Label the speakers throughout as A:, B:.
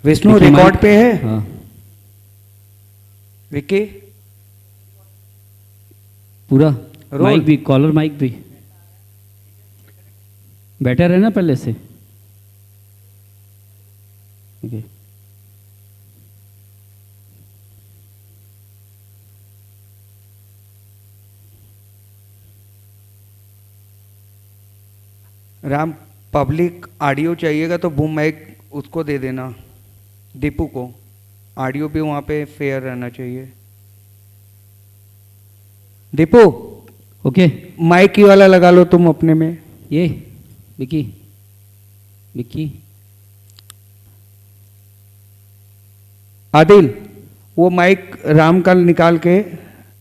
A: Vishnu record पे है।
B: हाँ
A: विक्की
B: पूरा
A: रोल।
B: माइक भी, कॉलर माइक भी बेटर है ना पहले से। ओके
A: राम, पब्लिक ऑडियो चाहिएगा तो बूम माइक उसको दे देना, दीपू को। ऑडियो भी वहाँ पे फेयर रहना चाहिए। दीपू
B: ओके
A: माइक ही वाला लगा लो तुम अपने में।
B: ये विकी विकी
A: आदिल वो माइक राम का निकाल के,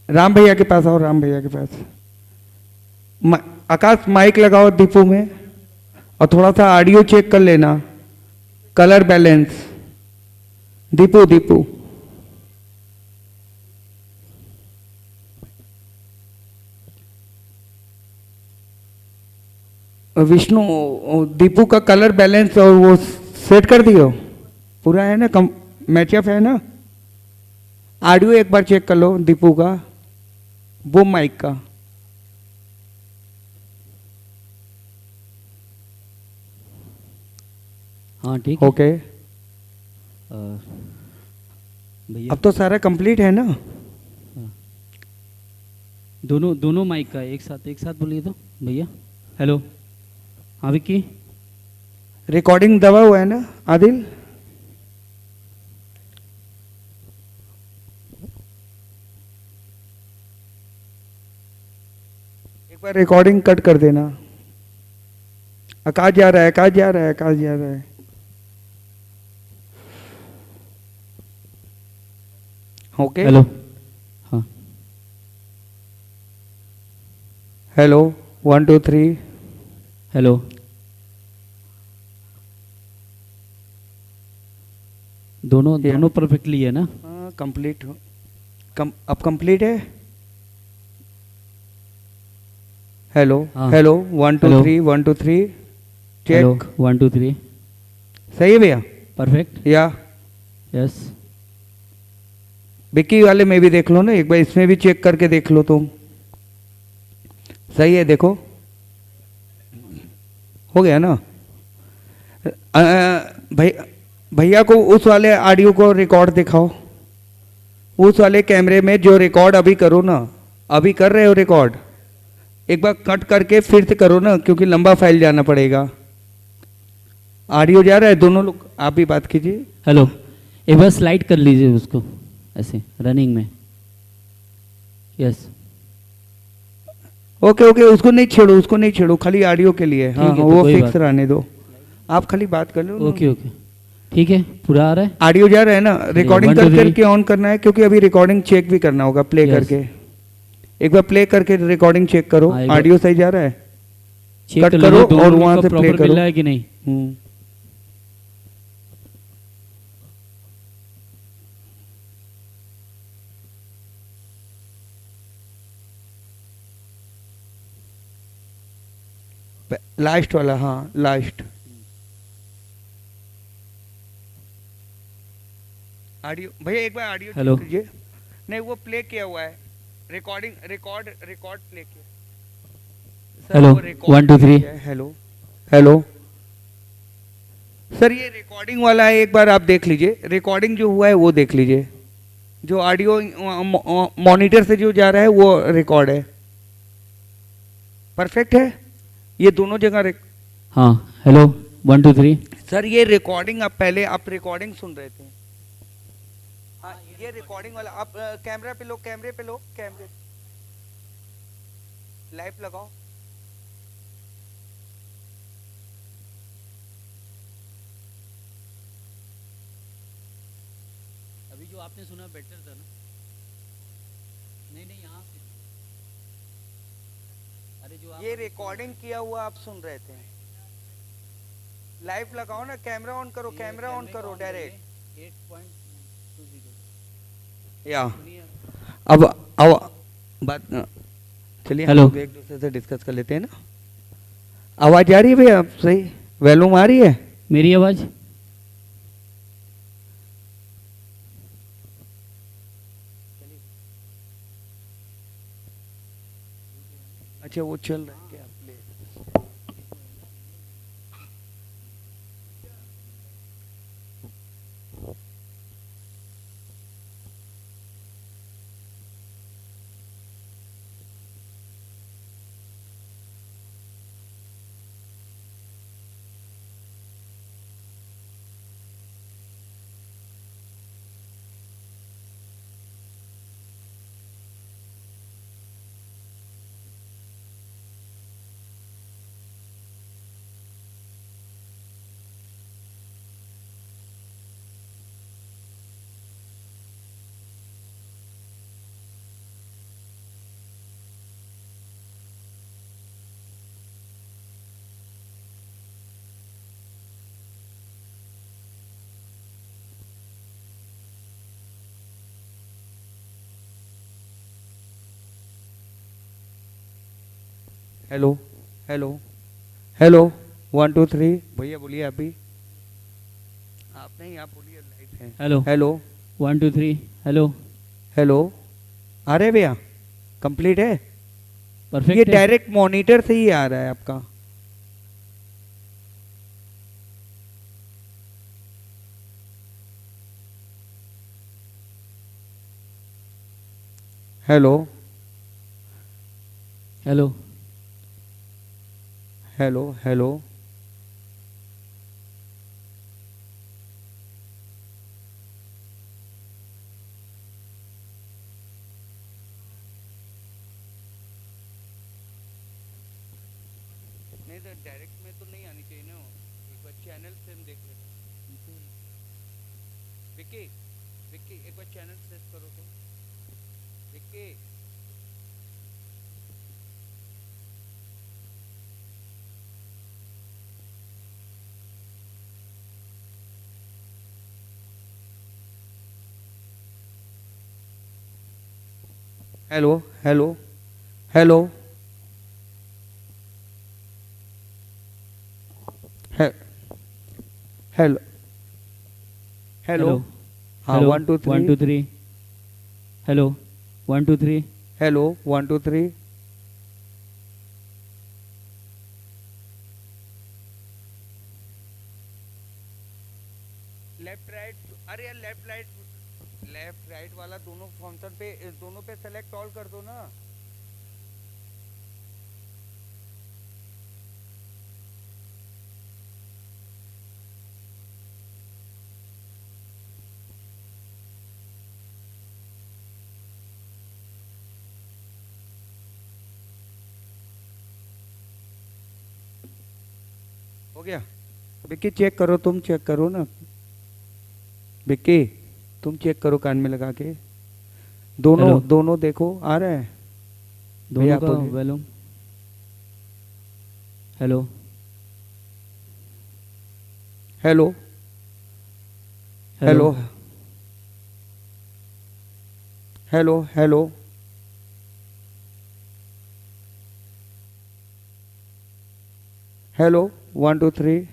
A: राम भैया के पास आओ, राम भैया के पास। आकाश माइक लगाओ दीपू में और थोड़ा सा ऑडियो चेक कर लेना, कलर बैलेंस। दीपू दीपू विष्णु, दीपू का कलर बैलेंस और वो सेट कर दियो, पूरा है ना, कम मैचअप है ना। ऑडियो एक बार चेक कर लो दीपू का, बूम माइक का।
B: हाँ ठीक है।
A: ओके
B: भैया
A: अब तो सारा कंप्लीट है ना।
B: दोनों दोनों माइक का एक साथ बोलिए तो भैया। हेलो हाँ विक्की
A: रिकॉर्डिंग दबा हुआ है ना आदिल। एक बार रिकॉर्डिंग कट कर देना। आकाश जा रहा है, आकाश जा रहा है, आकाश जा रहा है। ओके
B: हेलो हाँ
A: हेलो 1 2 3
B: हेलो दोनों परफेक्टली है ना।
A: हाँ कंप्लीट हो, अब कंप्लीट है। हेलो
B: हाँ।
A: Hello 1 2
B: hello.
A: 3 1 2 3
B: hello
A: check.
B: 1 2 3
A: सही है भैया।
B: परफेक्ट
A: या
B: यस।
A: विक्की वाले में भी देख लो ना एक बार, इसमें भी चेक करके देख लो तुम। सही है, देखो हो गया ना। भैया को उस वाले ऑडियो को रिकॉर्ड दिखाओ, उस वाले कैमरे में जो रिकॉर्ड अभी करो ना, अभी कर रहे हो रिकॉर्ड, एक बार कट करके फिर से करो ना, क्योंकि लंबा फाइल जाना पड़ेगा। ऑडियो जा रहा है, दोनों लोग आप भी बात कीजिए।
B: हेलो एक बार स्लाइड कर लीजिए उसको ऐसे रनिंग में। यस
A: ओके ओके, उसको नहीं छेड़ो, उसको नहीं छेड़ो, खाली ऑडियो के लिए। हाँ
B: है, तो
A: वो
B: कोई
A: फिक्स
B: बात
A: रहने दो, आप खाली बात कर लो।
B: ओके ओके ठीक है पूरा आ रहा है।
A: ऑडियो जा रहा है ना, रिकॉर्डिंग
B: 1 2
A: कर
B: 3
A: करके ऑन करना है, क्योंकि अभी रिकॉर्डिंग चेक भी करना होगा प्ले
B: Yes.
A: करके। एक बार प्ले करके रिकॉर्डिंग चेक करो,
B: हाँ, एक बार-
A: ऑडियो सही जा रहा है,
B: चेक
A: कट
B: कर
A: करो
B: लो दोनों
A: और
B: लोग
A: वहां
B: का
A: से प्ले
B: प्रॉपर
A: करो।
B: मिल रहा है कि नहीं।
A: लास्ट वाला, हाँ लास्ट ऑडियो। भैया एक बार ऑडियो
B: हेलो।
A: चेक कीजिए। नहीं वो प्ले किया हुआ है, रिकॉर्डिंग रिकॉर्ड प्ले किया। सर,
B: हेलो,
A: वो record
B: 1 2 3
A: किया है। हेलो हेलो सर, ये रिकॉर्डिंग वाला है, एक बार आप देख लीजिए। रिकॉर्डिंग जो हुआ है वो देख लीजिए, जो ऑडियो मॉनिटर से जो जा रहा है वो रिकॉर्ड है, परफेक्ट है। ये दोनों जगह
B: हाँ हेलो 1 2 3
A: सर ये रिकॉर्डिंग, आप पहले आप रिकॉर्डिंग सुन रहे थे। हाँ ये रिकॉर्डिंग वाला, आप कैमरा पे लो, कैमरे पे लो, कैमरे लाइव लगाओ।
B: अभी जो आपने सुना बेटर था ना। नहीं नहीं यहाँ से अरे जो आप
A: ये रिकॉर्डिंग किया हुआ आप सुन रहे थे। लाइव लगाओ ना, कैमरा ऑन करो, कैमरा ऑन करो डायरेक्ट।
B: 8.20
A: या अब बात चलिए, हम
B: हेलो।
A: लोग एक दूसरे से डिस्कस कर लेते हैं ना। आवाज आ रही है भैया? सही वॉल्यूम आ रही है?
B: मेरी आवाज
A: अच्छा वो चल रहा है क्या प्ले? हेलो हेलो हेलो 1 2 3 भैया बोलिए आप भी। आप नहीं, आप बोलिए, लाइट है।
B: हेलो
A: हेलो
B: 1 2 3 हेलो
A: हेलो आ रहे भैया? कंप्लीट है? ये
B: परफेक्ट है।
A: डायरेक्ट मॉनिटर से ही आ रहा है आपका। हेलो
B: हेलो
A: हेलो हेलो नहीं तो डायरेक्ट में तो नहीं आनी चाहिए ना, एक बार चैनल से हम देख लेते हैं। विक्की विक्की एक बार चैनल सेट करो तो। विक्की हेलो हेलो हेलो हे- हेलो हेलो
B: हेलो
A: हाँ
B: hello
A: 1 2
B: 1 2
A: 3
B: 3 hello 1 2 3
A: hello 1 2 3 left right. अरे यार लेफ्ट राइट वाला दोनों फंक्शन पे, दोनों पे सेलेक्ट ऑल कर दो ना। हो गया? विक्की चेक करो, तुम चेक करो ना। विक्की तुम चेक करो कान में लगा के। दोनों
B: हेलो
A: दोनों देखो आ रहा है। भैया
B: दोनों
A: आप
B: का
A: बोलिए।
B: Volume. Hello
A: hello
B: hello
A: hello hello hello hello 1 2 3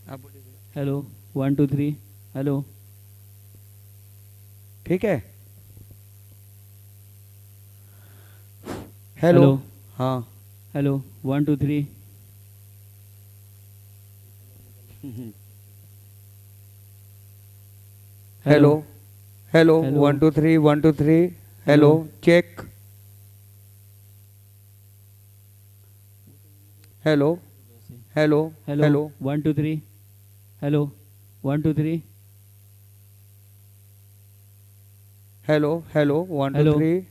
A: आप बोलिए भैया।
B: हेलो 1 2 3 हेलो
A: ठीक है। हेलो
B: हेलो
A: हाँ
B: hello 1 2 3 hello
A: hello hello
B: hello
A: 1 2 3 1 2 3
B: hello
A: hello check. Hello hello
B: hello
A: hello
B: 1 2 3 hello 1 2 3
A: hello hello 1 2
B: hello
A: 3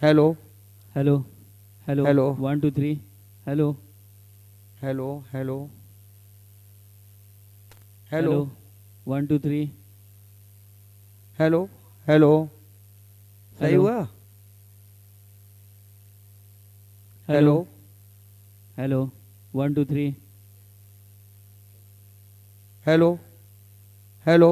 A: hello
B: hello hello
A: hello
B: 1 2 3 hello
A: hello hello hello
B: hello 1 2 3
A: hello hello सही
B: hello
A: हुआ?
B: Hello
A: hello
B: hello 1 2 3
A: hello hello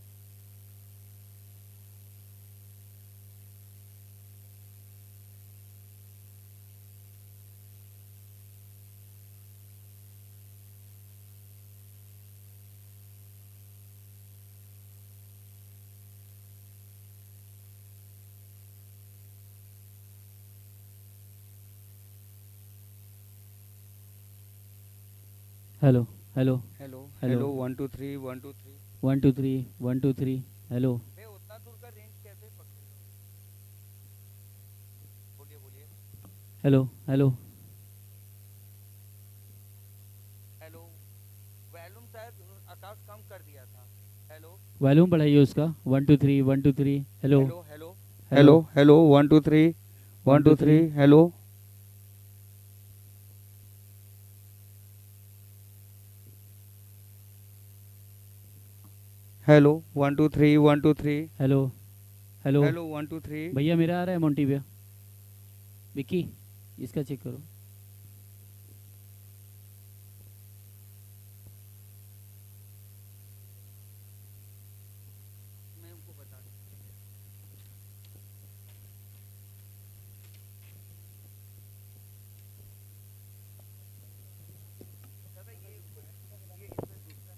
B: hello hello
A: hello
B: hello
A: hello 1 2 3 1 2 3।
B: 1 2 3 1 2 3 hello
A: मैं उतना दूर का range कैसे पकड़ूंगा? बोलिए बोलिए।
B: Hello hello
A: hello. Volume शायद आकाश कम कर दिया था। हेलो
B: वॉल्यूम बढ़ाइए उसका 1 2 3 1 2 3 hello
A: hello hello
B: hello
A: hello hello 1 2 3 1
B: one two
A: 2
B: three
A: 3 hello. Hello 1 2 3 1 2 3
B: hello hello
A: hello 1 2 3।
B: भैया मेरा आ रहा है मोंटी भैया विक्की इसका चेक करो
A: मैं उनको बता दूं। दादा ये इसमें दूसरा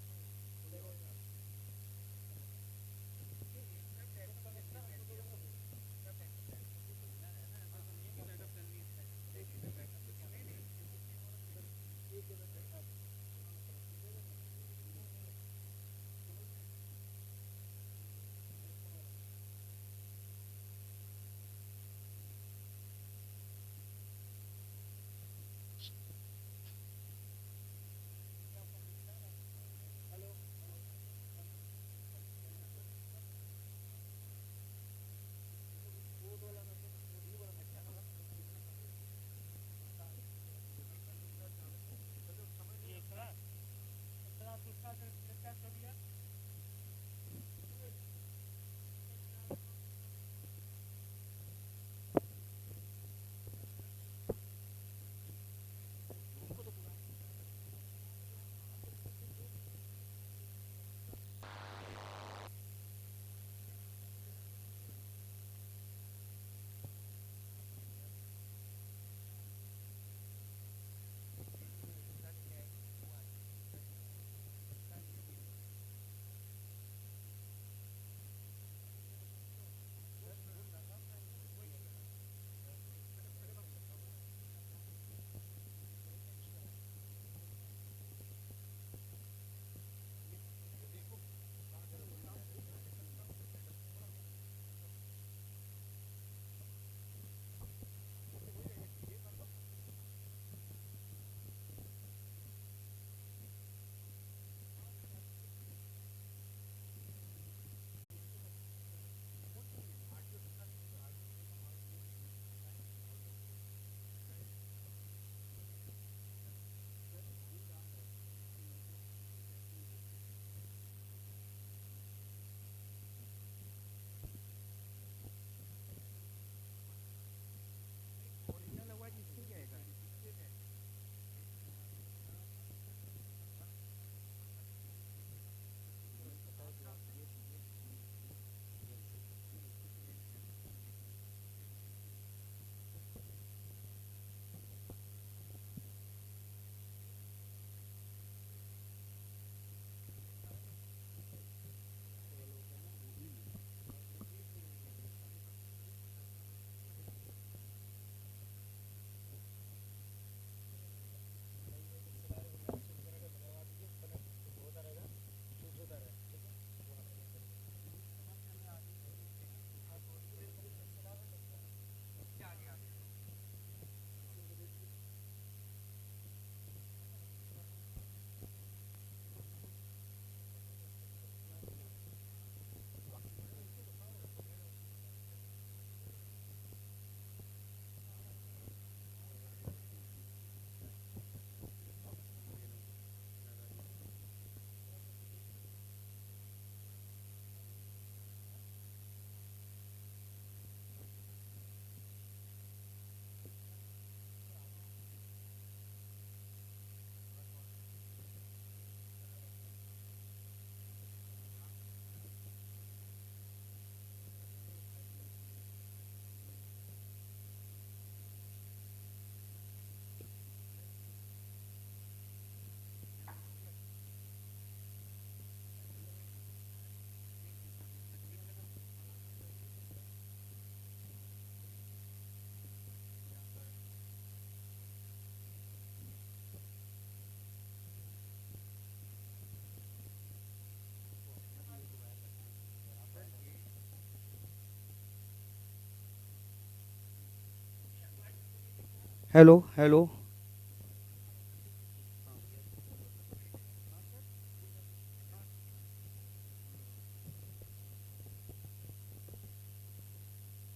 A: hello hello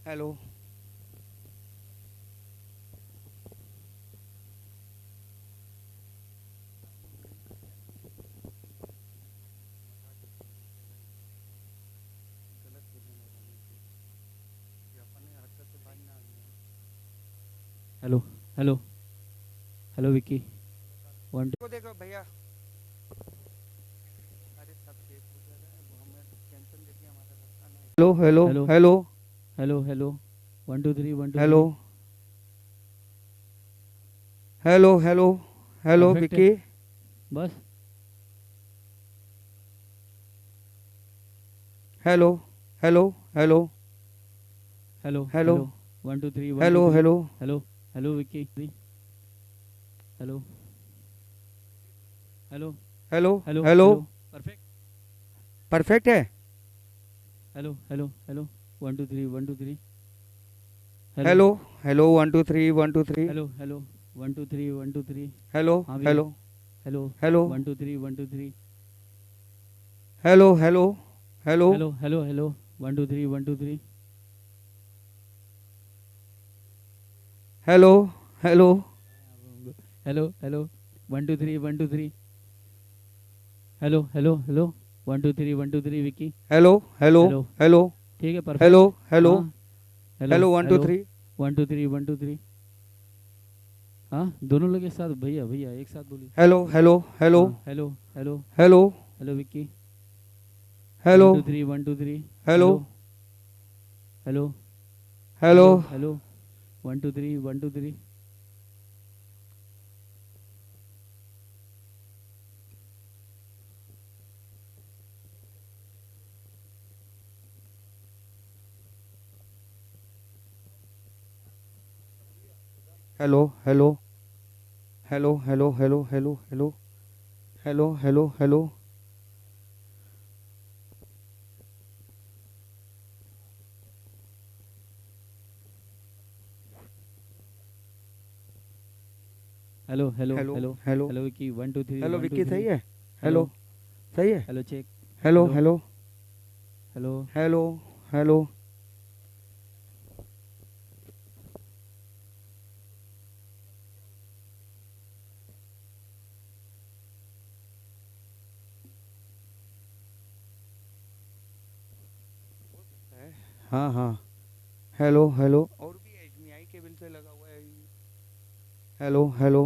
A: hello
B: hello hello hello Vicky one
A: को देखो भैया, अरे सब केस हो जाएगा, हमें टेंशन देके हमारा रास्ता नहीं। Hello hello
B: hello
A: hello
B: hello hello 1 2 3 1 2
A: hello
B: 3
A: hello hello hello
B: perfect है
A: विक्की।
B: बस
A: hello hello hello
B: hello
A: hello
B: hello 1 2 3 1 2
A: hello
B: 3
A: hello
B: hello hello Vicky hello hello
A: hello
B: hello
A: hello
B: hello perfect
A: perfect है।
B: Hello hello hello 1 2 3 1 2 3 hello
A: hello hello 1 2 3 1 2 3
B: hello hello 1 2 3 1 2 3
A: hello
B: हाँ भैया
A: hello
B: hello
A: hello
B: 1 2 3 1 2 3
A: hello hello hello
B: hello hello hello 1 2 3 1 2 3
A: hello hello
B: hello hello 1 2 3 1 2 3 hello hello hello 1 2 3 1 2 3 Vicky
A: hello hello
B: hello
A: hello
B: ठीक है
A: hello
B: perfect
A: hello
B: हाँ hello
A: hello one two
B: hello
A: three
B: 1 2 3 1 2 3 हाँ दोनों लोग एक साथ भैया भैया एक साथ बोलिए
A: हेलो हेलो हेलो
B: हाँ hello hello
A: hello
B: hello Vicky
A: hello
B: 1 2 3 1 2 3
A: hello
B: hello hello
A: hello
B: hello hello 1 2 3 1 2 3
A: hello hello hello hello hello hello hello hello hello hello
B: hello hello
A: hello
B: hello
A: hello
B: hello Vicky 1 2 3
A: hello
B: 1 2
A: Vicky सही
B: 3
A: है।
B: Hello
A: hello सही है।
B: Hello check
A: hello
B: hello
A: hello
B: hello
A: hello hello हाँ हाँ hello hello और भी HDMI cable से लगा हुआ है। हेलो हेलो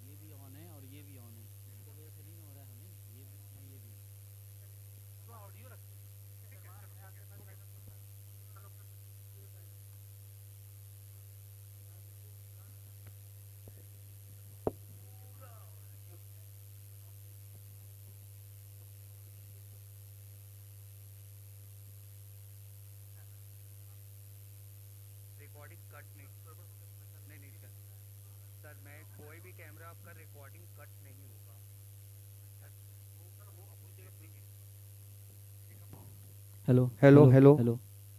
B: ये भी ऑन है और ये भी ऑन है इसकी वजह से नहीं हो रहा है हमें ये भी ऑन है ये भी
A: रिकॉर्डिंग कट नहीं नहीं सर, सर मैं कोई भी कैमरा आपका रिकॉर्डिंग कट नहीं होगा।
B: Hello
A: hello
B: hello
A: hello
B: hello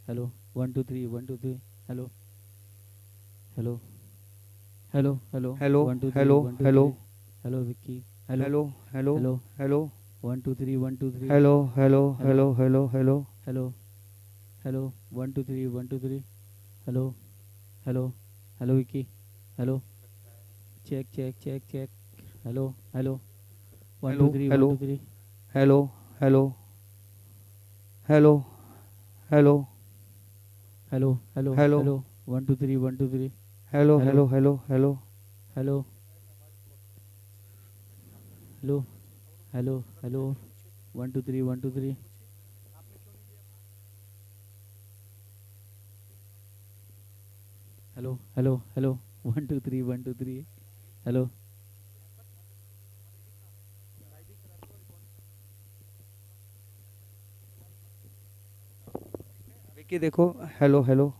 B: hello 1 2 3 1 2 3 hello hello hello hello
A: hello
B: 1 2 3
A: hello
B: 1 2
A: hello
B: 3 hello Vicky hello
A: hello hello
B: hello
A: hello
B: 1 2 3 1 2 3
A: hello hello
B: hello
A: hello hello hello
B: hello hello 1 2 3 1 2 3 hello hello hello Vicky hello check check check check hello hello 1
A: hello
B: 2 3 1
A: hello
B: 2 3
A: hello hello hello hello
B: hello hello
A: hello
B: hello 1 2 3 1 2 3
A: hello
B: hello
A: hello hello hello
B: hello hello hello hello 1 2 3 1 2 3 hello hello hello 1 2 3 1 2 3 hello
A: Vicky देखो, hello hello.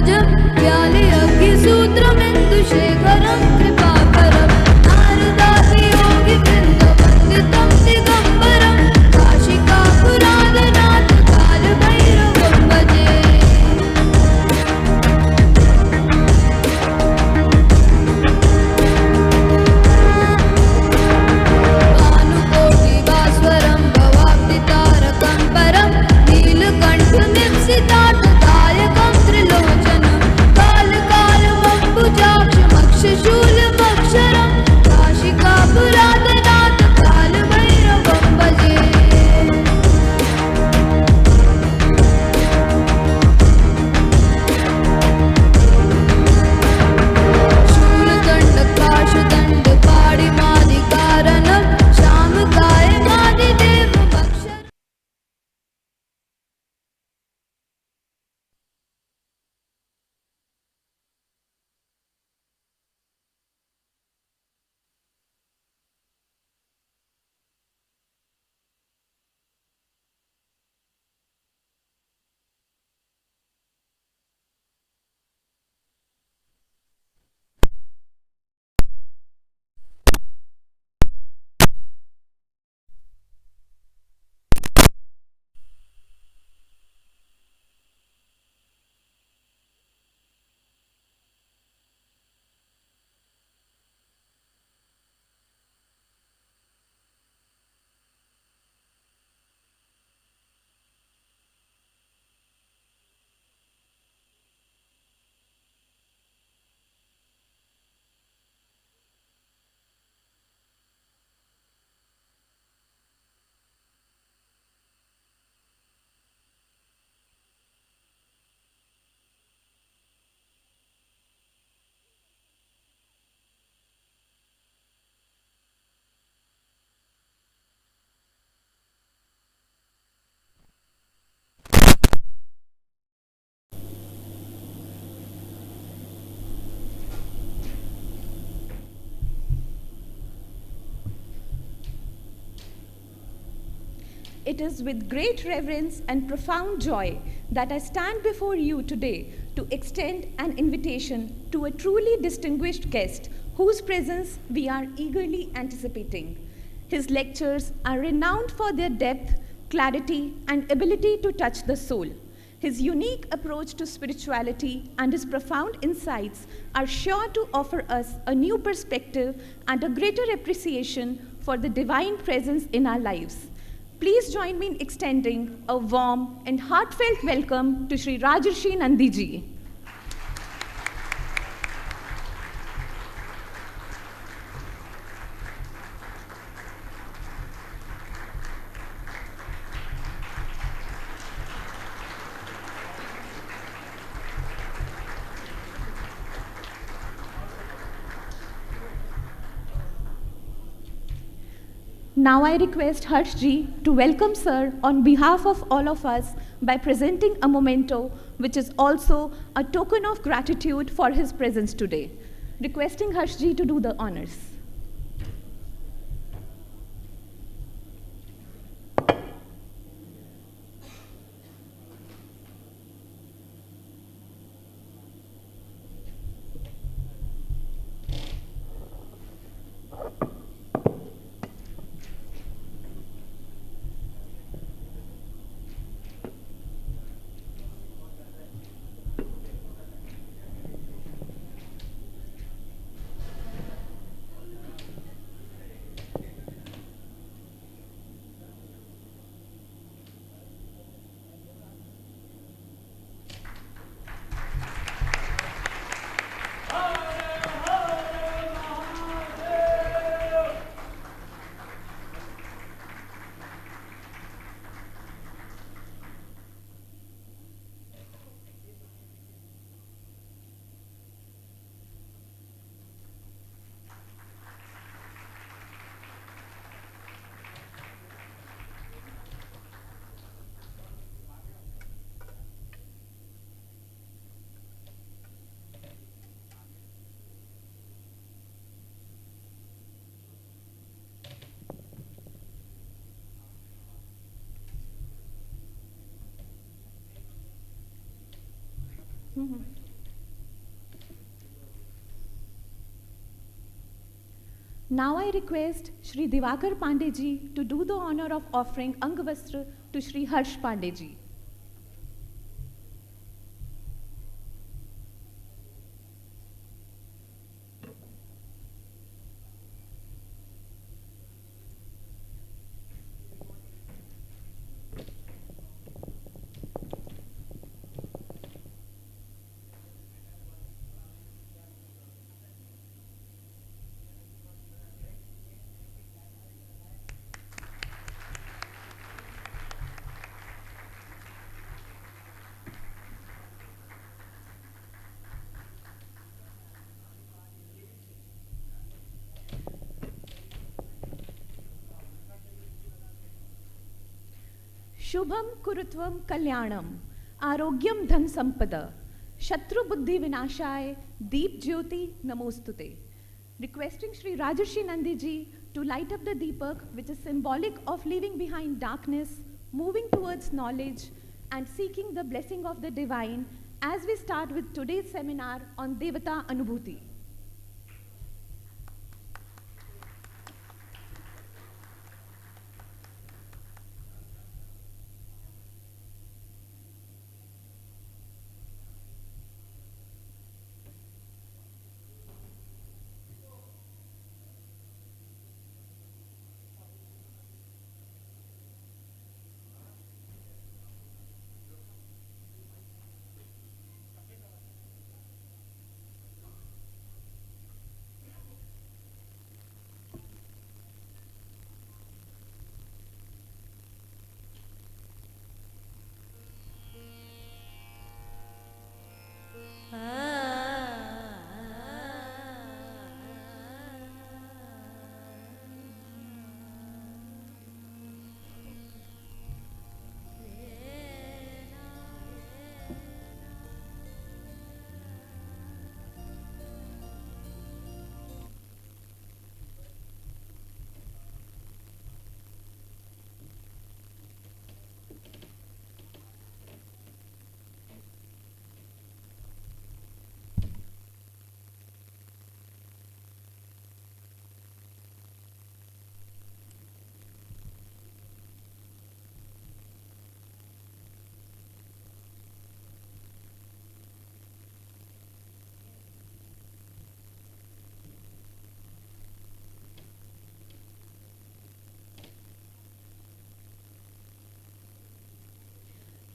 C: राजं व्यालयज्ञसूत्रमिन्दुशेखरं कृपाकरं नारदादियोगिवृन्दवन्दितं दिगम्बरं काशिकापुरादनाथ कालभैरवं भजे। भानुकोटिभास्वरं भवाब्धितारकं परं नीलकण्ठनिप्सितार्थदायकं त्रिलोचनं कालकालमम्बुजाक्षमक्षशूलमक्षरं काशिकापुरादनाथ कालभैरवं भजे। शूलदण्डपाशदण्डपाणिमादिकारणं श्यामकायमादिदेवमक्षरम्।
D: It is with great reverence and profound joy that I stand before you today to extend an invitation to a truly distinguished guest whose presence we are eagerly anticipating. His lectures are renowned for their depth, clarity, and ability to touch the soul. His unique approach to spirituality and his profound insights are sure to offer us a new perspective and a greater appreciation for the divine presence in our lives. Please join me in extending a warm and heartfelt welcome to Sri Rajarshi Nandiji. Now I request Harshji to welcome Sir on behalf of all of us by presenting a memento which is also a token of gratitude for his presence today. Requesting Harshji to do the honors. Now I request Shri Divakar Pandey ji to do the honor of offering Angavastra to Shri Harsh Pandey ji. Shubham Kurutvam Kalyanam, Arogyam Dhan Sampada, Shatru Buddhi Vinashaya, Deep Jyoti Namostute. Requesting Shri Rajarshi Nandi ji to light up the Deepak, which is symbolic of leaving behind darkness, moving towards knowledge, and seeking the blessing of the divine as we start with today's seminar on Devata Anubhuti.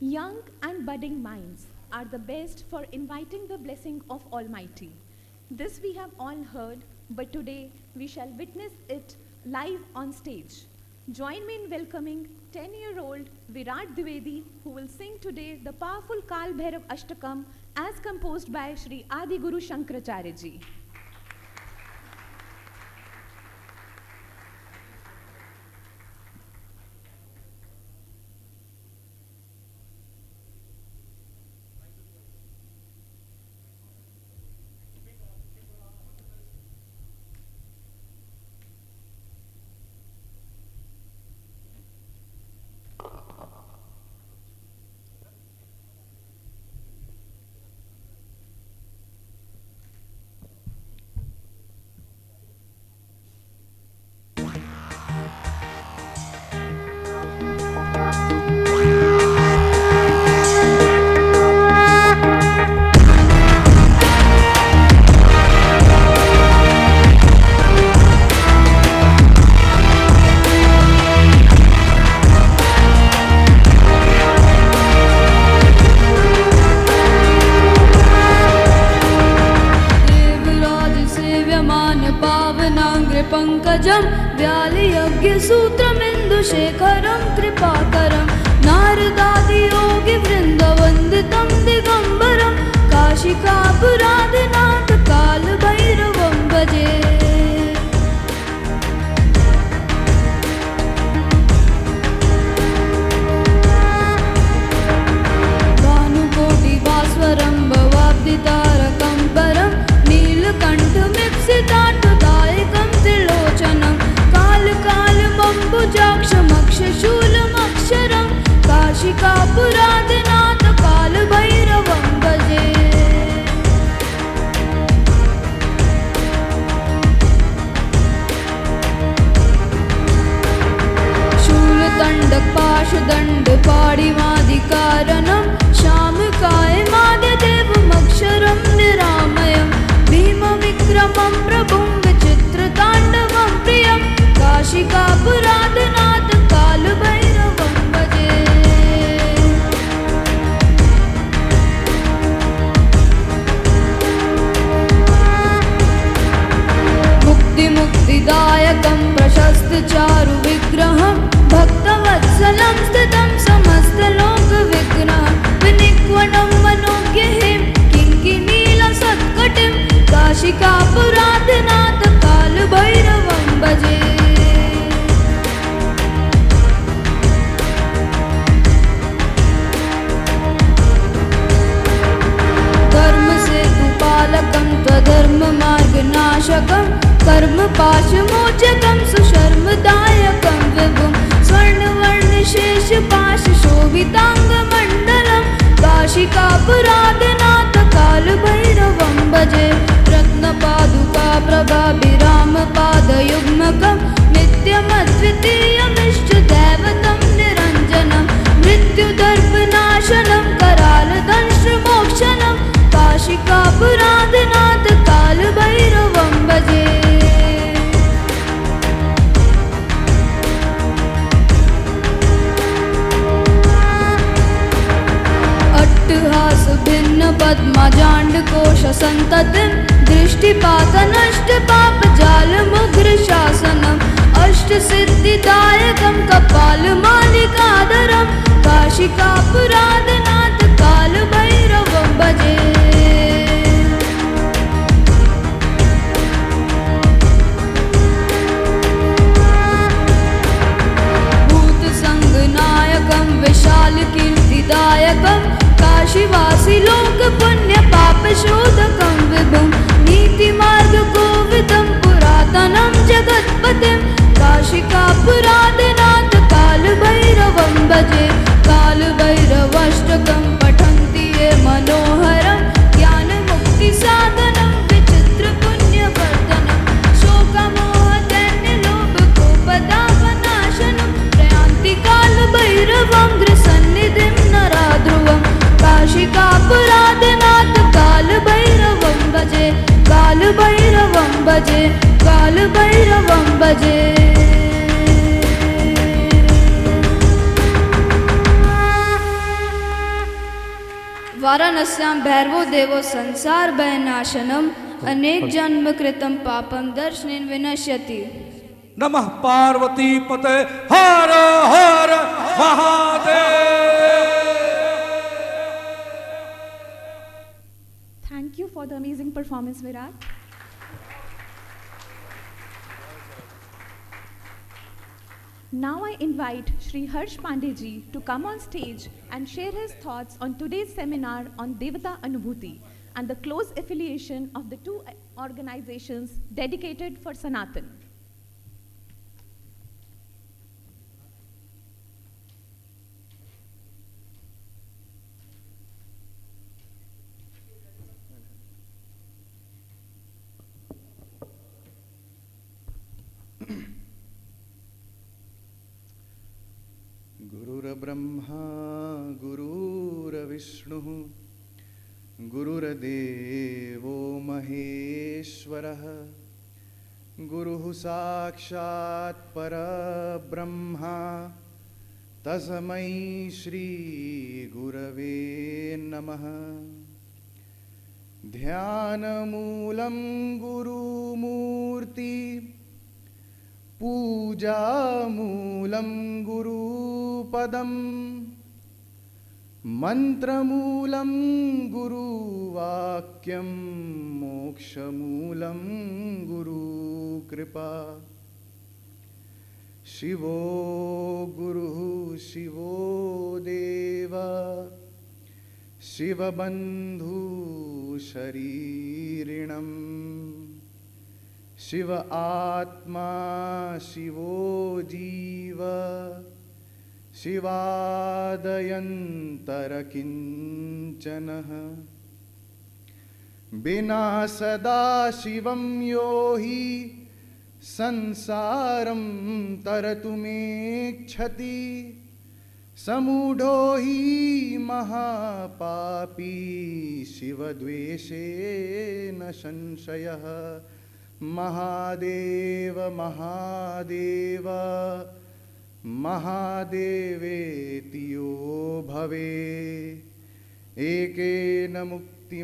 D: Young and budding minds are the best for inviting the blessing of Almighty. This we have all heard, but today we shall witness it live on stage. Join me in welcoming 10-year-old Virat Dwivedi, who will sing today the powerful Kal Bhairav Ashtakam as composed by Shri Adi Guru Shankaracharya ji.
C: पंकजं व्यालयज्ञसूत्रमिन्दुशेखरं कृपाकरं नारदादियोगिवृन्दवन्दितं दिगम्बरं काशिकापुरादिनाथ कालभैरवं भजे। भानुकोटिभास्वरं भवाब्दितारकं परं नीलकण्ठमीप्सिताटुदायकं त्रिलोचनं कालकालमम्बुजाक्षमक्षशूलमक्षरं काशिकापुरादिनाथ कालभैरवं भजे। दाढिमादिकारणं श्यामकायमाद्यदेवमक्षरं निरामयं भीमविक्रमं प्रभुं विचित्रताण्डवं प्रियं काशिकापुरादनाथ कालभैरवं भजे। मुक्तिदायकं प्रशस्तचारुविग्रहं भक्तवत्सलं स्थितं समस्तलोकविग्रहं विनिक्वणं मनोज्ञहिं किङ्किणीलसत्कटिं काशिकापुरादनाथ कालभैरवं भजे। धर्मसेतुपालकं त्वधर्ममार्गनाशकं कर्मपाशमोचकं सुशर्मदायकं विभुं स्वर्णवर्णशेषपाशशोभिताङ्गमण्डलं काशिकापुरादनाथ कालभैरवं भजे। रत्नपादुका प्रभाभिरामपादयुग्मकं नित्यमद्वितीयमिष्टदैवतं निरञ्जनं मृत्युदर्पनाशनं करालदंष्ट्रमोक्षणं काशिकापुरादनाथ कालभैरवं भजे। अट्टहासभिन्नपद्मजाण्डकोशसन्ततिं दृष्टिपातनष्टपापजालमुग्रशासनम् अष्टसिद्धिदायकं कपालमालिकाधरं काशिकापुरादनाथ कालभैरवं भजे। भूतसङ्गनायकं विशालकीर्तिदायकं काशीवासी लोकपुण्यपापशोधकं विभुं नीतिमार्गकोविदं पुरातनं जगत्पतिं काशिकापुरादनाथ कालभैरवं भजे। कालभैरवाष्टकं पठन्ति ये मनोहरं ज्ञानमुक्तिसाधनं विचित्रपुण्यवर्धनं शोकमोहदैन्यलोभकोपदापनाशनं प्रयान्ति कालभैरवं गृहसन्निधिं नराध्रुवं काशिकापुरादनाथ कालभैरवं भजे। कालभैरवं भजे कालभैरवं भजे। वाराणस्यां भैरवो देवो संसार भयनाशनम् अनेक जन्म कृतं पापं दर्शनेन विनश्यति।
E: नमः पार्वती पते हर हर Mahadev.
D: Thank you for the amazing performance, Virat. Now I invite Shri Harsh Pandey ji to come on stage and share his thoughts on today's seminar on Devata Anubhuti and the close affiliation of the two organizations dedicated for Sanatan.
F: गुरुर्ब्रह्मा गुरुर्विष्णुः गुरुर्देवो महेश्वरः गुरुः साक्षात् परब्रह्मा तस्मै श्री गुरवे नमः। ध्यानमूलं गुरुमूर्ति पूजामूलं गुरुपदं मन्त्रमूलं गुरुवाक्यं मोक्षमूलं गुरुकृपा। शिवो गुरुः शिवो देवा शिवबन्धु शरीरिणम् शिव आत्मा शिवो जीव शिवादयन्तरकिञ्चनः। बिना सदा शिवं यो हि संसारं तरतुमेच्छति समूढो हि महापापी शिवद्वेषेण संशयः महादेव महादेव महादेवेति यो भवे एकेन मुक्तिमाप्नोति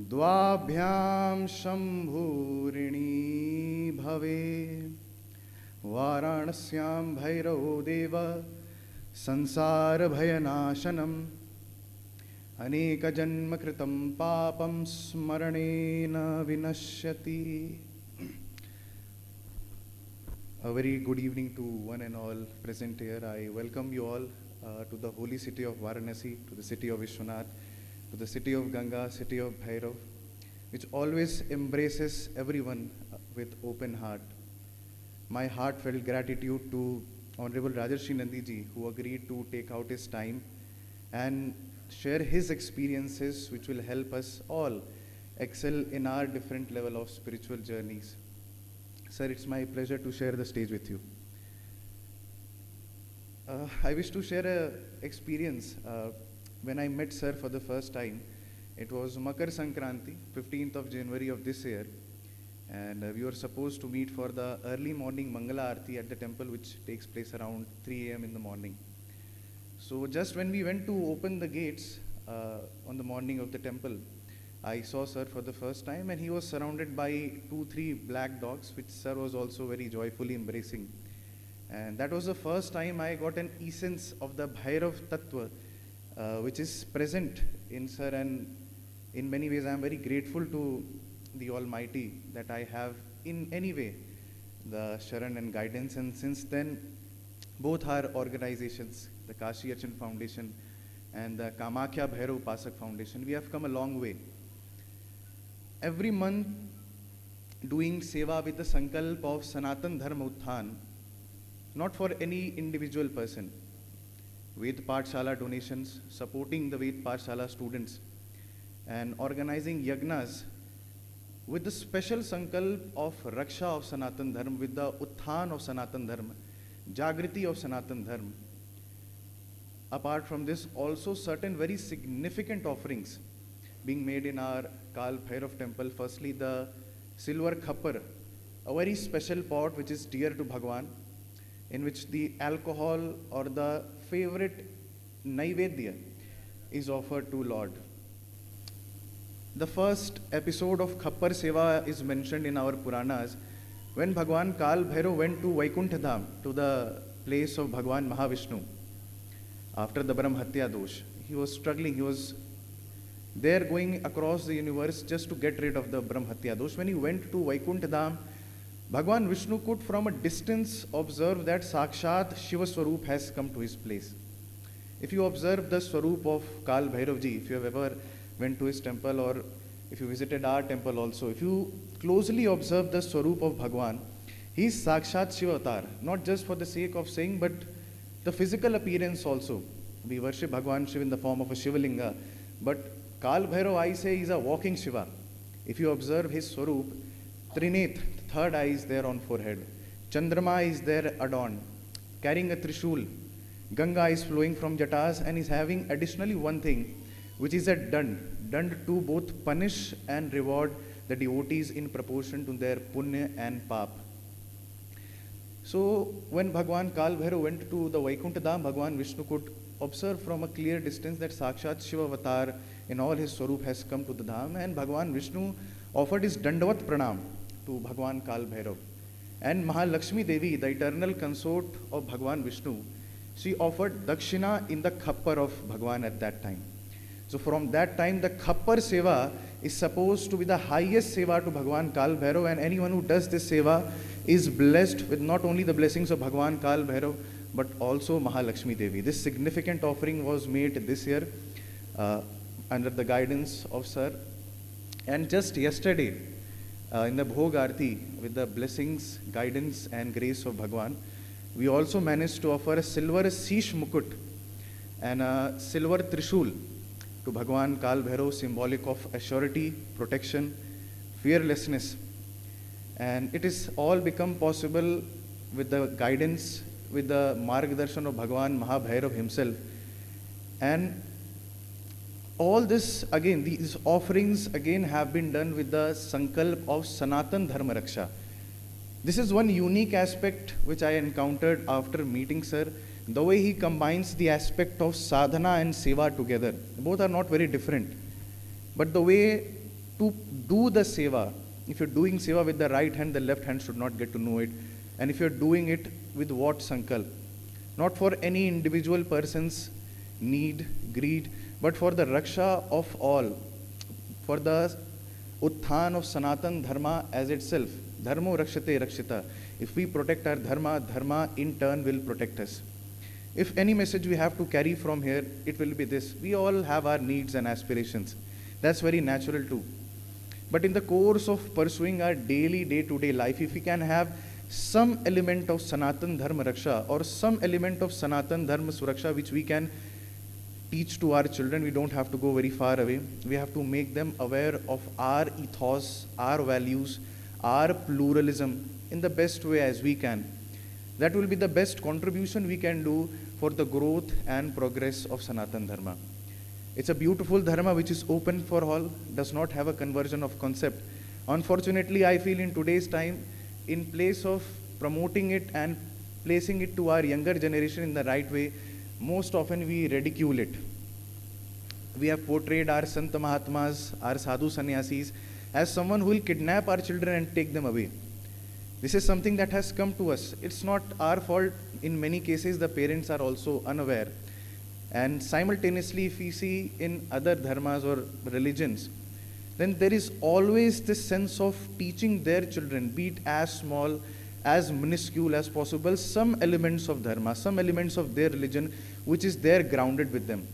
F: द्वाभ्यां शम्भूरिणी भवे वाराणस्यां भैरवो देव संसारभयनाशनम् अनेकजन्मकृतं पापं स्मरणेन विनश्यति. A very good evening to one and all present here. I welcome you all to the holy city of Varanasi, to the city of Vishwanath, to the city of Ganga, city of Bhairav, which always embraces everyone with open heart. My heartfelt gratitude to Honorable Rajarshi Nandiji, who agreed to take out his time and share his experiences, which will help us all excel in our different level of spiritual journeys. Sir, it's my pleasure to share the stage with you. I wish to share an experience. When I met Sir for the first time, it was Makar Sankranti, 15th of January of this year, and we were supposed to meet for the early morning Mangala Aarti at the temple, which takes place around 3 a.m. in the morning. So just when we went to open the gates on the morning of the temple, I saw Sir for the first time, and he was surrounded by 2-3 black dogs, which Sir was also very joyfully embracing. And that was the first time I got an essence of the Bhairav Tattva, which is present in Sir, and in many ways I am very grateful to the Almighty that I have in any way the Sharan and guidance. And since then, both our organizations, the Kashi Achin Foundation and the Kamakhya Bhairav Upasak Foundation, we have come a long way. Every month doing seva with the sankalp of Sanatan Dharma Utthan, not for any individual person. Ved Pathshala donations, supporting the Ved Pathshala students, and organizing yagnas with the special sankalp of Raksha of Sanatan Dharma, with the Utthan of Sanatan Dharma, Jagriti of Sanatan Dharma. Apart from this, also certain very significant offerings being made in our Kal Bhairav temple. Firstly, the silver khappar, a very special pot which is dear to Bhagwan, in which the alcohol or the favorite naivedya is offered to Lord. The first episode of Khappar Seva is mentioned in our Puranas when Bhagwan Kal Bhairav went to Vaikuntha Dham, to the place of Bhagwan Mahavishnu, after the Brahmhatya dosh. He was struggling, he was there going across the universe just to get rid of the Brahmhatya dosh. When he went to Vaikuntha Dham, Bhagwan Vishnu could from a distance observe that Sakshat Shiva Swarup has come to his place. If you observe the Swarup of Kal Bhairavji, if you have ever went to his temple or if you visited our temple also, if you closely observe the Swarup of Bhagwan, he is Sakshat Shiva Avatar, not just for the sake of saying, but the physical appearance also. We worship Bhagwan Shiva in the form of a Shivalinga, but Kal Bhairav, I say, is a walking Shiva. If you observe his Swarup, Trineth, third eye is there on forehead. Chandrama is there adorned, carrying a Trishul. Ganga is flowing from Jatas and is having additionally one thing, which is a dand to both punish and reward the devotees in proportion to their punya and pap. So when Bhagwan Kal Bhairav went to the Vaikuntha Dham, Bhagwan Vishnu could observe from a clear distance that Sakshat Shiva Avatar in all his Swarup has come to the Dham, and Bhagwan Vishnu offered his Dandavat Pranam to Bhagwan Kal Bhairav. And Mahalakshmi Devi, the eternal consort of Bhagwan Vishnu, she offered Dakshina in the Khappar of Bhagwan at that time. So from that time, the Khappar Seva is supposed to be the highest Seva to Bhagwan Kal Bhairav, and anyone who does this Seva is blessed with not only the blessings of Bhagwan Kal Bhairav, but also Mahalakshmi Devi. This significant offering was made this year under the guidance of Sir. And just yesterday, in the Bhog Aarti, with the blessings, guidance and grace of Bhagwan, we also managed to offer a silver Sheesh Mukut and a silver Trishul to Bhagwan Kal Bhairav, symbolic of assurity, protection, fearlessness. And it is all become possible with the guidance, with the Margdarshan of Bhagavan Mahabhairav himself. And all this again, these offerings again have been done with the sankalp of Sanatan Dharma Raksha. This is one unique aspect which I encountered after meeting sir. The way he combines the aspect of sadhana and seva together. Both are not very different. But the way to do the seva, if you're doing seva with the right hand, the left hand should not get to know it. And if you're doing it with what sankalp? Not for any individual person's need, greed, but for the raksha of all. For the utthan of Sanatan Dharma as itself. Dharmo rakshate rakshita. If we protect our dharma, dharma in turn will protect us. If any message we have to carry from here, it will be this. We all have our needs and aspirations. That's very natural too. But in the course of pursuing our daily, day-to-day life, if we can have some element of Sanatan Dharma Raksha or some element of Sanatan Dharma Suraksha which we can teach to our children, we don't have to go very far away. We have to make them aware of our ethos, our values, our pluralism in the best way as we can. That will be the best contribution we can do for the growth and progress of Sanatan Dharma. It's a beautiful dharma which is open for all, does not have a conversion of concept. Unfortunately, I feel in today's time, in place of promoting it and placing it to our younger generation in the right way, most often we ridicule it. We have portrayed our Santa Mahatmas, our Sadhu Sannyasis, as someone who will kidnap our children and take them away. This is something that has come to us. It's not our fault. In many cases, the parents are also unaware. And simultaneously, if we see in other dharmas or religions, then there is always this sense of teaching their children, be it as small, as minuscule as possible, some elements of dharma, some elements of their religion, which is there grounded with them.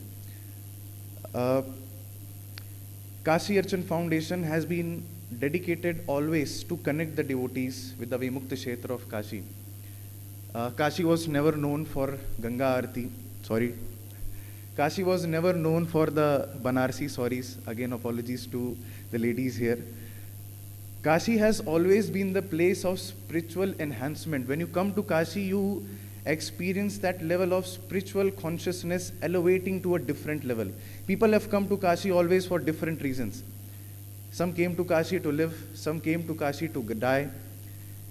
F: Kashi Archan Foundation has been dedicated always to connect the devotees with the Vimukta Kshetra of Kashi. Kashi was never known for Ganga Aarti, Kashi was never known for the Banarsi, again apologies to the ladies here. Kashi has always been the place of spiritual enhancement. When you come to Kashi, you experience that level of spiritual consciousness elevating to a different level. People have come to Kashi always for different reasons. Some came to Kashi to live, some came to Kashi to die.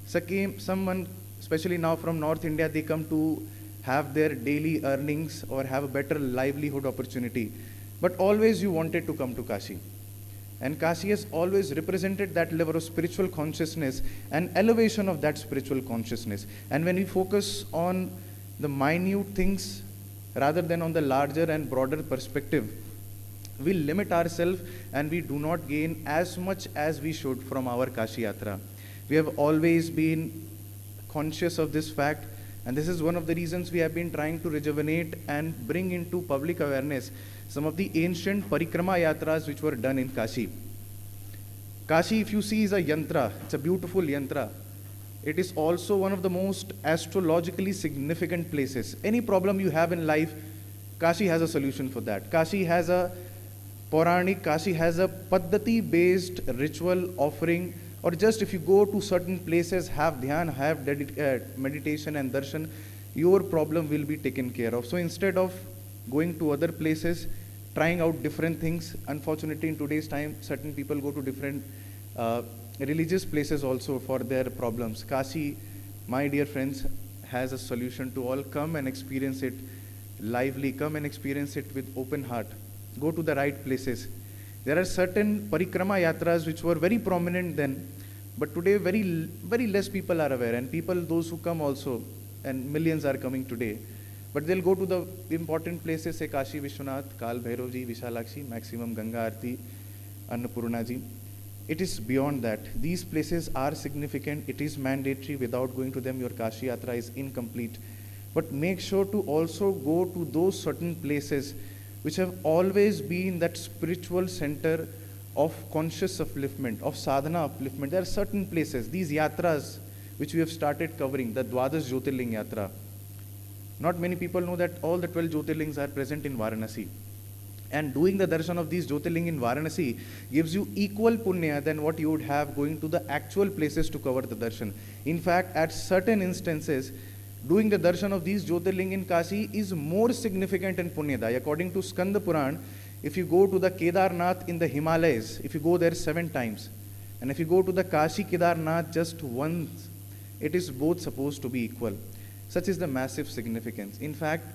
F: Someone, especially now from North India, they come to have their daily earnings or have a better livelihood opportunity. But always you wanted to come to Kashi. And Kashi has always represented that level of spiritual consciousness and elevation of that spiritual consciousness. And when we focus on the minute things rather than on the larger and broader perspective, we limit ourselves and we do not gain as much as we should from our Kashi Yatra. We have always been conscious of this fact, and this is one of the reasons we have been trying to rejuvenate and bring into public awareness some of the ancient parikrama yatras which were done in Kashi. Kashi, if you see, is a yantra. It's a beautiful yantra. It is also one of the most astrologically significant places. Any problem you have in life, Kashi has a solution for that. Kashi has a Puranic, Kashi has a Paddhati-based ritual offering, or just if you go to certain places, have dhyan, have meditation and darshan, your problem will be taken care of. So instead of going to other places, trying out different things, unfortunately in today's time, certain people go to different religious places also for their problems. Kashi, my dear friends, has a solution to all. Come and experience it lively, come and experience it with open heart. Go to the right places. There are certain parikrama yatras which were very prominent then, but today very less people are aware, and people, those who come also, and millions are coming today, but they'll go to the important places, say Kashi Vishwanath, Kal Bhairav Ji, Vishalakshi, maximum Ganga Aarti, Annapurna Ji. It is beyond that. These places are significant. It is mandatory. Without going to them, your Kashi Yatra is incomplete. But make sure to also go to those certain places which have always been that spiritual center of conscious upliftment, of sadhana upliftment. There are certain places, these yatras which we have started covering, the Dwadas Jyotirling Yatra. Not many people know that all the 12 Jyotirlings are present in Varanasi. And doing the darshan of these Jyotirling in Varanasi gives you equal punya than what you would have going to the actual places to cover the darshan. In fact, at certain instances, Doing the darshan of these Jyotirling in Kashi is more significant and punyadai. According to Skanda Puran, if you go to the Kedarnath in the Himalayas, if you go there 7 times, and if you go to the Kashi Kedarnath just once, it is both supposed to be equal. Such is the massive significance. In fact,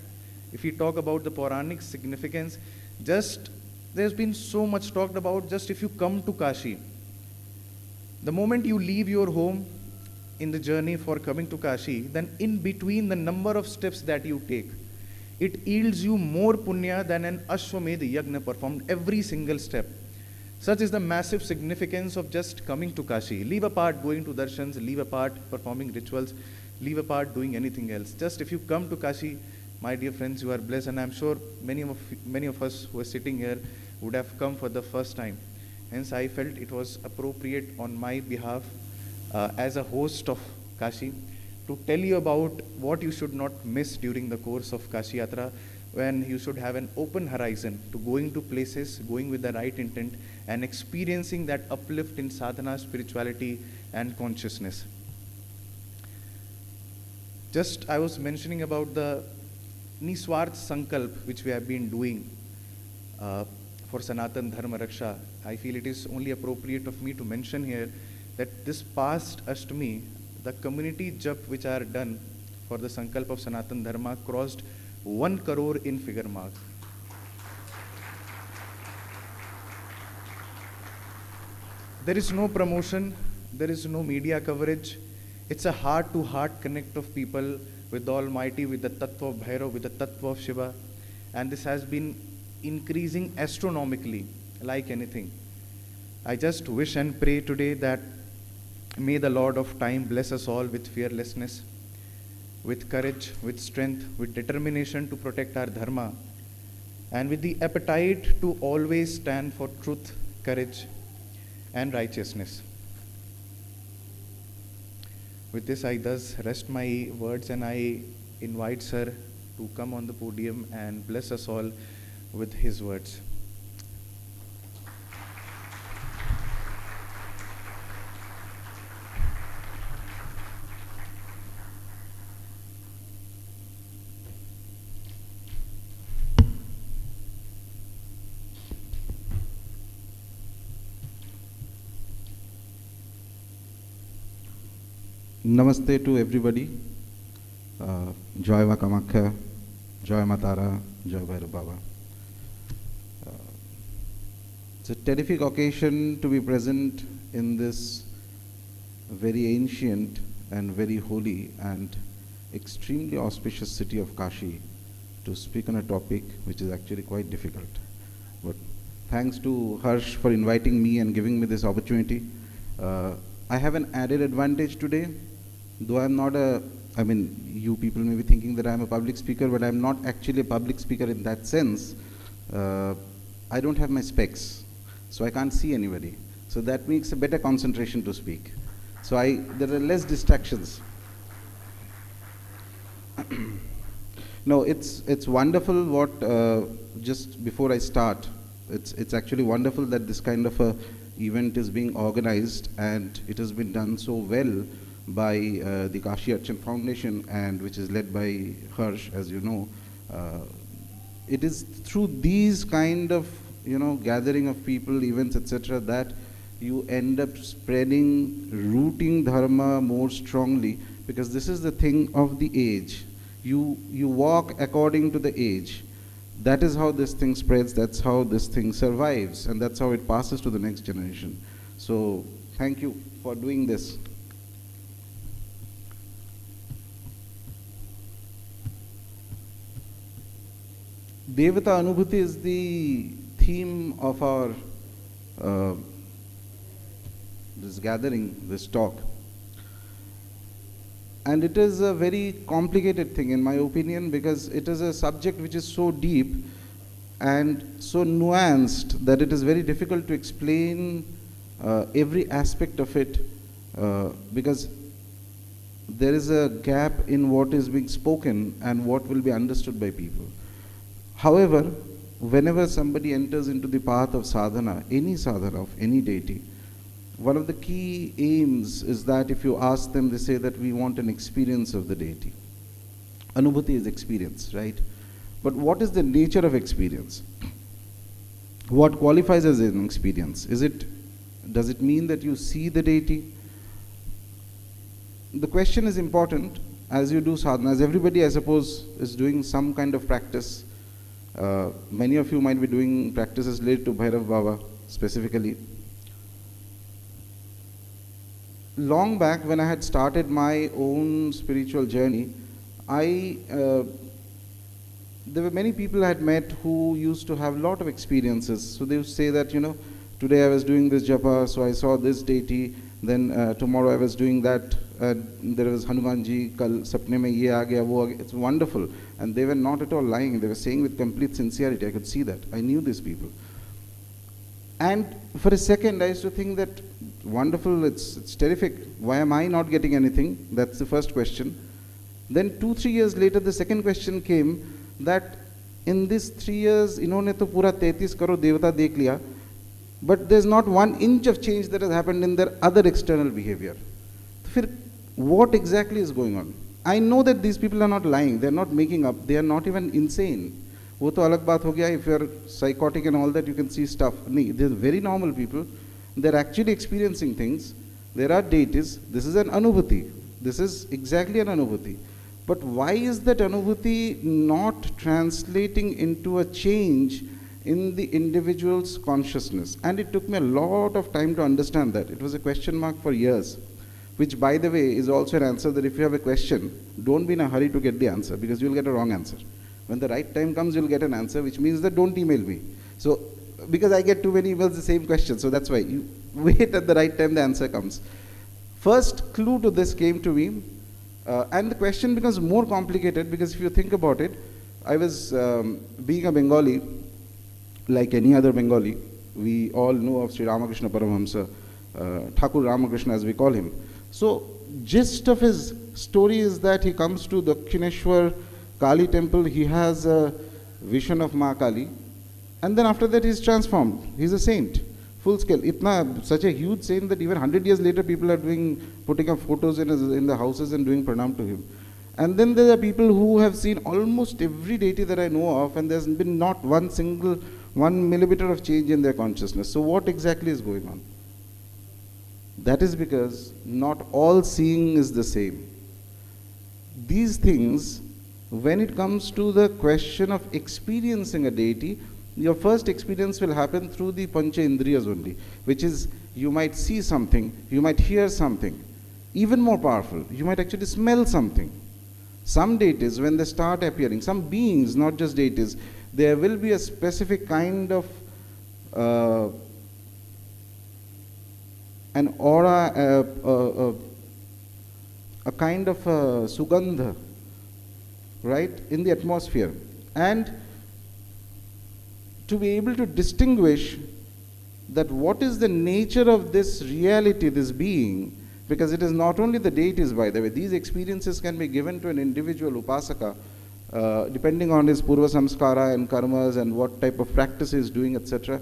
F: if we talk about the Puranic significance, just there's been so much talked about. Just if you come to Kashi, the moment you leave your home in the journey for coming to Kashi, then in between the number of steps that you take, it yields you more punya than an Ashwamedh Yagna performed every single step. Such is the massive significance of just coming to Kashi. Leave apart going to darshans, leave apart performing rituals, leave apart doing anything else. Just if you come to Kashi, my dear friends, you are blessed, and I'm sure many of us who are sitting here would have come for the first time. Hence, I felt it was appropriate on my behalf as a host of Kashi to tell you about what you should not miss during the course of Kashi Yatra, when you should have an open horizon to going to places, going with the right intent, and experiencing that uplift in sadhana, spirituality, and consciousness. Just I was mentioning about the Niswarth Sankalp which we have been doing for Sanatan Dharma Raksha. I feel it is only appropriate of me to mention here that this past Ashtami, the community jap which are done for the Sankalp of Sanatan Dharma crossed 1 crore in figure mark. There is no promotion, there is no media coverage. It's a heart-to-heart connect of people with the Almighty, with the Tattva of Bhairav, with the Tattva of Shiva. And this has been increasing astronomically, like anything. I just wish and pray today that may the Lord of Time bless us all with fearlessness, with courage, with strength, with determination to protect our dharma, and with the appetite to always stand for truth, courage, and righteousness. With this, I thus rest my words, and I invite Sir to come on the podium and bless us all with his words.
G: Namaste to everybody. Joy Ma Kamakhya, Joy Ma Tara, Joy Bhairav Baba. It's a terrific occasion to be present in this very ancient and very holy and extremely auspicious city of Kashi to speak on a topic which is actually quite difficult. But thanks to Harsh for inviting me and giving me this opportunity. I have an added advantage today. Though I'm not you people may be thinking that I'm a public speaker, but I'm not actually a public speaker in that sense. I don't have my specs, so I can't see anybody. So that makes a better concentration to speak. So there are less distractions. No, it's wonderful what, just before I start, it's actually wonderful that this kind of a event is being organized, and it has been done so well by the Kashi Archan Foundation, and which is led by Harsh, as you know. It is through these kind of gathering of people, events, etc., that you end up spreading, rooting dharma more strongly, because this is the thing of the age. You walk according to the age. That is how this thing spreads, that's how this thing survives, and that's how it passes to the next generation. So thank you for doing this. Devata Anubhuti is the theme of our this gathering, this talk. And it is a very complicated thing in my opinion, because it is a subject which is so deep and so nuanced that it is very difficult to explain every aspect of it, because there is a gap in what is being spoken and what will be understood by people. However, whenever somebody enters into the path of sadhana, any sadhana of any deity, one of the key aims is that if you ask them, they say that we want an experience of the deity. Anubhuti is experience, right? But what is the nature of experience? What qualifies as an experience? Does it mean that you see the deity? The question is important as you do sadhana, as everybody, I suppose, is doing some kind of practice. Many of you might be doing practices related to Bhairav Baba specifically. Long back when I had started my own spiritual journey, there were many people I had met who used to have a lot of experiences. So they would say that, today I was doing this japa, so I saw this deity, then tomorrow I was doing that, there was Hanumanji, kal sapne mein ye aa gaya, wo aa gaya. It's wonderful. And they were not at all lying. They were saying with complete sincerity. I could see that. I knew these people. And for a second, I used to think that, wonderful, it's terrific. Why am I not getting anything? That's the first question. Then 2-3 years later, the second question came that in these 3 years, इन्होंने तो पूरा 33 करोड़ देवता देख लिया, but there's not 1 inch of change that has happened in their other external behavior. तो फिर what exactly is going on? I know that these people are not lying. They're not making up. They are not even insane. वो तो अलग बात हो गया. If you're psychotic and all that, you can see stuff. नहीं, they're very normal people. They're actually experiencing things. There are deities. This is an anubhuti. This is exactly an anubhuti. But why is that anubhuti not translating into a change in the individual's consciousness? And it took me a lot of time to understand that. It was a question mark for years, which, by the way, is also an answer that if you have a question, don't be in a hurry to get the answer, because you'll get a wrong answer. When the right time comes, you'll get an answer, which means that don't email me. So, because I get too many emails the same question, so that's why you wait at the right time, the answer comes. First clue to this came to me, and the question becomes more complicated, because if you think about it, I was, being a Bengali, like any other Bengali, we all know of Sri Ramakrishna Paramahamsa, Thakur Ramakrishna as we call him. So, gist of his story is that he comes to Dakshineshwar Kali temple, he has a vision of Ma Kali, and then after that he is transformed. He is a saint, full scale. Such a huge saint that even 100 years later people are putting up photos in the houses and doing pranam to him. And then there are people who have seen almost every deity that I know of, and there's been not 1 millimeter of change in their consciousness. So what exactly is going on? That is because not all seeing is the same. These things, when it comes to the question of experiencing a deity, your first experience will happen through the Pancha Indriyas only, which is you might see something, you might hear something. Even more powerful, you might actually smell something. Some deities, when they start appearing, some beings, not just deities, there will be a specific kind of an aura, a kind of sugandha, right, in the atmosphere. And to be able to distinguish that what is the nature of this reality, this being, because it is not only the deities, by the way, these experiences can be given to an individual upasaka, depending on his purva samskara and karmas and what type of practice he is doing, etc.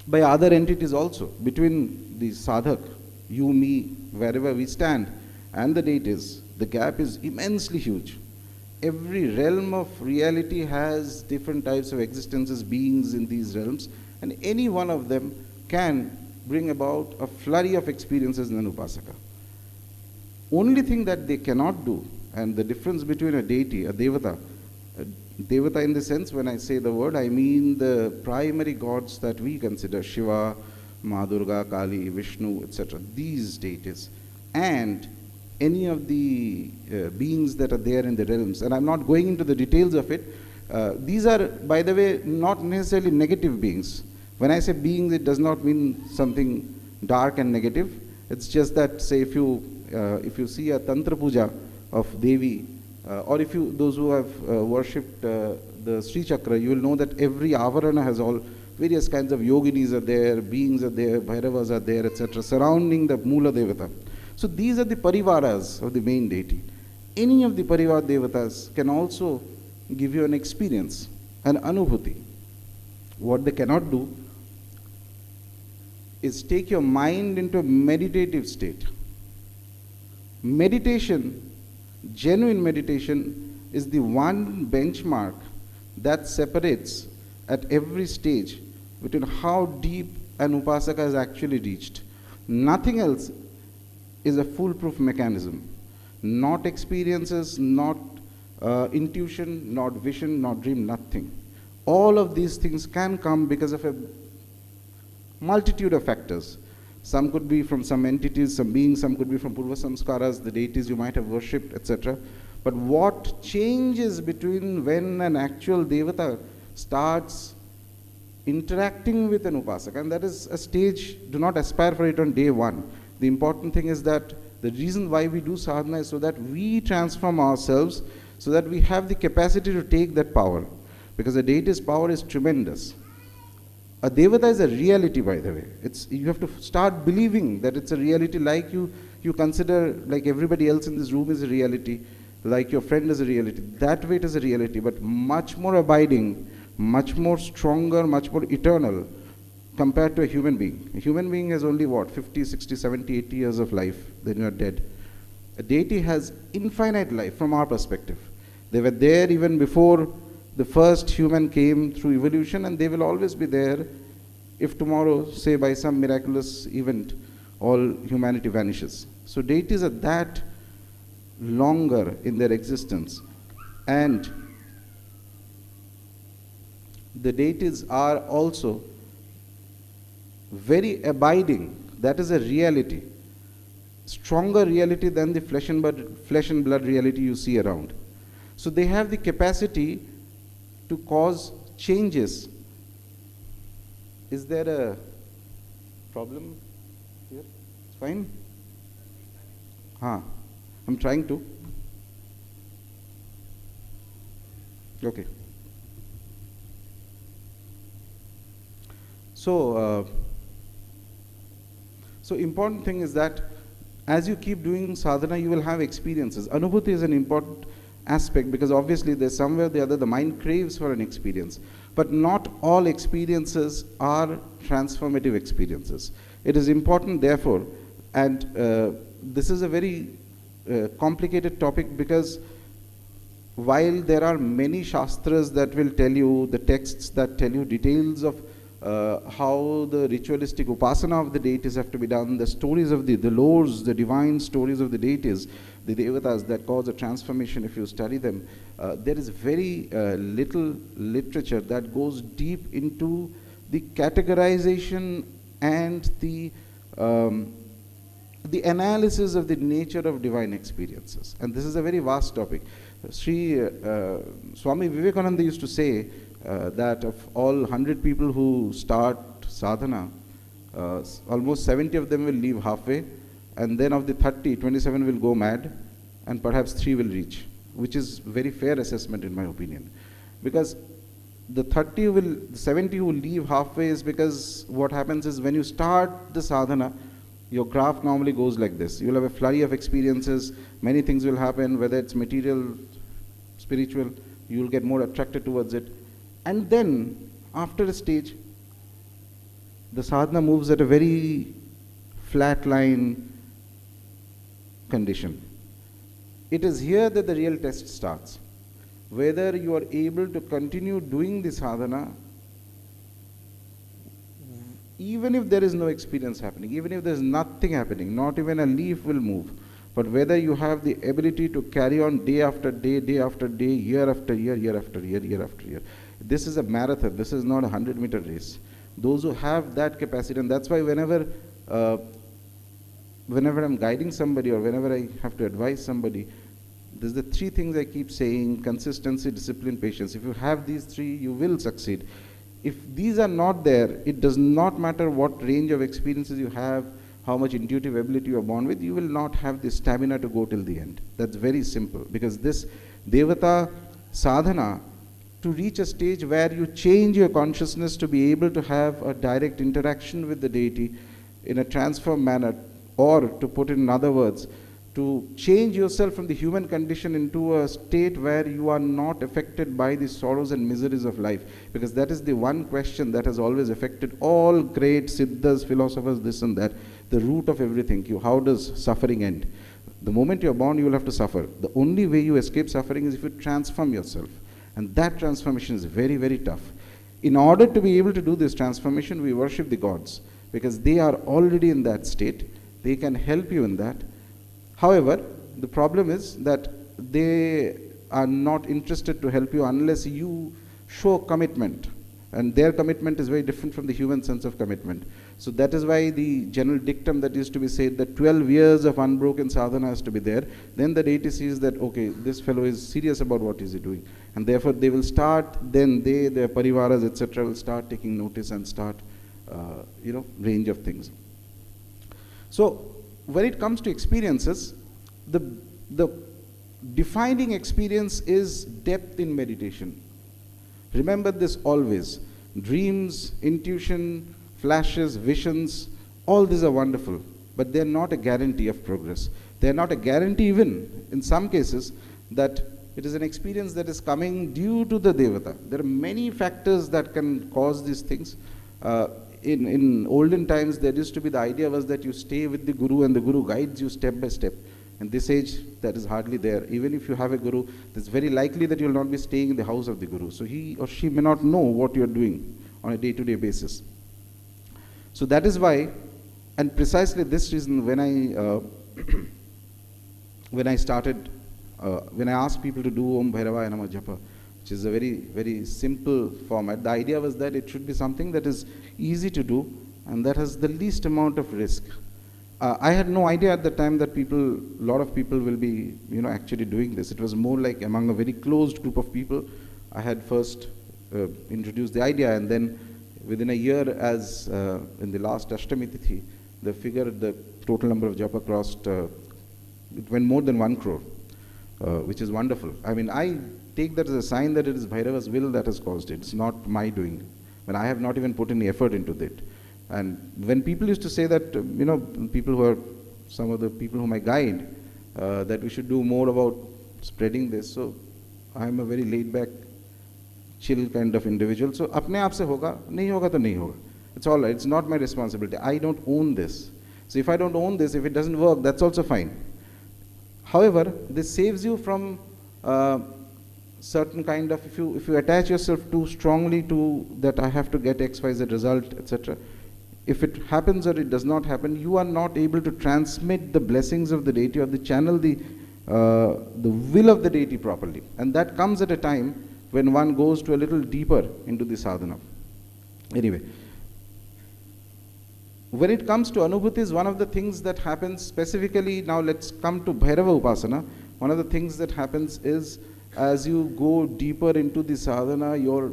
G: By other entities also, between the sadhak, you, me, wherever we stand, and the deities, the gap is immensely huge. Every realm of reality has different types of existences, beings in these realms, and any one of them can bring about a flurry of experiences in an upasaka. Only thing that they cannot do, and the difference between a deity, a devata in the sense, when I say the word, I mean the primary gods that we consider, Shiva, Ma Durga, Kali, Vishnu, etc., these deities, and any of the beings that are there in the realms. And I'm not going into the details of it. These are, by the way, not necessarily negative beings. When I say beings, it does not mean something dark and negative. It's just that, say, if you see a Tantra Puja of Devi, or if you, those who have worshipped the Sri Chakra, you will know that every avarana has all various kinds of yoginis are there, beings are there, bhairavas are there, etc., surrounding the Mula Devata. So these are the parivaras of the main deity. Any of the parivar devatas can also give you an experience, an anubhuti. What they cannot do is take your mind into a meditative state. Meditation Genuine meditation is the one benchmark that separates at every stage between how deep an upasaka has actually reached. Nothing else is a foolproof mechanism. Not experiences, not intuition, not vision, not dream, nothing. All of these things can come because of a multitude of factors. Some could be from some entities, some beings, some could be from purva samskaras, the deities you might have worshipped, etc. But what changes between when an actual devata starts interacting with an upasaka, and that is a stage, do not aspire for it on day one. The important thing is that the reason why we do sadhana is so that we transform ourselves, so that we have the capacity to take that power. Because a deity's power is tremendous. A devata is a reality, by the way. You have to start believing that it's a reality, like you consider, like everybody else in this room is a reality, like your friend is a reality. That way it is a reality, but much more abiding, much more stronger, much more eternal compared to a human being. A human being has only what, 50, 60, 70, 80 years of life, then you are dead. A deity has infinite life from our perspective. They were there even before the first human came through evolution, and they will always be there if tomorrow, say by some miraculous event, all humanity vanishes. So deities are that longer in their existence. And the deities are also very abiding. That is a reality. Stronger reality than the flesh and blood reality you see around. So they have the capacity to cause changes. Is there a problem here? It's fine? I'm trying to. Okay. So important thing is that as you keep doing sadhana, you will have experiences. Anubhuti is an important aspect, because obviously there's somewhere or the other the mind craves for an experience. But not all experiences are transformative experiences. It is important, therefore, and this is a very complicated topic, because while there are many shastras that will tell you, the texts that tell you details of how the ritualistic upasana of the deities have to be done, the stories of the lores, the divine stories of the deities, the devatas that cause a transformation if you study them, there is very little literature that goes deep into the categorization and the analysis of the nature of divine experiences. And this is a very vast topic. Swami Vivekananda used to say that of all 100 people who start sadhana, almost 70 of them will leave halfway, and then of the 30, 27 will go mad, and perhaps 3 will reach, which is very fair assessment in my opinion. Because the 70 who leave halfway is because what happens is when you start the sadhana, your graph normally goes like this. You'll have a flurry of experiences, many things will happen, whether it's material, spiritual, you'll get more attracted towards it. And then, after a stage, the sadhana moves at a very flat line condition. It is here that the real test starts. Whether you are able to continue doing the sadhana, even if there is no experience happening, even if there is nothing happening, not even a leaf will move, but whether you have the ability to carry on day after day, day after day, year after year, year after year, year after year. This is a marathon. This is not a 100-meter race. Those who have that capacity, and that's why whenever I'm guiding somebody or whenever I have to advise somebody, there's the 3 things I keep saying: consistency, discipline, patience. If you have these 3, you will succeed. If these are not there, it does not matter what range of experiences you have, how much intuitive ability you are born with, you will not have the stamina to go till the end. That's very simple, because this devata sadhana, to reach a stage where you change your consciousness to be able to have a direct interaction with the deity in a transformed manner, or to put it in other words, to change yourself from the human condition into a state where you are not affected by the sorrows and miseries of life. Because that is the one question that has always affected all great siddhas, philosophers, this and that, the root of everything. How does suffering end? The moment you're born, you will have to suffer. The only way you escape suffering is if you transform yourself. And that transformation is very, very tough. In order to be able to do this transformation, we worship the gods, because they are already in that state. They can help you in that. However, the problem is that they are not interested to help you unless you show commitment. And their commitment is very different from the human sense of commitment. So that is why the general dictum that used to be said that 12 years of unbroken sadhana has to be there. Then the deity sees that, okay, this fellow is serious about what is he doing. And therefore they will start, then their parivaras, etc. will start taking notice and start, range of things. So when it comes to experiences, the defining experience is depth in meditation. Remember this always. Dreams, intuition, flashes, visions, all these are wonderful, but they're not a guarantee of progress. They're not a guarantee even, in some cases, that it is an experience that is coming due to the Devata. There are many factors that can cause these things. In olden times, there used to be the idea was that you stay with the Guru and the Guru guides you step by step. In this age, that is hardly there. Even if you have a Guru, it's very likely that you will not be staying in the house of the Guru. So he or she may not know what you are doing on a day-to-day basis. So that is why, and precisely this reason, when I started, when I asked people to do Om Bhairavaya Namah Japa, which is a very, very simple format, the idea was that it should be something that is easy to do and that has the least amount of risk. I had no idea at the time that a lot of people will be, actually doing this. It was more like among a very closed group of people. I had first introduced the idea, and then within a year, as in the last Ashtami Tithi, the total number of japa crossed, it went more than 1 crore, which is wonderful. I mean, I take that as a sign that it is Bhairava's will that has caused it. It's not my doing. When I have not even put any effort into it. And when people used to say that, people who are, some of the people whom I guide, that we should do more about spreading this. So I'm a very laid back, chill kind of individual. So apne aap se hoga, nahi hoga to nahi hoga. It's all right. It's not my responsibility. I don't own this. So if I don't own this, if it doesn't work, that's also fine. However, this saves you from certain kind of, if you attach yourself too strongly to that I have to get X, Y, Z result, etc. If it happens or it does not happen, you are not able to transmit the blessings of the deity or the channel the will of the deity properly. And that comes at a time when one goes to a little deeper into the sadhana. Anyway, when it comes to anubhutis, one of the things that happens specifically, now let's come to Bhairava Upasana. One of the things that happens is as you go deeper into the sadhana, your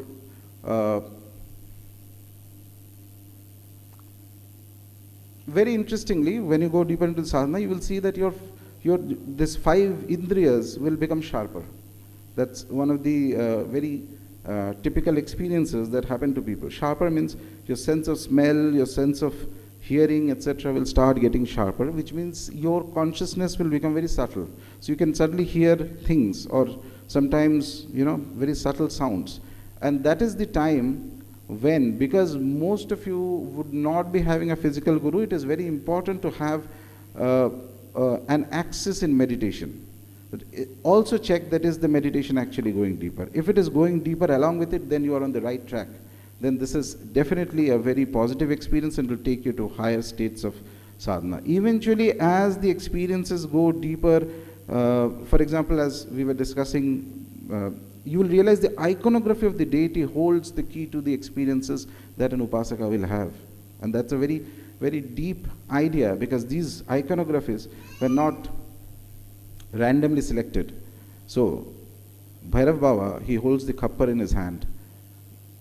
G: very interestingly, when you go deeper into the sadhana, you will see that this 5 indriyas will become sharper. That's one of the very typical experiences that happen to people. Sharper means your sense of smell, your sense of hearing, etc. will start getting sharper, which means your consciousness will become very subtle. So you can suddenly hear things or sometimes, very subtle sounds. And that is the time when, because most of you would not be having a physical guru, it is very important to have an access in meditation. But also check that is the meditation actually going deeper. If it is going deeper along with it, then you are on the right track. Then this is definitely a very positive experience and will take you to higher states of sadhana. Eventually, as the experiences go deeper, for example, as we were discussing, you will realize the iconography of the deity holds the key to the experiences that an upasaka will have. And that's a very, very deep idea, because these iconographies were not randomly selected. So, Bhairav Baba, he holds the khappar in his hand.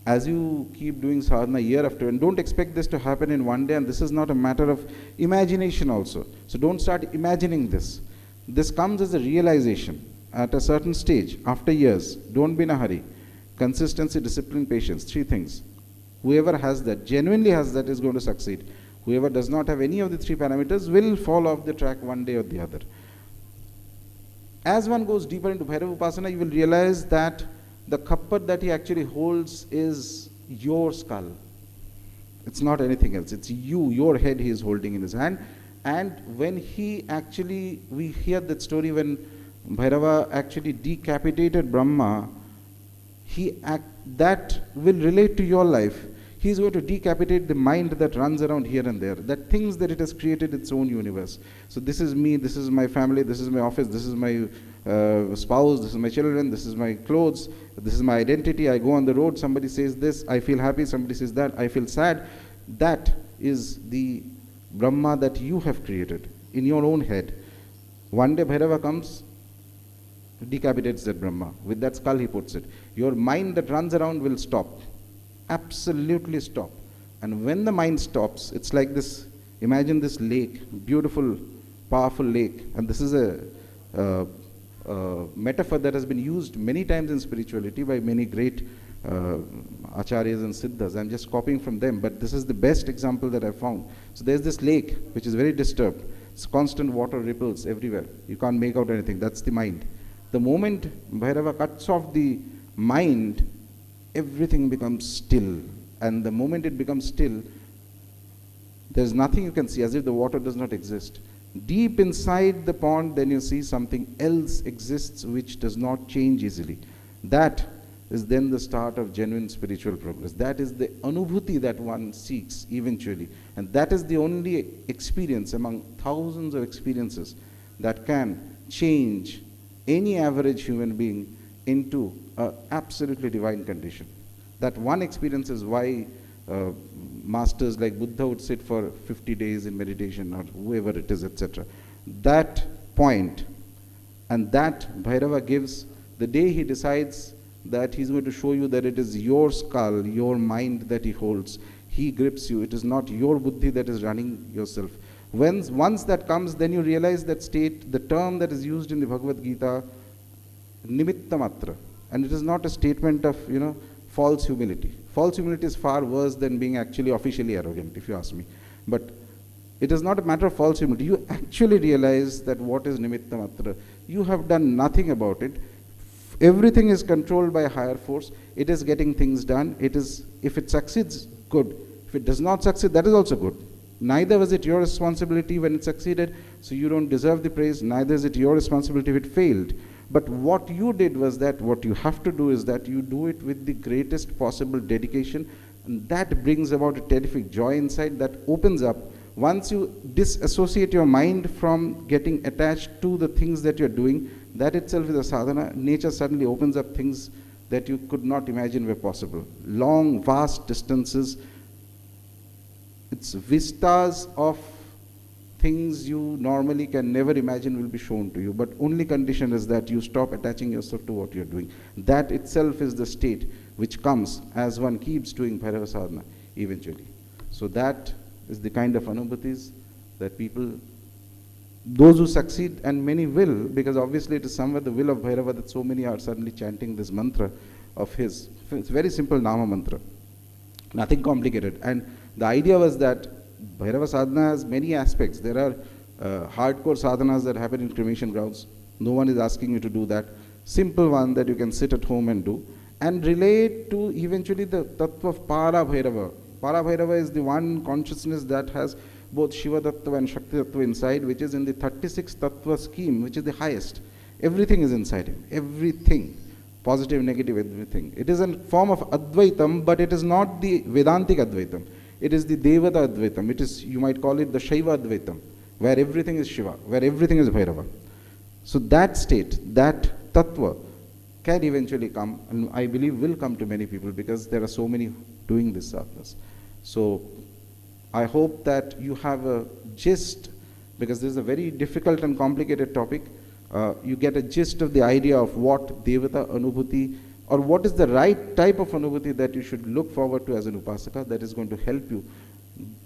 G: As you keep doing sadhana year after, and don't expect this to happen in one day, and this is not a matter of imagination also. So don't start imagining this. This comes as a realization at a certain stage, after years. Don't be in a hurry. Consistency, discipline, patience, 3 things. Whoever has that, genuinely has that, is going to succeed. Whoever does not have any of the 3 parameters will fall off the track one day or the other. As one goes deeper into Bhairava Upasana, you will realize that the khappar that he actually holds is your skull. It's not anything else. It's you, your head he is holding in his hand. And when he actually, we hear that story when Bhairava actually decapitated Brahma, that will relate to your life. He is going to decapitate the mind that runs around here and there, that thinks that it has created its own universe. So this is me, this is my family, this is my office, this is my spouse, this is my children, this is my clothes, this is my identity. I go on the road, somebody says this, I feel happy, somebody says that, I feel sad. That is the Brahma that you have created in your own head. One day Bhairava comes, decapitates that Brahma. With that skull he puts it. Your mind that runs around will stop. Absolutely stop. And when the mind stops, it's like this, imagine this lake, beautiful, powerful lake. And this is a metaphor that has been used many times in spirituality by many great acharyas and siddhas. I'm just copying from them, but this is the best example that I've found. So there's this lake which is very disturbed. It's constant water ripples everywhere. You can't make out anything. That's the mind. The moment Bhairava cuts off the mind, everything becomes still. And the moment it becomes still, there's nothing you can see, as if the water does not exist. Deep inside the pond, then you see something else exists which does not change easily. That is then the start of genuine spiritual progress. That is the anubhuti that one seeks eventually. And that is the only experience among thousands of experiences that can change any average human being into an absolutely divine condition. That one experience is why masters like Buddha would sit for 50 days in meditation, or whoever it is, etc. That point, and that Bhairava gives the day he decides that he's going to show you that it is your skull, your mind that he holds. He grips you. It is not your buddhi that is running yourself. Once that comes, then you realize that state, the term that is used in the Bhagavad Gita, nimitta matra. And it is not a statement of, false humility. False humility is far worse than being actually officially arrogant, if you ask me. But it is not a matter of false humility. You actually realize that what is nimitta matra. You have done nothing about it. Everything is controlled by a higher force. It is getting things done. If it succeeds, good. If it does not succeed, that is also good. Neither was it your responsibility when it succeeded, so you don't deserve the praise. Neither is it your responsibility if it failed. But what you did was that what you have to do is that you do it with the greatest possible dedication, and that brings about a terrific joy inside that opens up. Once you disassociate your mind from getting attached to the things that you're doing, that itself is a sadhana. Nature suddenly opens up things that you could not imagine were possible. Long, vast distances. It's vistas of things you normally can never imagine will be shown to you. But only condition is that you stop attaching yourself to what you're doing. That itself is the state which comes as one keeps doing Bhairava sadhana eventually. So that is the kind of anubhutis that people, those who succeed, and many will, because obviously it is somewhere the will of Bhairava that so many are suddenly chanting this mantra of his. It's very simple Nama mantra, nothing complicated. And the idea was that Bhairava sadhana has many aspects. There are hardcore sadhanas that happen in cremation grounds. No one is asking you to do that. Simple one that you can sit at home and do. And relate to eventually the tattva of Para Bhairava. Para Bhairava is the one consciousness that has both Shiva Tattva and Shakti Tattva inside, which is in the 36 Tattva scheme, which is the highest. Everything is inside him. Everything. Positive, negative, everything. It is a form of Advaitam, but it is not the Vedantic Advaitam. It is the Devata Advaitam. It is, you might call it the Shaiva Advaitam, where everything is Shiva, where everything is Bhairava. So that state, that Tattva, can eventually come, and I believe will come to many people, because there are so many doing this sadhanas. So I hope that you have a gist, because this is a very difficult and complicated topic. You get a gist of the idea of what Devata Anubhuti, or what is the right type of Anubhuti that you should look forward to as an Upasaka, that is going to help you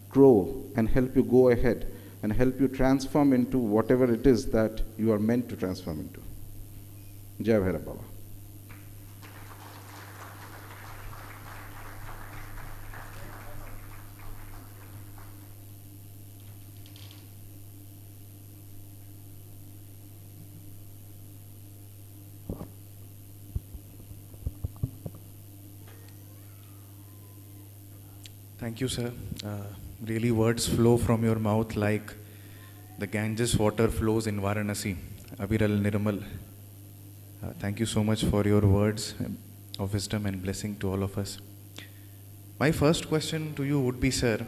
G: grow and help you go ahead and help you transform into whatever it is that you are meant to transform into. Jai Bhairava Baba.
F: Thank you, sir. Really, words flow from your mouth like the Ganges water flows in Varanasi. Aviral Nirmal. Thank you so much for your words of wisdom and blessing to all of us. My first question to you would be, sir,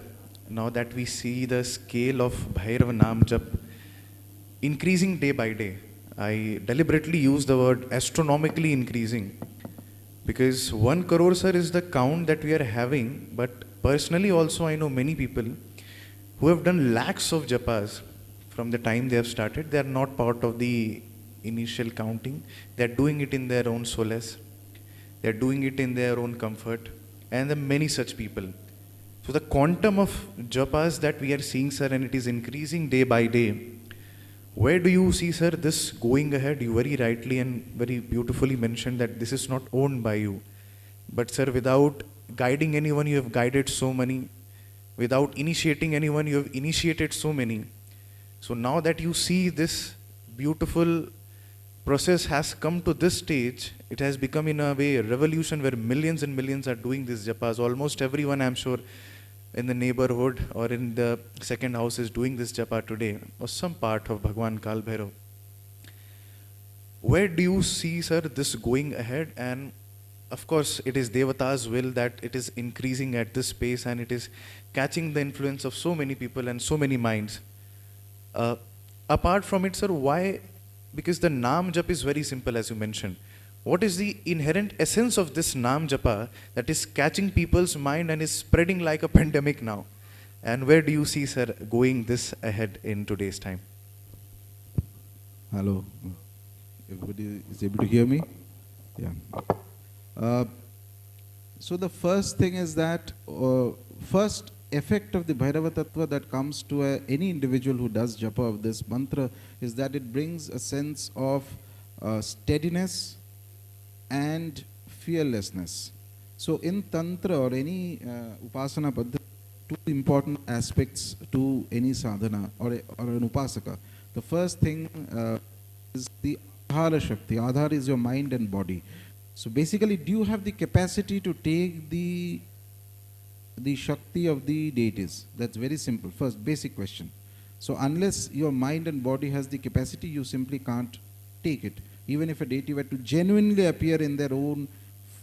F: now that we see the scale of Bhairav Naam Jap increasing day by day, I deliberately use the word astronomically increasing, because 1 crore, sir, is the count that we are having, but personally also I know many people who have done lakhs of japas from the time they have started. They are not part of the initial counting. They are doing it in their own solace. They are doing it in their own comfort, and there are many such people. So the quantum of japas that we are seeing, sir, and it is increasing day by day. Where do you see, sir, this going ahead? You very rightly and very beautifully mentioned that this is not owned by you. But, sir, without guiding anyone, you have guided so many. Without initiating anyone, you have initiated so many. So now that you see this beautiful process has come to this stage, it has become in a way a revolution where millions and millions are doing these japas. Almost everyone, I'm sure, in the neighborhood or in the second house is doing this japa today, or some part of Bhagwan Kal Bhairav. Where do you see, sir, this going ahead? And of course, it is Devata's will that it is increasing at this pace, and it is catching the influence of so many people and so many minds. Apart from it, sir, why? Because the Naam Jap is very simple, as you mentioned. What is the inherent essence of this Naam Japa that is catching people's mind and is spreading like a pandemic now? And where do you see, sir, going this ahead in today's time?
G: Hello. Everybody is able to hear me? Yeah. So the first thing is that first effect of the Bhairava Tattva that comes to any individual who does japa of this mantra is that it brings a sense of steadiness and fearlessness. So in Tantra or any Upasana Paddhati, two important aspects to any sadhana or an Upasaka. The first thing is the Adhara Shakti. Adhara is your mind and body. So basically, do you have the capacity to take the Shakti of the deities? That's very simple. First, basic question. So unless your mind and body has the capacity, you simply can't take it. Even if a deity were to genuinely appear in their own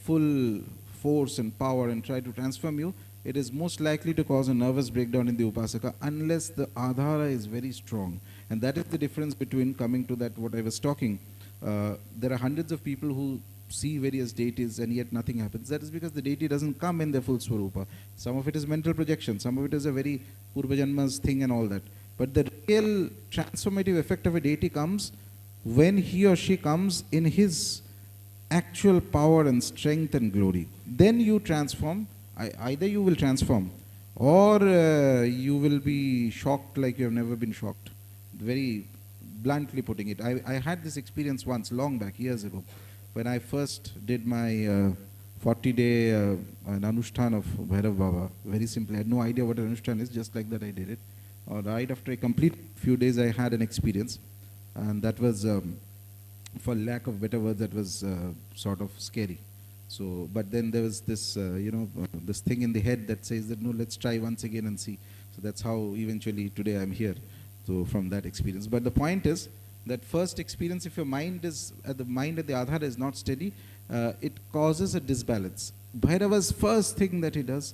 G: full force and power and try to transform you, it is most likely to cause a nervous breakdown in the Upasaka unless the Adhara is very strong. And that is the difference between coming to that what I was talking. There are hundreds of people who see various deities and yet nothing happens. That is because the deity doesn't come in their full Swarupa. Some of it is mental projection, some of it is a very Purvajanma's thing and all that. But the real transformative effect of a deity comes when he or she comes in his actual power and strength and glory. Then you transform. Either you will transform or you will be shocked like you have never been shocked. Very bluntly putting it. I had this experience once, long back, years ago, when I first did my 40-day an Anushtan of Bhairav Baba. Very simply, I had no idea what an Anushtan is, just like that I did it. Right after a complete few days, I had an experience. And that was, for lack of better words, that was sort of scary. So, but then there was this, this thing in the head that says that, no, let's try once again and see. So that's how eventually today I'm here, so from that experience. But the point is that first experience, if your mind is, the mind at the Adhara is not steady, it causes a disbalance. Bhairava's first thing that he does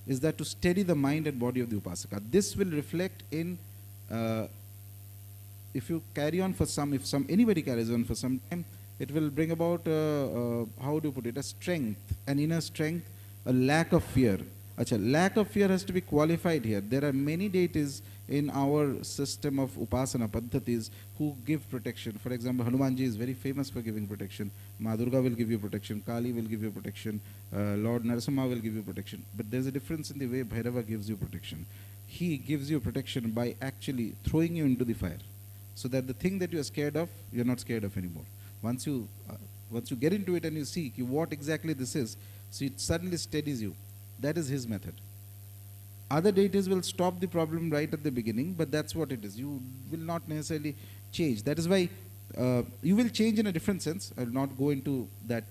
G: is that to steady the mind and body of the Upasaka. This will reflect in, if you carry on for anybody carries on for some time, it will bring about, how do you put it, a strength, an inner strength, a lack of fear. Lack of fear has to be qualified here. There are many deities in our system of Upasana Paddhatis who give protection. For example, Hanumanji is very famous for giving protection. Ma Durga will give you protection. Kali will give you protection. Lord Narasimha will give you protection. But there's a difference in the way Bhairava gives you protection. He gives you protection by actually throwing you into the fire, so that the thing that you are scared of, you're not scared of anymore. Once you get into it and you see what exactly this is, so it suddenly steadies you. That is his method. Other deities will stop the problem right at the beginning, but that's what it is. You will not necessarily change. That is why you will change in a different sense. I will not go into that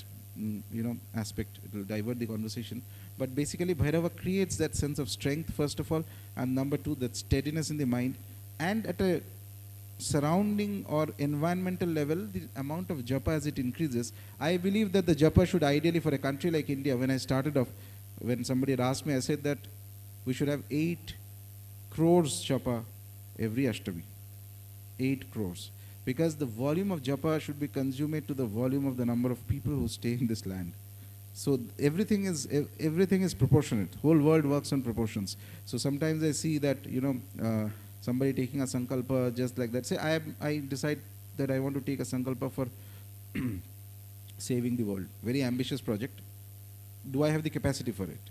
G: aspect. It will divert the conversation. But basically, Bhairava creates that sense of strength, first of all, and number two, that steadiness in the mind. and at a surrounding or environmental level, the amount of japa as it increases, I believe that the japa should ideally, for a country like India, when I started off, when somebody had asked me, I said that we should have 8 crores japa every Ashtami. 8 crores. Because the volume of japa should be consummate to the volume of the number of people who stay in this land. So everything is proportionate. Whole world works on proportions. So sometimes I see that, somebody taking a sankalpa just like that. Say I decide that I want to take a sankalpa for saving the world. Very ambitious project. Do I have the capacity for it?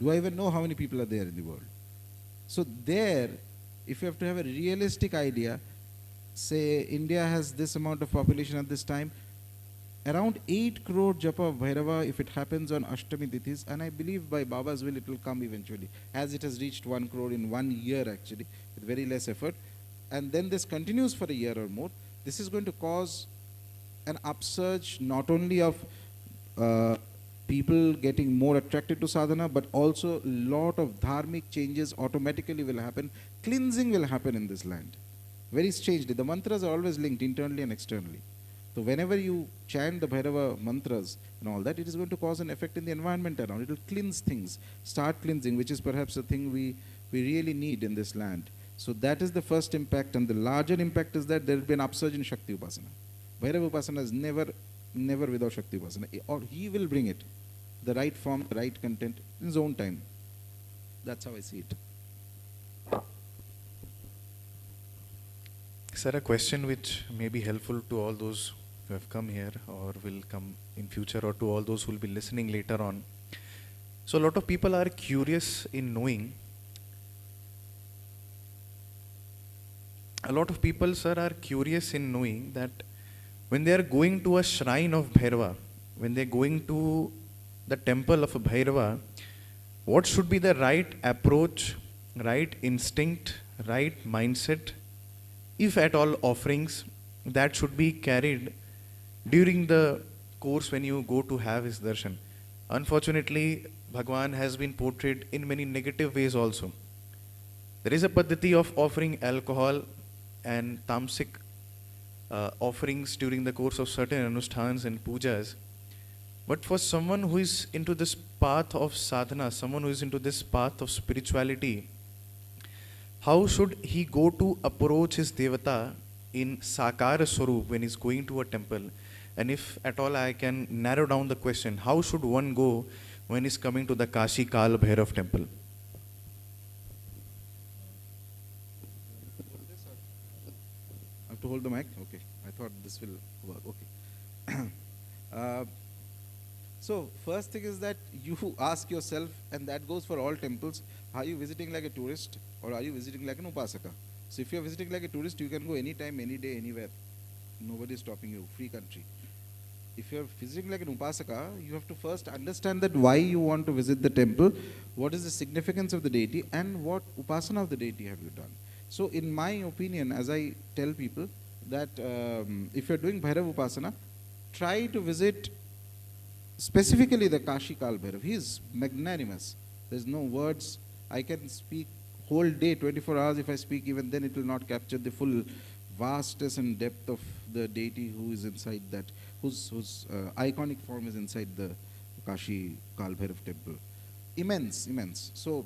G: Do I even know how many people are there in the world? So there, if you have to have a realistic idea, say India has this amount of population at this time, around 8 crore japa of Bhairava, if it happens on Ashtami Tithis, and I believe by Baba's will it will come eventually, as it has reached 1 crore in 1 year actually, with very less effort, and then this continues for a year or more, this is going to cause an upsurge not only of people getting more attracted to sadhana, but also a lot of dharmic changes automatically will happen, cleansing will happen in this land. Very strangely, the mantras are always linked internally and externally. So whenever you chant the Bhairava mantras and all that, it is going to cause an effect in the environment around. It will cleanse things, start cleansing, which is perhaps a thing we really need in this land. So that is the first impact, and the larger impact is that there will be an upsurge in Shakti Upasana. Bhairava Upasana is never without Shakti Upasana, or he will bring it, the right form, the right content, in his own time. That's how I see it.
H: Sir, a question which may be helpful to all those who have come here or will come in future, or to all those who will be listening later on. So a lot of people are curious in knowing, that when they are going to a shrine of Bhairava, when they are going to the temple of Bhairava, what should be the right approach, right instinct, right mindset, if at all offerings that should be carried during the course when you go to have his darshan. Unfortunately, Bhagwan has been portrayed in many negative ways also. There is a paddhati of offering alcohol and tamasic offerings during the course of certain anusthans and pujas. But for someone who is into this path of sadhana, someone who is into this path of spirituality, how should he go to approach his devata in Sakara Swarup when he's going to a temple? And if at all I can narrow down the question, how should one go when he's coming to the Kashi Kal Bhairav temple?
G: I have to hold the mic? Okay. I thought this will work. Okay. So first thing is that you ask yourself, and that goes for all temples, are you visiting like a tourist or are you visiting like an upasaka? So if you are visiting like a tourist, you can go anytime, any day, anywhere. Nobody is stopping you. Free country. If you are visiting like an upasaka, you have to first understand that why you want to visit the temple, what is the significance of the deity, and what upasana of the deity have you done. So in my opinion, as I tell people, that if you are doing Bhairav Upasana, try to visit specifically the Kashi Kal Bhairav. He is magnanimous. There's no words. I can speak whole day, 24 hours. If I speak, even then it will not capture the full vastness and depth of the deity who is inside that, whose iconic form is inside the Kashi Kal Bhairav temple. Immense, immense. So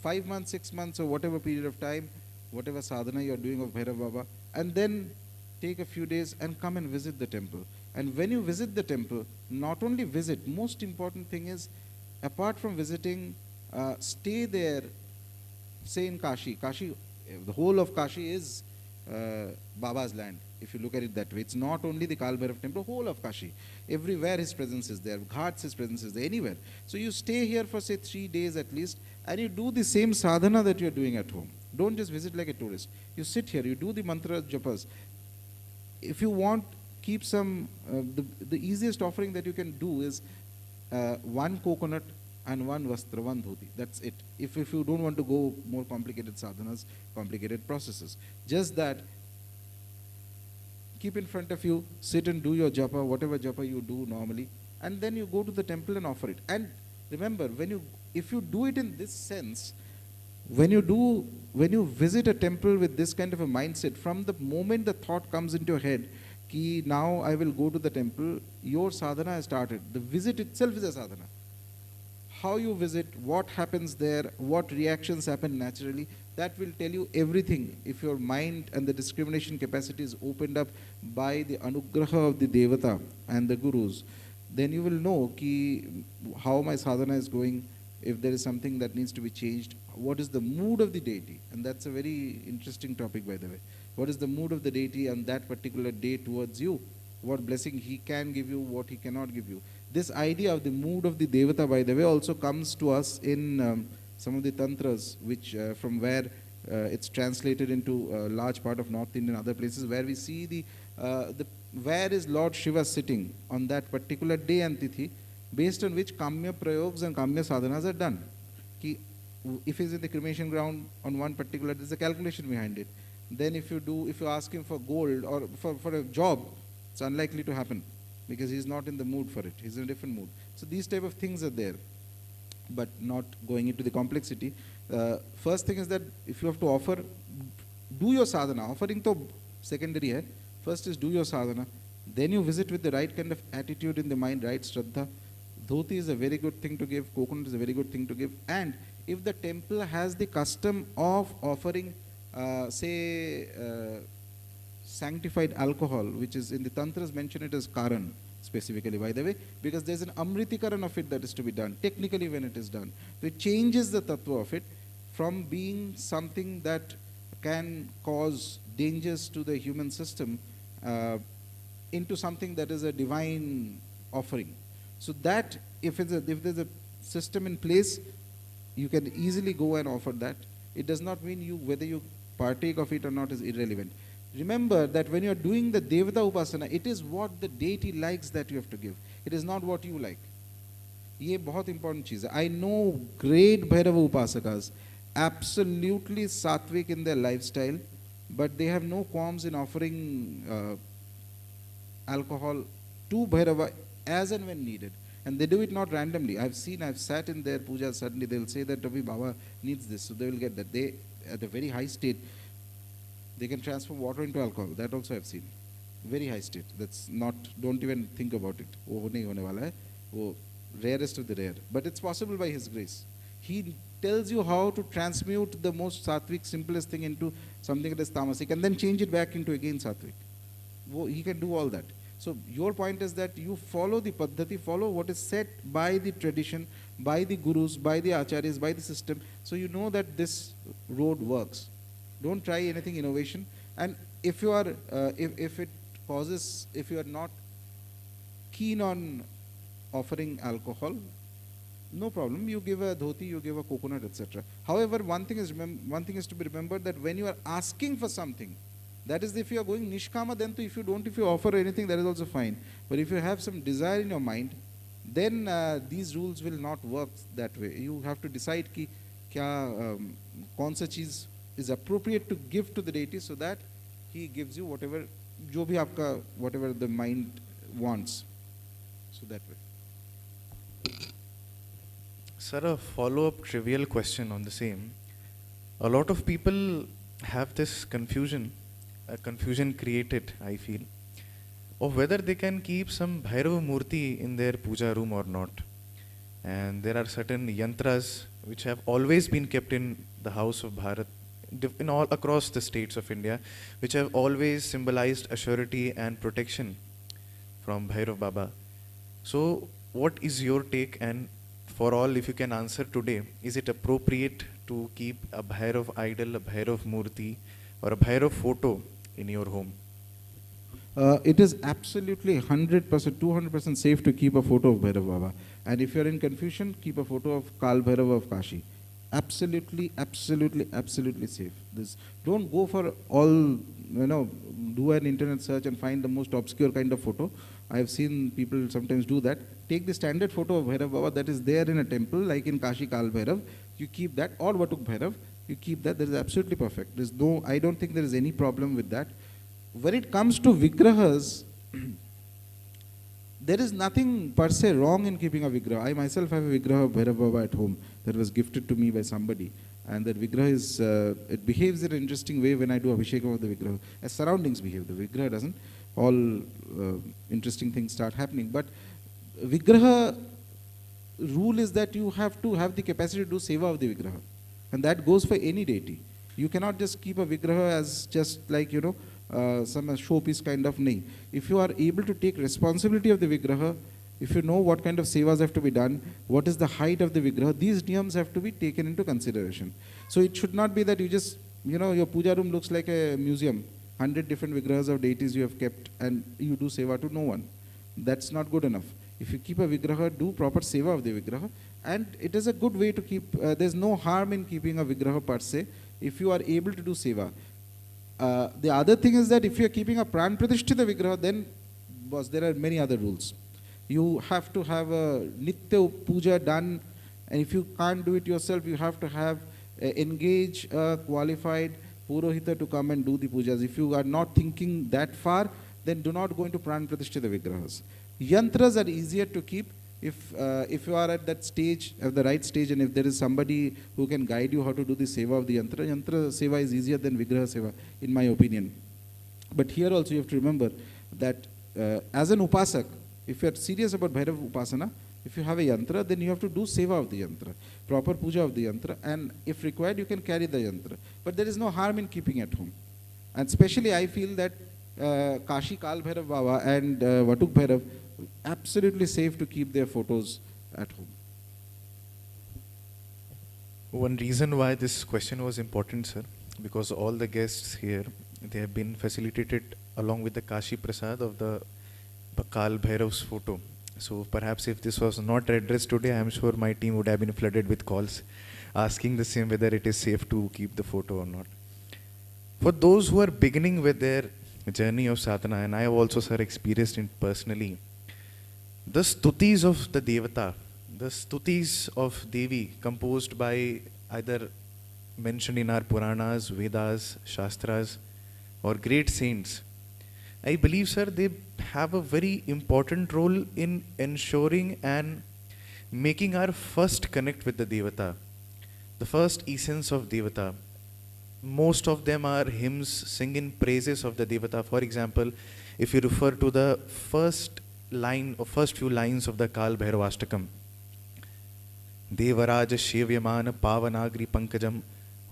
G: 5 months, 6 months, or whatever period of time, whatever sadhana you are doing of Bhairav Baba, and then take a few days and come and visit the temple. And when you visit the temple, not only visit, most important thing is, apart from visiting, stay there, say in Kashi. Kashi, the whole of Kashi is Baba's land, if you look at it that way. It's not only the Kal Bhairav temple, whole of Kashi. Everywhere his presence is there, Ghats his presence is there, anywhere. So you stay here for say 3 days at least, and you do the same sadhana that you're doing at home. Don't just visit like a tourist. You sit here, you do the mantra japas. If you want, keep some, the easiest offering that you can do is 1 coconut and 1 vastra, 1 dhoti. That's it. If you don't want to go more complicated sadhanas, complicated processes. Just that, keep in front of you, sit and do your japa, whatever japa you do normally, and then you go to the temple and offer it. And remember, if you do it in this sense, when you visit a temple with this kind of a mindset, from the moment the thought comes into your head, ki now I will go to the temple, your sadhana has started. The visit itself is a sadhana. How you visit, what happens there, what reactions happen naturally, that will tell you everything. If your mind and the discrimination capacity is opened up by the anugraha of the devata and the gurus, then you will know ki how my sadhana is going, if there is something that needs to be changed, what is the mood of the deity. And that's a very interesting topic, by the way. What is the mood of the deity on that particular day towards you? What blessing he can give you, what he cannot give you. This idea of the mood of the devata, by the way, also comes to us in some of the tantras, which from where it's translated into a large part of North India and other places, where we see the where is Lord Shiva sitting on that particular day and tithi, based on which kamya prayogs and kamya sadhanas are done. Ki if he's in the cremation ground on one particular, there's a calculation behind it. Then if you ask him for gold or for a job, it's unlikely to happen, because he's not in the mood for it. He's in a different mood. So these type of things are there, but not going into the complexity. First thing is that if you have to offer, do your sadhana. Offering to secondary hai. First is do your sadhana. Then you visit with the right kind of attitude in the mind, right shraddha. Dhoti is a very good thing to give. Coconut is a very good thing to give. And if the temple has the custom of offering, sanctified alcohol, which is in the tantras mention it as karan specifically, by the way, because there's an amritikaran of it that is to be done technically when it is done. So it changes the tattva of it from being something that can cause dangers to the human system into something that is a divine offering. So that if there's a system in place, you can easily go and offer that. It does not mean whether you partake of it or not is irrelevant. Remember that when you are doing the Devata Upasana, it is what the deity likes that you have to give. It is not what you like. ये बहुत important चीज़ है. I know great Bhairava Upasakas, absolutely sattvic in their lifestyle, but they have no qualms in offering alcohol to Bhairava as and when needed. And they do it not randomly. I've sat in their puja, suddenly they'll say that Ravi Baba needs this, so they will get that. They, at a very high state, they can transform water into alcohol. That also I've seen. Very high state. That's not, don't even think about it. वो नहीं होने वाला है. वो rarest of the rare. But it's possible by His grace. He tells you how to transmute the most sattvic, simplest thing into something that is tamasic and then change it back into again sattvic. He can do all that. So your point is that you follow the paddhati, follow what is set by the tradition, by the gurus, by the acharyas, by the system. So you know that this road works. Don't try anything innovation. And if you are, if you are not keen on offering alcohol, no problem. You give a dhoti, you give a coconut, etc. However, one thing is to be remembered, that when you are asking for something, that is, if you are going nishkama, then if you offer anything, that is also fine. But if you have some desire in your mind, then these rules will not work that way. You have to decide ki kya kaun sa cheez is appropriate to give to the deity, so that he gives you whatever jo bhi aapka, whatever the mind wants. So that way.
H: Sir, a follow-up trivial question on the same. A lot of people have this confusion, a confusion created, I feel, of whether they can keep some Bhairava Murti in their puja room or not. And there are certain yantras which have always been kept in the house of Bharat, in all across the states of India, which have always symbolized assurity and protection from Bhairav Baba. So what is your take? And for all, if you can answer today, is it appropriate to keep a Bhairav idol, a Bhairav Murti, or a Bhairav photo in your home?
G: It is absolutely 100%, 200% safe to keep a photo of Bhairav Baba. And if you are in confusion, keep a photo of Kal Bhairava of Kashi. Absolutely, absolutely, absolutely safe. Don't go for all, do an internet search and find the most obscure kind of photo. I have seen people sometimes do that. Take the standard photo of Bhairav Baba that is there in a temple, like in Kashi Kal Bhairav. You keep that, or Vatuk Bhairav. You keep that. That is absolutely perfect. I don't think there is any problem with that. When it comes to Vigrahas, there is nothing per se wrong in keeping a Vigraha. I myself have a Vigraha of Bhairav Baba at home that was gifted to me by somebody. And that Vigraha is, it behaves in an interesting way when I do Abhishekam of the Vigraha. As surroundings behave, the Vigraha doesn't. All interesting things start happening. But Vigraha rule is that you have to have the capacity to do seva of the Vigraha. And that goes for any deity. You cannot just keep a Vigraha as just like, you know, some showpiece kind of nahi. If you are able to take responsibility of the Vigraha, if you know what kind of sevas have to be done, what is the height of the Vigraha, these niyams have to be taken into consideration. So it should not be that you just, you know, your puja room looks like a museum, 100 different Vigrahas of deities you have kept and you do seva to no one. That's not good enough. If you keep a Vigraha, do proper seva of the Vigraha, and it is a good way to keep, there's no harm in keeping a Vigraha per se, if you are able to do seva. The other thing is that if you are keeping a Pran Pratishtita Vigraha, then there are many other rules. You have to have a Nitya Puja done, and if you can't do it yourself, you have to have engage a qualified Purohita to come and do the pujas. If you are not thinking that far, then do not go into Pran Pratishtita Vigrahas. Yantras are easier to keep if you are at that stage, at the right stage, and if there is somebody who can guide you how to do the seva of the yantra. Yantra seva is easier than Vigraha seva, in my opinion. But here also you have to remember that as an upasak, if you are serious about Bhairav Upasana, if you have a yantra, then you have to do seva of the yantra, proper puja of the yantra, and if required, you can carry the yantra. But there is no harm in keeping at home. And especially I feel that Kashi Kal Bhairav Baba and Vatuk Bhairav, absolutely safe to keep their photos at home.
H: One reason why this question was important, sir, because all the guests here, they have been facilitated along with the Kashi Prasad of the Kal Bhairav's photo. So perhaps if this was not addressed today, I am sure my team would have been flooded with calls asking the same whether it is safe to keep the photo or not. For those who are beginning with their journey of sadhana, and I have also, sir, experienced it personally, the stutis of the Devata, the stutis of Devi composed by either mentioned in our Puranas, Vedas, Shastras, or great saints, I believe, sir, they have a very important role in ensuring and making our first connect with the Devata, the first essence of Devata. Most of them are hymns singing praises of the Devata. For example, if you refer to the first line or first few lines of the Kal Bhairavashtakam, Devaraj Shevyamana Pavanagri Pankajam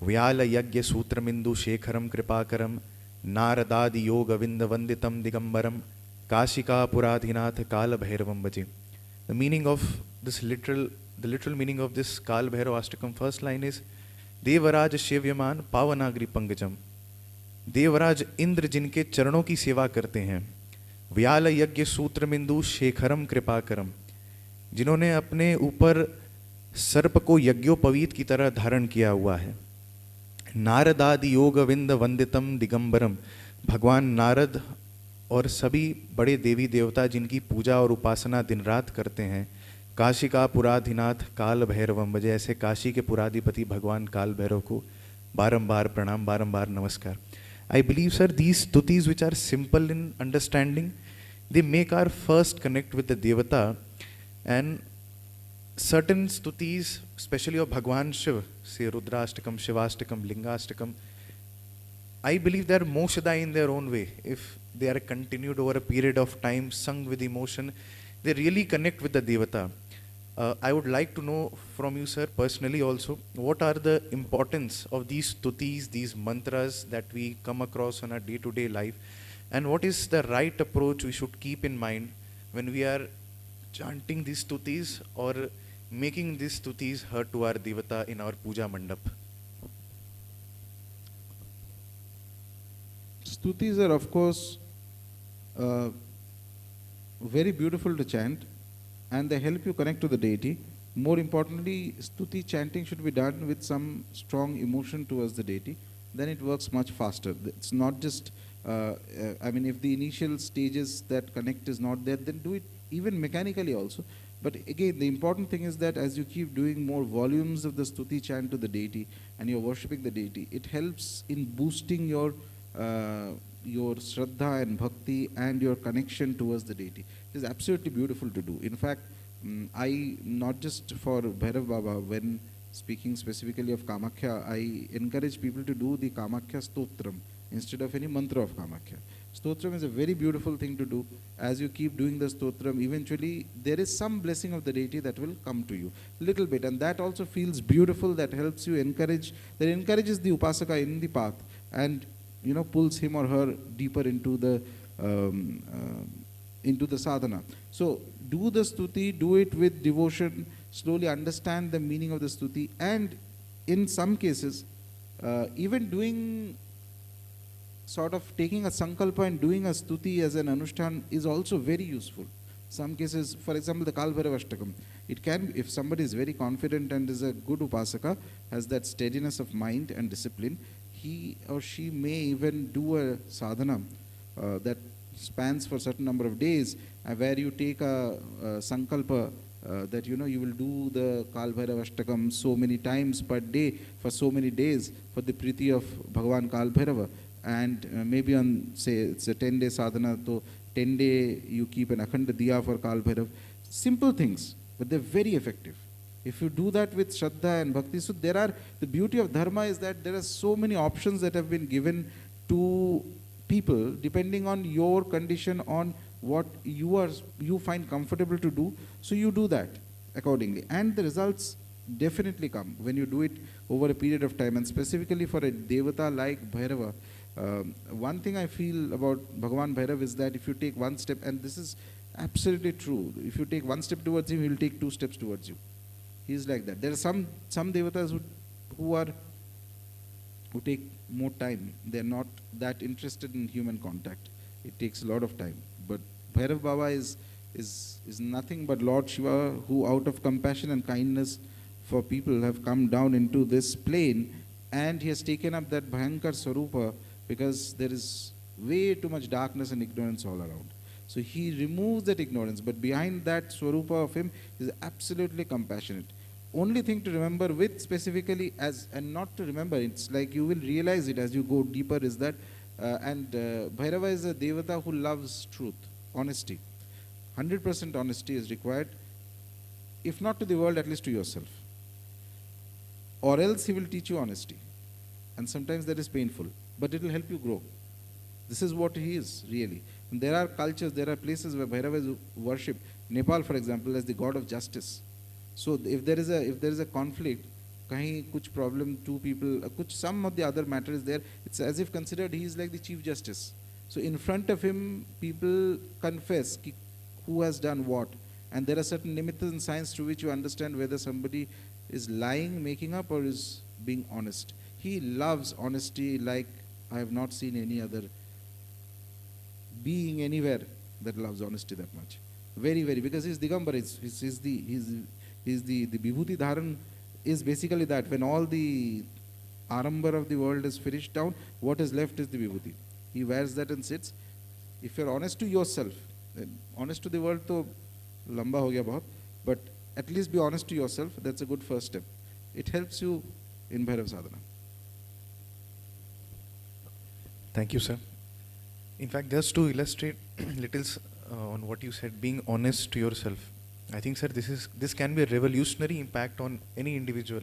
H: Vyala Yagya Sutramindu Shekharam Kripakaram Naradadi Yoga Vinda Vanditam Digambaram Kashika Puradhinath Kala Bhairavam Bhaje. The meaning of this the literal meaning of this Kal Bhairavashtakam first line is Devaraj Shevyaman Pavanagri Pankajam. Devraj Indra जिनके चरणों की सेवा करते हैं, व्याल यज्ञ सूत्रमिंदु शेखरम कृपाकरम, जिन्होंने अपने ऊपर सर्प को यज्ञोपवीत की तरह धारण किया हुआ है, नारदादि योग विंद वंदितम दिगंबरम, भगवान नारद और सभी बड़े देवी देवता जिनकी पूजा और उपासना दिन रात करते हैं, काशिका पुराधिनाथ काल भैरवम बजे, ऐसे काशी के पुराधिपति भगवान काल भैरव को बारंबार प्रणाम, बारंबार नमस्कार. I believe, sir, these stutis which are simple in understanding, they make our first connect with the Devata, and certain stutis, especially of Bhagwan Shiv, say Rudrashtakam, Shivashtakam, Lingashtakam, I believe they are mokshdai in their own way. If they are continued over a period of time, sung with emotion, they really connect with the Devata. I would like to know from you, sir, personally also, what are the importance of these stutis, these mantras that we come across on our day-to-day life, and what is the right approach we should keep in mind when we are chanting these stutis or making these stutis heard to our Devata in our puja mandap?
G: Stutis are, of course, very beautiful to chant, and they help you connect to the deity. More importantly, stuti chanting should be done with some strong emotion towards the deity. Then it works much faster. It's not just, I mean, if the initial stages that connect is not there, then do it even mechanically also. But again, the important thing is that as you keep doing more volumes of the stuti chant to the deity and you're worshipping the deity, it helps in boosting your shraddha and bhakti and your connection towards the deity. It is absolutely beautiful to do. In fact, I, not just for Bhairav Baba, when speaking specifically of Kamakhya, I encourage people to do the Kamakhya Stotram instead of any mantra of Kamakhya. Stotram is a very beautiful thing to do. As you keep doing the Stotram, eventually there is some blessing of the deity that will come to you, little bit, and that also feels beautiful. That helps you that encourages the Upasaka in the path, and pulls him or her deeper into the sadhana. So do the stuti, do it with devotion, slowly understand the meaning of the stuti, and in some cases, even doing sort of taking a sankalpa and doing a stuti as an anushthan is also very useful. Some cases, for example, the Kalbhairavashtakam, it can, if somebody is very confident and is a good upasaka, has that steadiness of mind and discipline, he or she may even do a sadhana that spans for a certain number of days, where you take a sankalpa that you will do the Kalbhairavashtakam so many times per day for so many days for the priti of Bhagavan Kalbhairava, and maybe on, say, it's a 10-day sadhana, so 10-day you keep an akhanda diya for Kalbhairav. Simple things, but they're very effective. If you do that with Shraddha and Bhakti, so the beauty of Dharma is that there are so many options that have been given to people depending on your condition, on what you find comfortable to do, so you do that accordingly. And the results definitely come when you do it over a period of time, and specifically for a Devata like Bhairava. One thing I feel about Bhagavan Bhairav is that if you take one step, and this is absolutely true, if you take one step towards him, he will take two steps towards you. He is like that. There are some devatas who take more time. They are not that interested in human contact. It takes a lot of time. But Bhairav Baba is nothing but Lord Shiva, who out of compassion and kindness for people have come down into this plane, and he has taken up that Bhayankar Swarupa, because there is way too much darkness and ignorance all around. So he removes that ignorance, but behind that Swarupa of him is absolutely compassionate. Only thing to remember with specifically and not to remember, it's like you will realize it as you go deeper, is that, Bhairava is a Devata who loves truth, honesty. 100% honesty is required, if not to the world, at least to yourself. Or else he will teach you honesty. And sometimes that is painful, but it will help you grow. This is what he is, really. And there are cultures, there are places where Bhairava is worshipped. Nepal, for example, as the god of justice. So if there is a conflict, kahin kuch problem, two people, some of the other matter is there, it's as if considered he is like the chief justice. So in front of him, people confess who has done what. And there are certain nimittas and signs through which you understand whether somebody is lying, making up, or is being honest. He loves honesty like I have not seen any other being anywhere that loves honesty that much. Very, very, because he's Digambar, he's the Vibhuti Dharan is basically that. When all the Arambar of the world is finished down, what is left is the Vibhuti. He wears that and sits. If you're honest to yourself, honest to the world, to lamba ho gaya bahut, but at least be honest to yourself. That's a good first step. It helps you in Bhairav Sadhana.
H: Thank you, sir. In fact, just to illustrate little on what you said, being honest to yourself, I think, sir, this can be a revolutionary impact on any individual.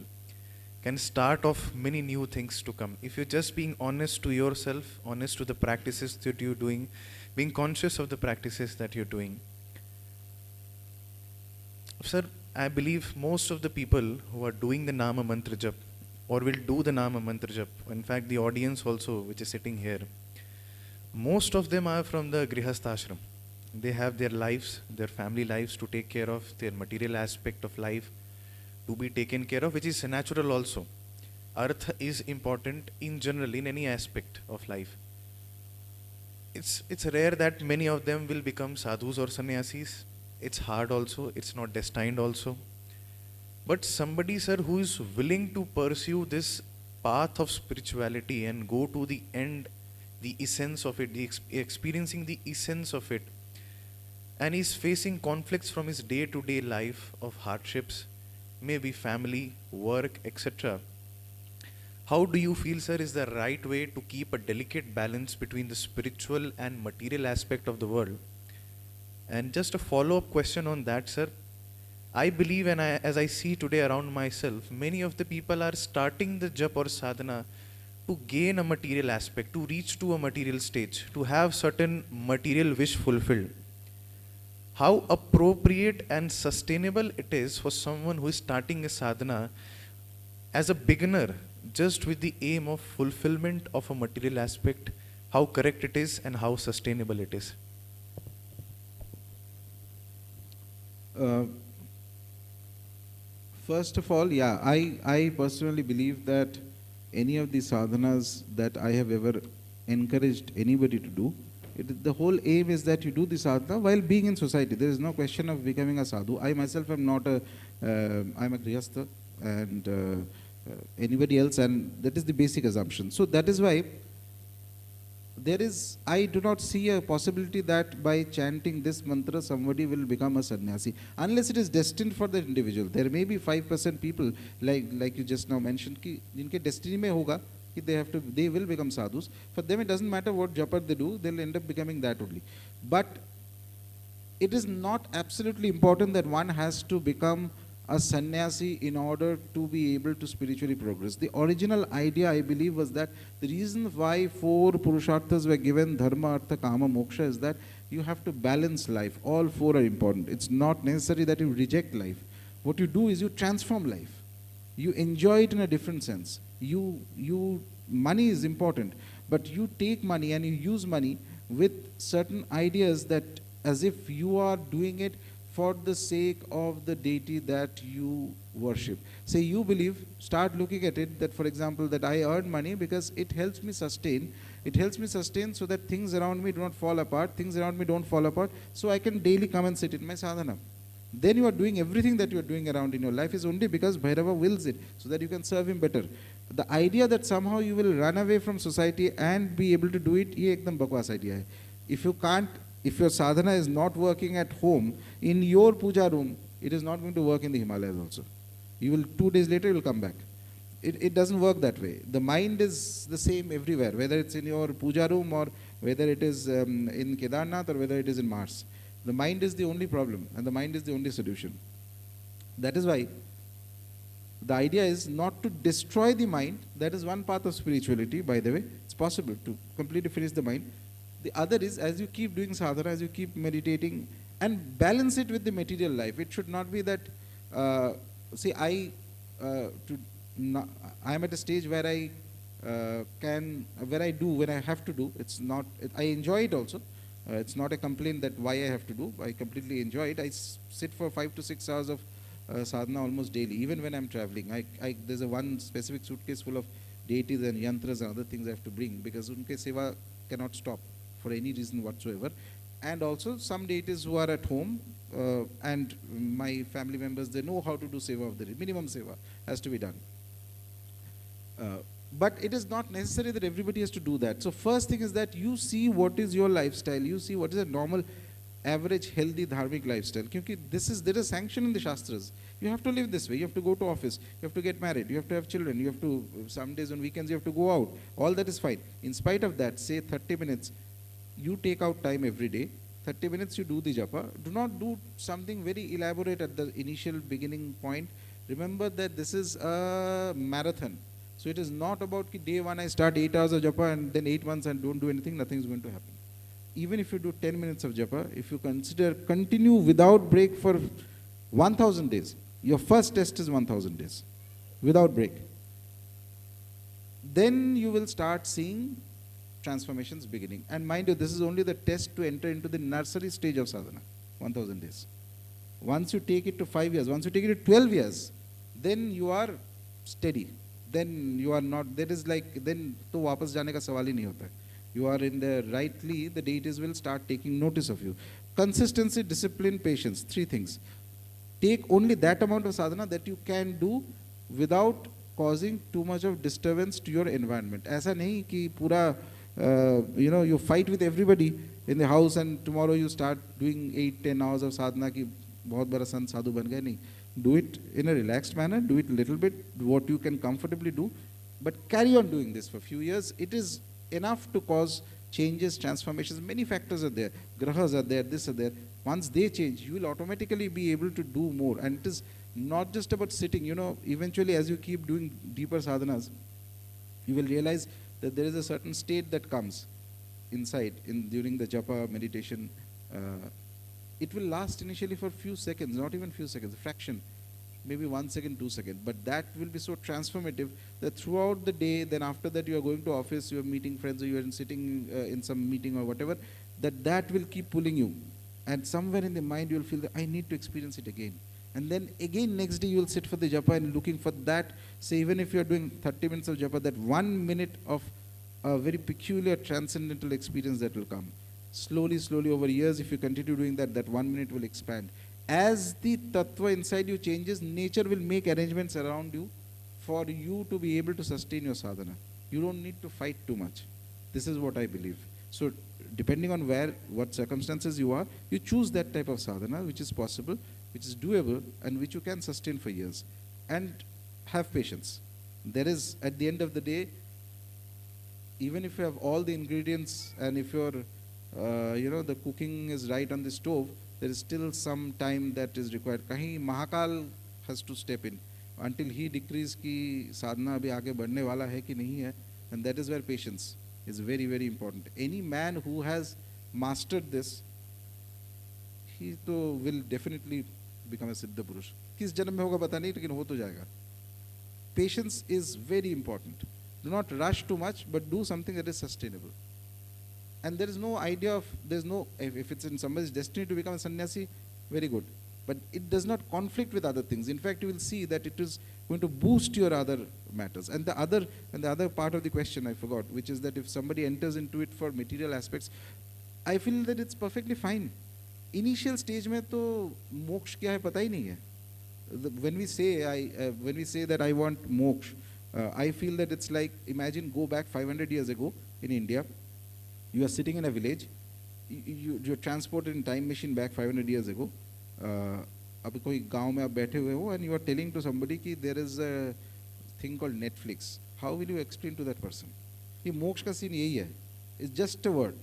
H: Can start off many new things to come. If you're just being honest to yourself, honest to the practices that you're doing, being conscious of the practices that you're doing. Sir, I believe most of the people who are doing the Nama Mantra Jap or will do the Nama Mantra Jap, in fact the audience also which is sitting here, most of them are from the Grihastha Ashram. They have their lives, their family lives to take care of, their material aspect of life to be taken care of, which is natural also. Artha is important in general in any aspect of life. It's rare that many of them will become sadhus or sannyasis. It's hard also, it's not destined also. But somebody, sir, who is willing to pursue this path of spirituality and go to the end, the essence of it, experiencing the essence of it, and is facing conflicts from his day-to-day life of hardships, maybe family, work, etc. How do you feel, sir, is the right way to keep a delicate balance between the spiritual and material aspect of the world? And just a follow-up question on that, sir. I believe, and as I see today around myself, many of the people are starting the jap or sadhana to gain a material aspect, to reach to a material stage, to have certain material wish fulfilled. How appropriate and sustainable it is for someone who is starting a sadhana as a beginner, just with the aim of fulfillment of a material aspect, how correct it is and how sustainable it is.
G: First of all, yeah, I personally believe that any of the sadhanas that I have ever encouraged anybody to do, the whole aim is that you do the sadhana while being in society. There is no question of becoming a sadhu. I myself am not I'm a grihastha and anybody else, and that is the basic assumption. So that is why I do not see a possibility that by chanting this mantra somebody will become a sannyasi, unless it is destined for the individual. There may be 5% people, like you just now mentioned, ki jinke destiny mein hoga ki they will become sadhus. For them it doesn't matter what japa they do, they'll end up becoming that only. But it is not absolutely important that one has to become a sannyasi in order to be able to spiritually progress. The original idea, I believe, was that the reason why 4 purusharthas were given, dharma, artha, kama, moksha, is that you have to balance life. All 4 are important. It's not necessary that you reject life. What you do is you transform life. You enjoy it in a different sense. Money is important, but you take money and you use money with certain ideas that as if you are doing it for the sake of the deity that you worship. Say you believe, start looking at it that, for example, that I earn money because it helps me sustain. It helps me sustain so that things around me do not fall apart. Things around me don't fall apart. So I can daily come and sit in my sadhana. Then you are doing everything that you are doing around in your life is only because Bhairava wills it, so that you can serve him better. The idea that somehow you will run away from society and be able to do it, ye ekdam bakwas idea hai. If you can't, if your sadhana is not working at home, in your puja room, it is not going to work in the Himalayas also. You will, 2 days later, you will come back. It doesn't work that way. The mind is the same everywhere, whether it's in your puja room or whether it is in Kedarnath or whether it is in Mars. The mind is the only problem and the mind is the only solution. That is why the idea is not to destroy the mind. That is one path of spirituality, by the way. It's possible to completely finish the mind. The other is, as you keep doing sadhana, as you keep meditating, and balance it with the material life. It should not be that, see, I am at a stage where I when I have to do. It's not, I enjoy it also. It's not a complaint that why I have to do. I completely enjoy it. I sit for 5 to 6 hours of sadhana almost daily, even when I'm traveling. There's a one specific suitcase full of deities and yantras and other things I have to bring, because unke seva cannot stop for any reason whatsoever. And also some deities who are at home and my family members, they know how to do seva of the day. Minimum seva has to be done. But it is not necessary that everybody has to do that. So first thing is that you see what is your lifestyle. You see what is a normal, average, healthy, dharmic lifestyle. Because there is sanction in the Shastras. You have to live this way. You have to go to office. You have to get married. You have to have children. You have to, some days on weekends, you have to go out. All that is fine. In spite of that, say 30 minutes, you take out time every day. 30 minutes you do the japa. Do not do something very elaborate at the initial beginning point. Remember that this is a marathon. So it is not about ki day 1 I start 8 hours of japa and then 8 months and don't do anything, nothing is going to happen. Even if you do 10 minutes of japa, if you continue without break for 1000 days, your first test is 1000 days, without break. Then you will start seeing transformations beginning. And mind you, this is only the test to enter into the nursery stage of sadhana, 1000 days. Once you take it to 5 years, once you take it to 12 years, then you are steady. Then you are not, that is like, then to wapas jane ka sawal hi nahi hota hai. You are in the rightly, the deities will start taking notice of you. Consistency, discipline, patience, 3 things. Take only that amount of sadhana that you can do without causing too much of disturbance to your environment. Aisa nahi ki pura, you fight with everybody in the house and tomorrow you start doing 8-10 hours of sadhana ki bahut bada sant sadhu ban gaya. Nahi. Do it in a relaxed manner, do it a little bit, what you can comfortably do, but carry on doing this for a few years. It is enough to cause changes, transformations, many factors are there. Grahas are there, this are there. Once they change, you will automatically be able to do more. And it is not just about sitting, eventually as you keep doing deeper sadhanas, you will realize that there is a certain state that comes inside during the japa meditation. It will last initially for few seconds, not even few seconds, a fraction, maybe 1 second, 2 seconds, but that will be so transformative that throughout the day, then after that you are going to office, you are meeting friends, or you are sitting in some meeting or whatever, that will keep pulling you. And somewhere in the mind you will feel that I need to experience it again. And then again next day you will sit for the japa and looking for that. Say even if you are doing 30 minutes of japa, that 1 minute of a very peculiar transcendental experience that will come. Slowly, slowly over years, if you continue doing that, that 1 minute will expand. As the tattva inside you changes, nature will make arrangements around you for you to be able to sustain your sadhana. You don't need to fight too much. This is what I believe. So depending on what circumstances you are, you choose that type of sadhana which is possible, which is doable, and which you can sustain for years. And have patience. There is, at the end of the day, even if you have all the ingredients and if your the cooking is right on the stove, there is still some time that is required. Kahin Mahakal has to step in until he decrees ki sadhana abhi aage badhne wala hai ki nahi hai, and that is where patience is very, very important. Any man who has mastered this, he will definitely become a Siddha Purush. Kis janam mein hoga pata nahi, lekin ho to jayega. Patience is very important. Do not rush too much, but do something that is sustainable. And there is no idea of, if it's in somebody's destiny to become a sannyasi, very good. But it does not conflict with other things. In fact, you will see that it is going to boost your other matters. And the other part of the question I forgot, which is that if somebody enters into it for material aspects, I feel that it's perfectly fine. Initial stage mein to moksha kya hai pata hi nahi hai. When we say that I want moksha, I feel that it's like, imagine go back 500 years ago in India. You are sitting in a village, you're transported in time machine back 500 years ago. Ab koi gaon mein aap baithe hue ho and you are telling to somebody ki there is a thing called Netflix. How will you explain to that person? Ye moksha ka scene yahi hai. It's just a word.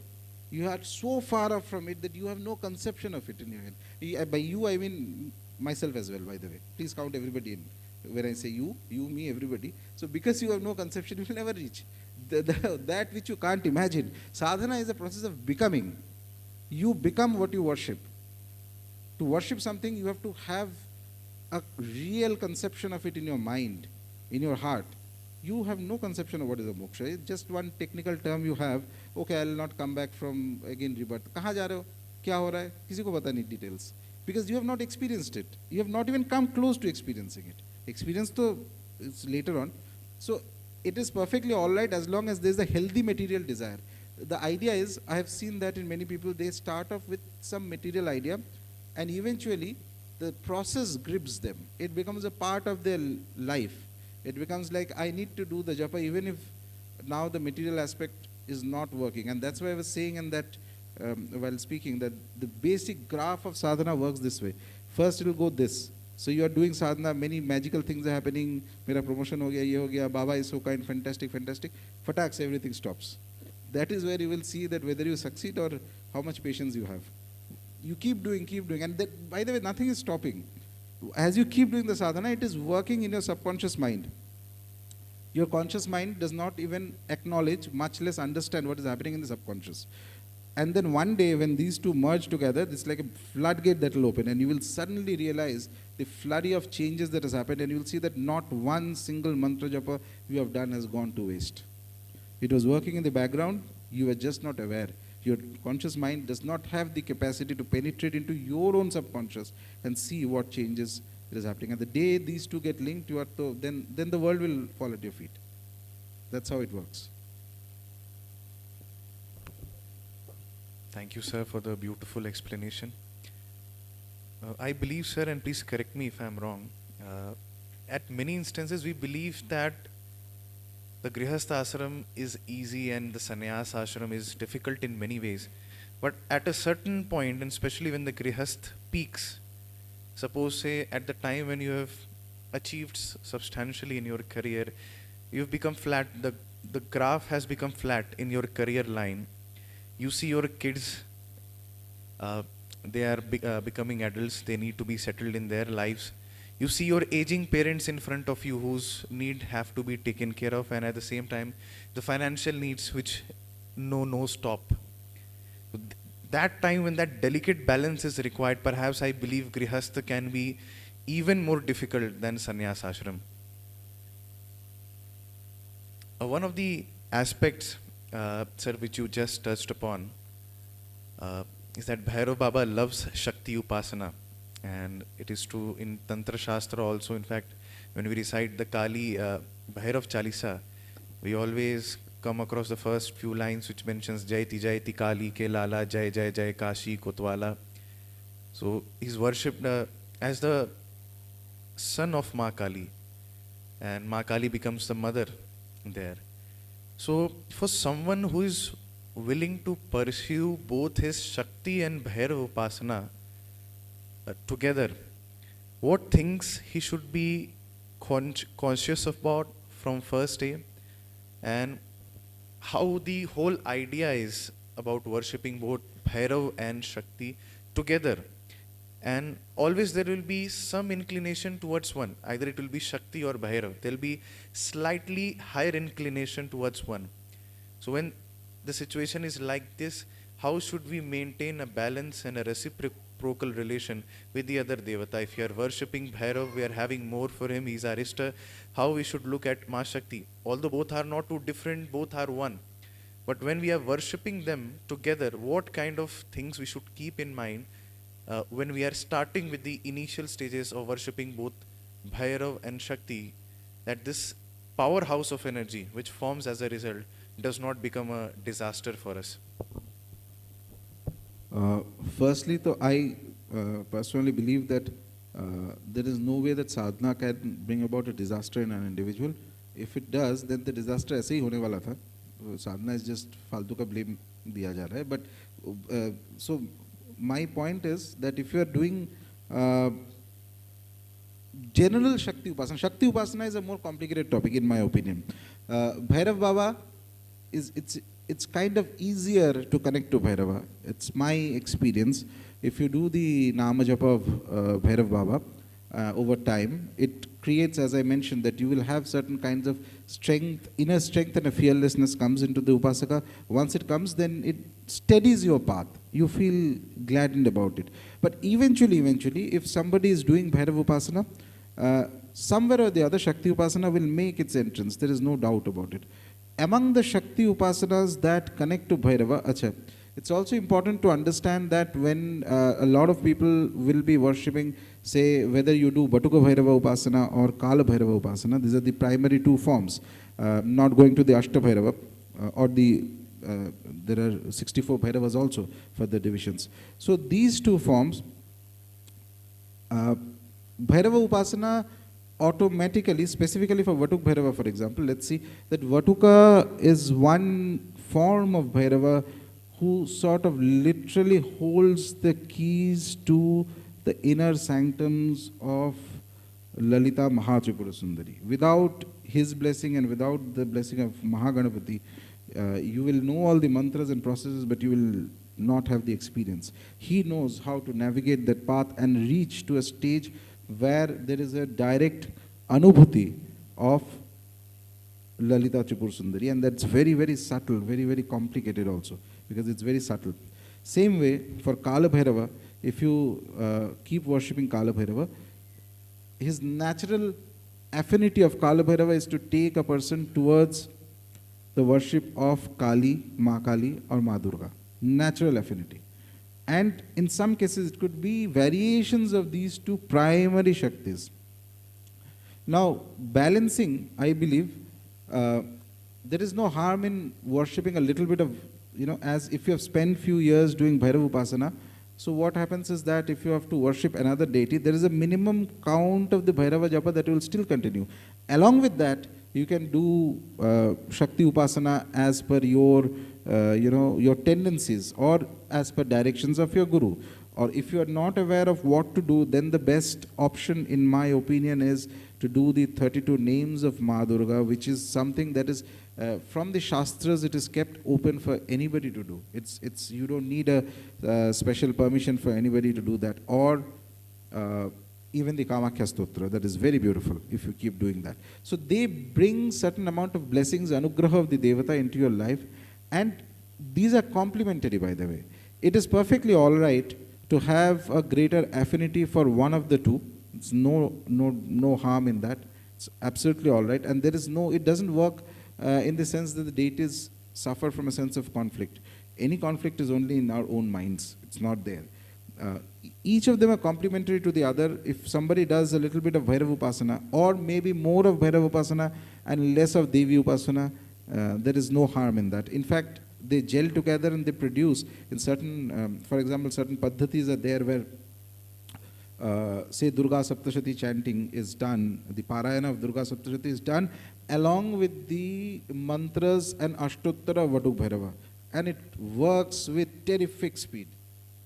G: You are so far off from it that you have no conception of it in your head. By you, I mean myself as well, by the way. Please count everybody in. When I say you, me, everybody. So because you have no conception, you will never reach. That which you can't imagine. Sadhana is a process of becoming. You become what you worship. To worship something, you have to have a real conception of it in your mind, in your heart. You have no conception of what is a moksha. It's just one technical term you have. Okay, I will not come back from again rebirth. Kahan ja rahe ho? Kya ho raha hai? Kisi ko pata nahi details. Because you have not experienced it. You have not even come close to experiencing it. Experience to it's later on. So it is perfectly all right as long as there is a healthy material desire. The idea is, I have seen that in many people, they start off with some material idea and eventually the process grips them. It becomes a part of their life. It becomes like, I need to do the japa even if now the material aspect is not working. And that's why I was saying in that while speaking that the basic graph of sadhana works this way. First it will go this. So you are doing sadhana, many magical things are happening, mera promotion ho gaya, ye ho gaya, Baba is so kind, fantastic, fantastic. Fataks, everything stops. That is where you will see that whether you succeed or how much patience you have. You keep doing, and that, by the way, nothing is stopping. As you keep doing the sadhana, it is working in your subconscious mind. Your conscious mind does not even acknowledge, much less understand what is happening in the subconscious. And then one day when these two merge together, it's like a floodgate that will open and you will suddenly realize the flurry of changes that has happened, and you will see that not one single mantra japa you have done has gone to waste. It was working in the background, you were just not aware. Your conscious mind does not have the capacity to penetrate into your own subconscious and see what changes it is happening. And the day these two get linked, you are then the world will fall at your feet. That's how it works.
H: Thank you, sir, for the beautiful explanation. I believe, sir, and please correct me if I'm wrong, at many instances we believe that the Grihastha ashram is easy and the sannyas ashram is difficult in many ways. But at a certain point, and especially when the Grihasth peaks, suppose say at the time when you have achieved substantially in your career, you've become flat, the graph has become flat in your career line. You see your kids, they are becoming adults, they need to be settled in their lives. You see your aging parents in front of you whose need have to be taken care of, and at the same time, the financial needs which know no stop. That time when that delicate balance is required, perhaps I believe Grihastha can be even more difficult than Sannyas Ashram. One of the aspects, sir, which you just touched upon, is that Bhairav Baba loves Shakti Upasana. And it is true in Tantra Shastra also. In fact, when we recite the Kali Bhairav Chalisa, we always come across the first few lines which mentions Jaiti Kali ke Lala Jai Jai Jai Kashi Kotwala. So he's worshipped as the son of Ma Kali, and Ma Kali becomes the mother there. So for someone who is willing to pursue both his Shakti and Bhairav Upasana together, what things he should be conscious about from first day, and how the whole idea is about worshipping both Bhairav and Shakti together. And always there will be some inclination towards one. Either it will be Shakti or Bhairav. There will be slightly higher inclination towards one. So when the situation is like this, how should we maintain a balance and a reciprocal relation with the other Devata? If you are worshipping Bhairav, we are having more for him, he is our Ishta. How we should look at Ma Shakti? Although both are not too different, both are one. But when we are worshipping them together, what kind of things we should keep in mind when we are starting with the initial stages of worshipping both Bhairav and Shakti, that this powerhouse of energy which forms as a result does not become a disaster for us?
G: Firstly, though, I personally believe that there is no way that sadhana can bring about a disaster in an individual. If it does, then the disaster ऐसे ही होने वाला था. Sadhana is just फालतू का blame दिया जा रहा है. But so my point is that if you are doing general Shakti Upasana is a more complicated topic in my opinion. Bhairav Baba it's kind of easier to connect to Bhairava. It's my experience. If you do the Nama Japa of Bhairav Baba over time, it creates, as I mentioned, that you will have certain kinds of strength, inner strength and a fearlessness comes into the Upasaka. Once it comes, then it steadies your path. You feel gladdened about it. But eventually, if somebody is doing Bhairav Upasana, somewhere or the other Shakti Upasana will make its entrance. There is no doubt about it. Among the Shakti Upasanas that connect to Bhairava, it's also important to understand that when a lot of people will be worshipping, say whether you do Batuka Bhairava Upasana or Kala Bhairava Upasana, these are the primary two forms, not going to the Ashta Bhairava or the, there are 64 Bhairavas also for the divisions. So these two forms, Bhairava Upasana automatically, specifically for Vatuk Bhairava, for example, let's see that Vatuka is one form of Bhairava who sort of literally holds the keys to the inner sanctums of Lalita Mahatripura Sundari. Without his blessing and without the blessing of Mahaganapati, you will know all the mantras and processes, but you will not have the experience. He knows how to navigate that path and reach to a stage where there is a direct anubhuti of Lalita Tripur Sundari, and that's very, very subtle, very, very complicated also, because it's very subtle. Same way, for Kala Bhairava, if you keep worshipping Kala Bhairava, his natural affinity of Kala Bhairava is to take a person towards the worship of Kali, Ma Kali or Ma Durga. Natural affinity. And in some cases, it could be variations of these two primary Shaktis. Now, balancing, I believe, there is no harm in worshipping a little bit of, as if you have spent few years doing Bhairava Upasana. So what happens is that if you have to worship another deity, there is a minimum count of the Bhairava Japa that will still continue. Along with that, you can do Shakti Upasana as per your, your tendencies or as per directions of your Guru. Or if you are not aware of what to do, then the best option, in my opinion, is to do the 32 names of Ma Durga, which is something that is from the Shastras, it is kept open for anybody to do. You don't need a special permission for anybody to do that. Or even the Kamakhya Stotra, that is very beautiful if you keep doing that. So they bring certain amount of blessings, anugraha of the Devata into your life, and these are complementary, by the way. It is perfectly all right to have a greater affinity for one of the two. It's no harm in that. It's absolutely all right. And there is it doesn't work in the sense that the deities suffer from a sense of conflict. Any conflict is only in our own minds. It's not there. Each of them are complementary to the other. If somebody does a little bit of Bhairava Upasana, or maybe more of Bhairava Upasana and less of Devi Upasana, there is no harm in that. In fact, they gel together and they produce in certain, for example, certain paddhatis are there where, say, Durga Saptashati chanting is done, the Parayana of Durga Saptashati is done along with the mantras and Ashtottara Vaduk Bhairava. And it works with terrific speed.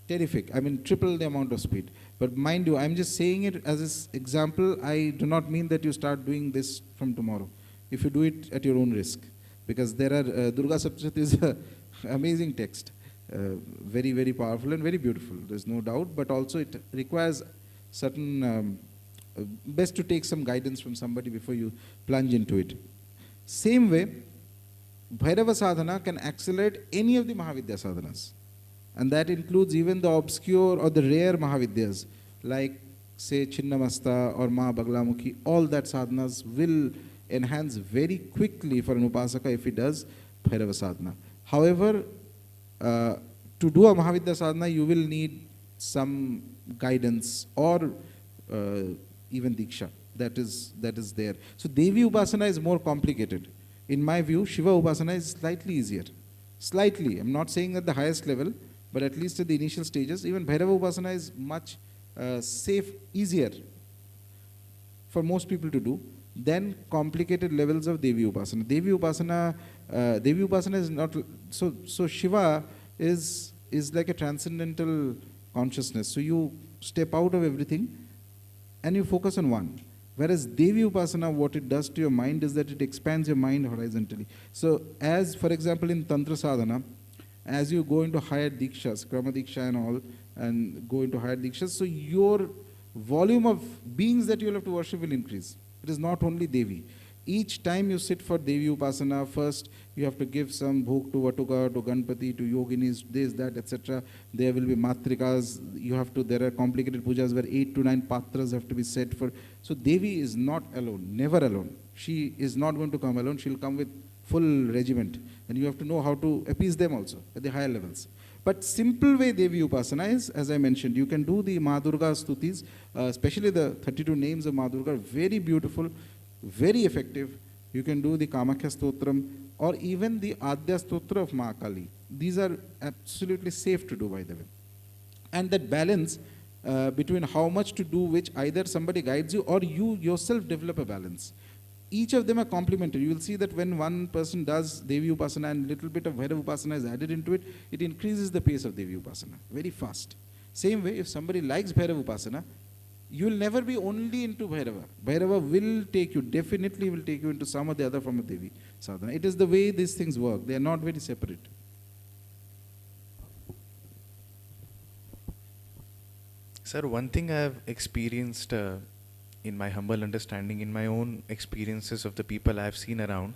G: Terrific. I mean, triple the amount of speed. But mind you, I'm just saying it as an example. I do not mean that you start doing this from tomorrow. If you do it at your own risk. Because there are, Durga Saptashati is an amazing text. Very, very powerful and very beautiful. There's no doubt. But also it requires certain, best to take some guidance from somebody before you plunge into it. Same way, Bhairava Sadhana can accelerate any of the Mahavidya sadhanas. And that includes even the obscure or the rare Mahavidyas, like say Chinnamasta or Ma Baglamukhi. All that sadhanas will enhance very quickly for an Upasaka if he does Bhairava Sadhana. However, to do a Mahavidya sadhana, you will need some guidance or even Diksha. That is there. So Devi Upasana is more complicated. In my view, Shiva Upasana is slightly easier. Slightly. I'm not saying at the highest level, but at least at the initial stages, even Bhairava Upasana is much easier for most people to do than complicated levels of Devi Upasana. Devi Upasana is not, so Shiva is like a transcendental consciousness. So you step out of everything and you focus on one. Whereas Devi Upasana, what it does to your mind is that it expands your mind horizontally. So as, for example, in Tantra Sadhana, as you go into higher Dikshas, Krama Diksha and all, and go into higher Dikshas, so your volume of beings that you will have to worship will increase. It is not only Devi. Each time you sit for Devi Upasana, first you have to give some bhog to Vatuka, to Ganpati, to Yoginis, this, that, etc. There will be Matrikas. There are complicated pujas where 8 to 9 patras have to be said for. So Devi is not alone, never alone. She is not going to come alone. She will come with full regiment. And you have to know how to appease them also at the higher levels. But simple way Devi Upasana is, as I mentioned, you can do the Ma Durga Stutis, especially the 32 names of Ma Durga, very beautiful, very effective. You can do the Kamakhya Stotram or even the Adya Stotra of Ma Kali. These are absolutely safe to do, by the way. And that balance between how much to do which, either somebody guides you or you yourself develop a balance. Each of them are complementary. You will see that when one person does Devi Upasana and little bit of Bhairava Upasana is added into it, it increases the pace of Devi Upasana very fast. Same way, if somebody likes Bhairava Upasana, you will never be only into Bhairava. Bhairava will take you, definitely will take you into some or the other form of Devi Sadhana. It is the way these things work. They are not very separate.
H: Sir, one thing I have experienced in my humble understanding, in my own experiences of the people I have seen around,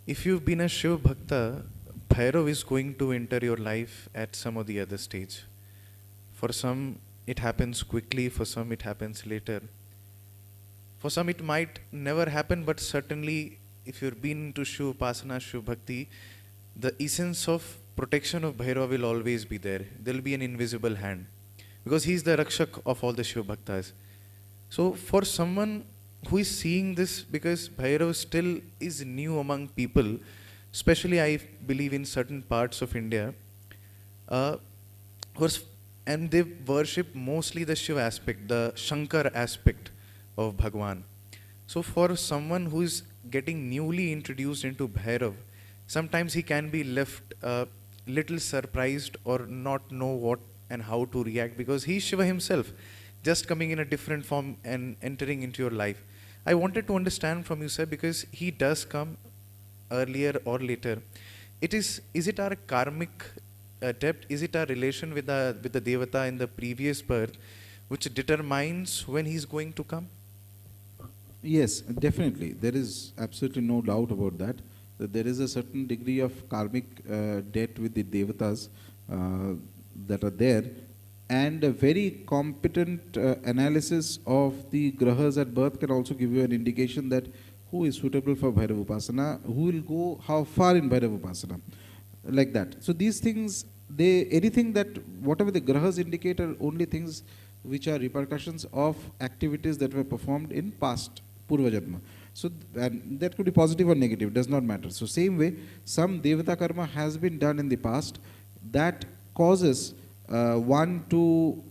H: if you've been a Shiv Bhakta, Bhairav is going to enter your life at some or the other stage. For some, it happens quickly, for some it happens later. For some it might never happen, but certainly if you've been to Shiv Upasana, Shiv Bhakti, the essence of protection of Bhairava will always be there. There will be an invisible hand. Because he is the Rakshak of all the Shiv Bhaktas. So for someone who is seeing this, because Bhairava still is new among people, especially I believe in certain parts of India, and they worship mostly the Shiva aspect, the Shankar aspect of Bhagwan. So for someone who is getting newly introduced into Bhairav, sometimes he can be left little surprised or not know what and how to react, because he is Shiva himself, just coming in a different form and entering into your life. I wanted to understand from you, sir, because he does come earlier or later, is it our karmic debt? Is it our relation with the Devata in the previous birth which determines when he's going to come?
G: Yes, definitely. There is absolutely no doubt about that. That there is a certain degree of karmic debt with the devatas that are there, and a very competent analysis of the grahas at birth can also give you an indication that who is suitable for Bhairav Upasana, who will go how far in Bhairav Upasana, like that. So these things, anything that, whatever the grahas indicate are only things which are repercussions of activities that were performed in past Purva Janma. So and that could be positive or negative, does not matter. So same way, some Devata karma has been done in the past that causes one to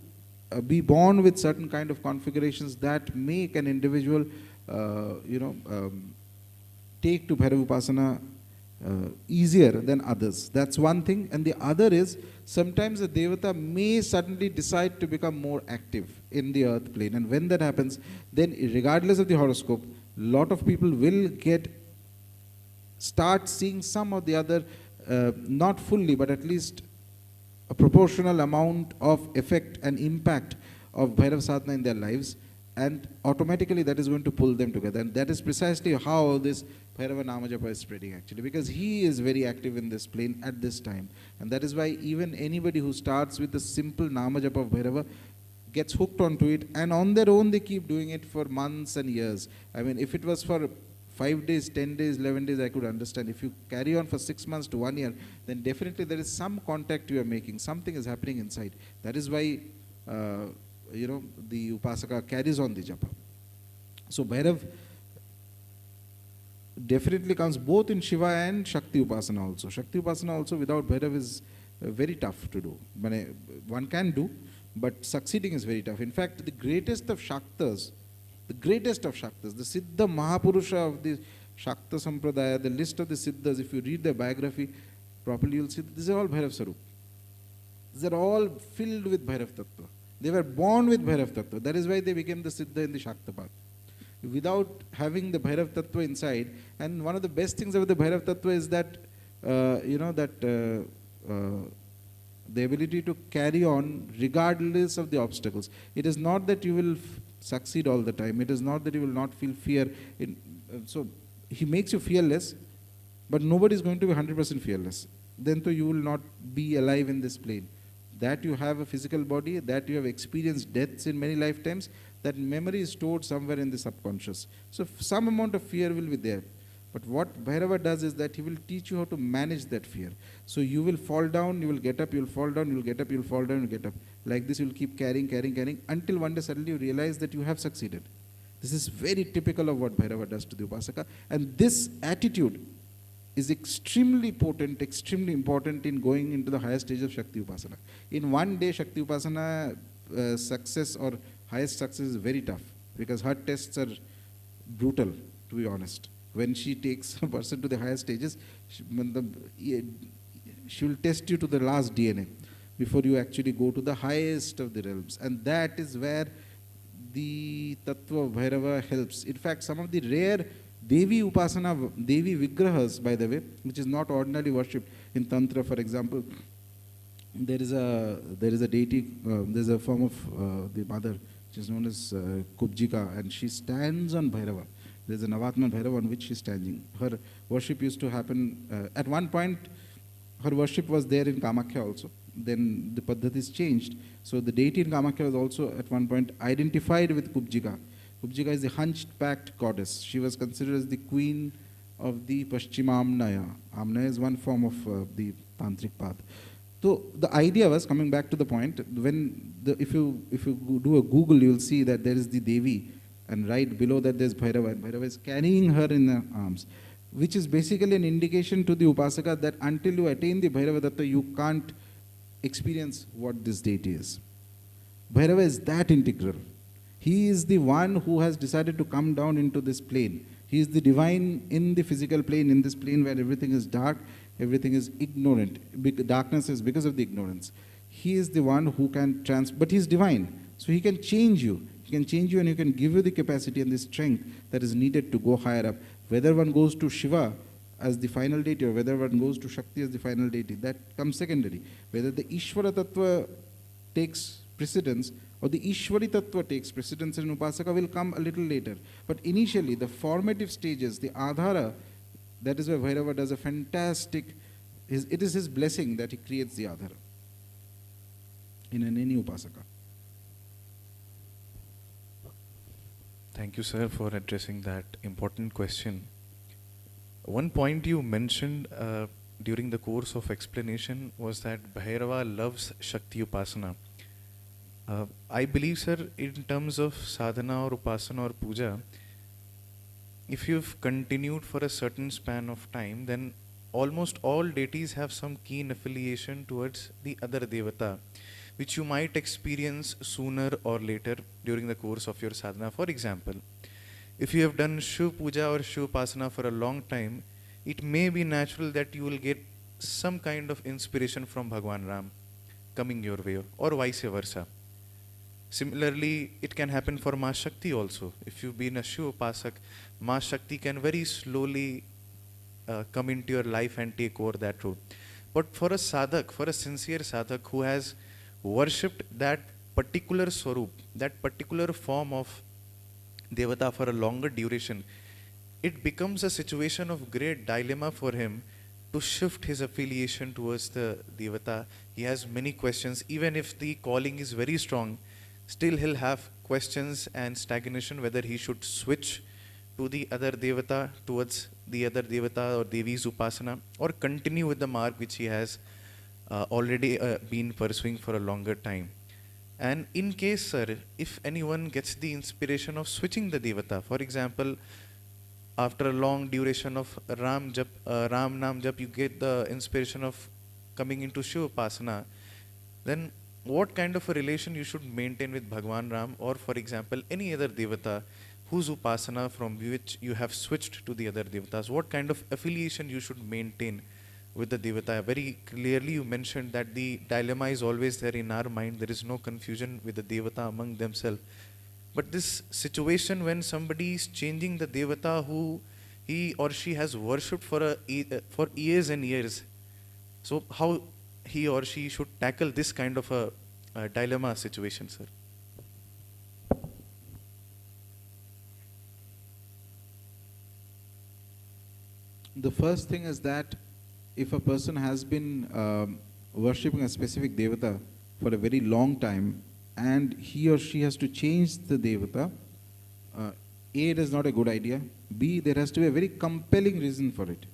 G: be born with certain kind of configurations that make an individual, take to Bhairav Upasana easier than others. That's one thing. And the other is, sometimes a Devata may suddenly decide to become more active in the earth plane. And when that happens, then regardless of the horoscope, lot of people will start seeing some of the other, not fully, but at least a proportional amount of effect and impact of Bhairav Sadhana in their lives, and automatically that is going to pull them together. And that is precisely how this Bhairava Namajapa is spreading actually, because he is very active in this plane at this time. And that is why even anybody who starts with the simple Namajapa of Bhairava gets hooked onto it, and on their own they keep doing it for months and years. I mean, if it was for 5 days, 10 days, 11 days, I could understand. If you carry on for 6 months to 1 year, then definitely there is some contact you are making. Something is happening inside. That is why, the Upasaka carries on the japa. So Bhairav definitely comes both in Shiva and Shakti Upasana also. Shakti Upasana also without Bhairav is very tough to do. One can do, but succeeding is very tough. In fact, the greatest of Shaktas, the Siddha Mahapurusha of the Shakta Sampradaya, the list of the Siddhas, if you read their biography properly, you'll see that these are all Bhairav Sarup. These are all filled with Bhairav Tattva. They were born with Bhairav Tattva. That is why they became the Siddha in the Shakta path. Without having the Bhairav Tattva inside, and one of the best things about the Bhairav Tattva is that, the ability to carry on regardless of the obstacles. It is not that you will succeed all the time. It is not that you will not feel fear. So he makes you fearless, but nobody is going to be 100% fearless. Then you will not be alive in this plane. That you have a physical body, that you have experienced deaths in many lifetimes, that memory is stored somewhere in the subconscious. So some amount of fear will be there. But what Bhairava does is that he will teach you how to manage that fear. So you will fall down, you will get up, you will fall down, you will get up, you will fall down, you will get up. Like this you will keep carrying, until one day suddenly you realize that you have succeeded. This is very typical of what Bhairava does to the Upasaka. And this attitude is extremely potent, extremely important in going into the higher stage of Shakti Upasana. In one day, Shakti Upasana success or highest success is very tough, because her tests are brutal, to be honest. When she takes a person to the higher stages, she will test you to the last DNA before you actually go to the highest of the realms. And that is where the Tattva of Bhairava helps. In fact, some of the rare Devi Upasana, Devi Vigrahas, by the way, which is not ordinarily worshipped in Tantra, for example, there is a deity, there is a form of the mother, which is known as Kubjika, and she stands on Bhairava. There is a Navatman Bhairava on which she is standing. Her worship used to happen, at one point, her worship was there in Kamakhya also. Then the Paddhatis changed. So the deity in Kamakhya was also at one point identified with Kubjika. Kubjika is the hunchbacked goddess. She was considered as the queen of the Paschimamnaya. Amnaya is one form of the tantric path. So the idea was, coming back to the point, if you do a Google, you will see that there is the Devi, and right below that there is Bhairava, and Bhairava is carrying her in the arms, which is basically an indication to the Upasaka that until you attain the Bhairava Tattva, you can't experience what this deity is. Bhairava is that integral. He is the one who has decided to come down into this plane. He is the divine in the physical plane, in this plane where everything is dark, everything is ignorant. Darkness is because of the ignorance. He is the one who can but he is divine. So he can change you. He can change you, and he can give you the capacity and the strength that is needed to go higher up. Whether one goes to Shiva as the final deity, or whether one goes to Shakti as the final deity, that comes secondary. Whether the Ishvara Tattva takes precedence or the Ishvari Tattva takes precedence in Upasaka will come a little later. But initially, the formative stages, the Adhara, that is where Bhairava does a fantastic, it is his blessing that he creates the Adhara in any Upasaka.
H: Thank you, sir, for addressing that important question. One point you mentioned during the course of explanation was that Bhairava loves Shakti Upasana. I believe, sir, in terms of sadhana or upasana or puja, if you've continued for a certain span of time, then almost all deities have some keen affiliation towards the other devata, which you might experience sooner or later during the course of your sadhana. For example, if you have done Shiv Puja or Shiv Upasana for a long time, it may be natural that you will get some kind of inspiration from Bhagwan Ram coming your way, or vice versa. Similarly, it can happen for Ma Shakti also. If you've been a Shiv Upasak, Ma Shakti can very slowly come into your life and take over that role. But for a sadhak, for a sincere sadhak who has worshipped that particular swarup, that particular form of devata for a longer duration, it becomes a situation of great dilemma for him to shift his affiliation towards the devata. He has many questions. Even if the calling is very strong, still he'll have questions and stagnation whether he should switch to the other devata, towards the other devata or Devi's upasana, or continue with the mark which he has already been pursuing for a longer time. And in case, sir, if anyone gets the inspiration of switching the devata, for example, after a long duration of Ram Nam Jap, you get the inspiration of coming into Shiva Upasana, then what kind of a relation you should maintain with Bhagwan Ram, or for example, any other devata whose upasana from which you have switched to the other devatas? What kind of affiliation you should maintain with the devata? Very clearly you mentioned that the dilemma is always there in our mind. There is no confusion with the devata among themselves. But this situation when somebody is changing the devata who he or she has worshipped for years and years, so how he or she should tackle this kind of a dilemma situation, sir?
G: The first thing is that if a person has been worshipping a specific devata for a very long time and he or she has to change the devata, A, it is not a good idea. B, there has to be a very compelling reason for it.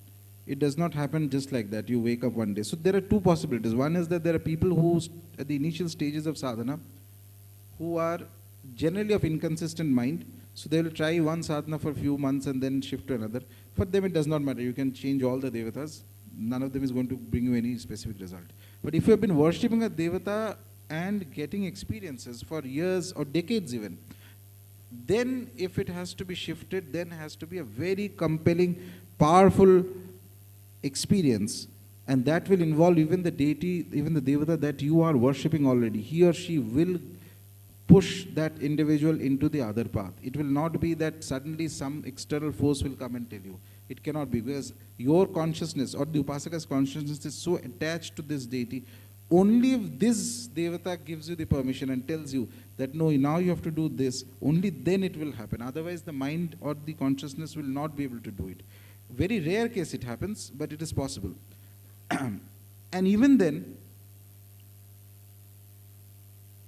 G: It does not happen just like that. You wake up one day. So there are two possibilities. One is that there are people who, at the initial stages of sadhana, who are generally of inconsistent mind. So they will try one sadhana for a few months and then shift to another. For them it does not matter. You can change all the devatas. None of them is going to bring you any specific result. But if you have been worshipping a devata and getting experiences for years or decades even, then if it has to be shifted, then has to be a very compelling, powerful experience, and that will involve even the deity, even the devata that you are worshipping already. He or she will push that individual into the other path. It will not be that suddenly some external force will come and tell you. It cannot be, because your consciousness or the upasaka's consciousness is so attached to this deity. Only if this devata gives you the permission and tells you that no, now you have to do this, only then it will happen. Otherwise the mind or the consciousness will not be able to do it. Very rare case it happens, but it is possible. And even then,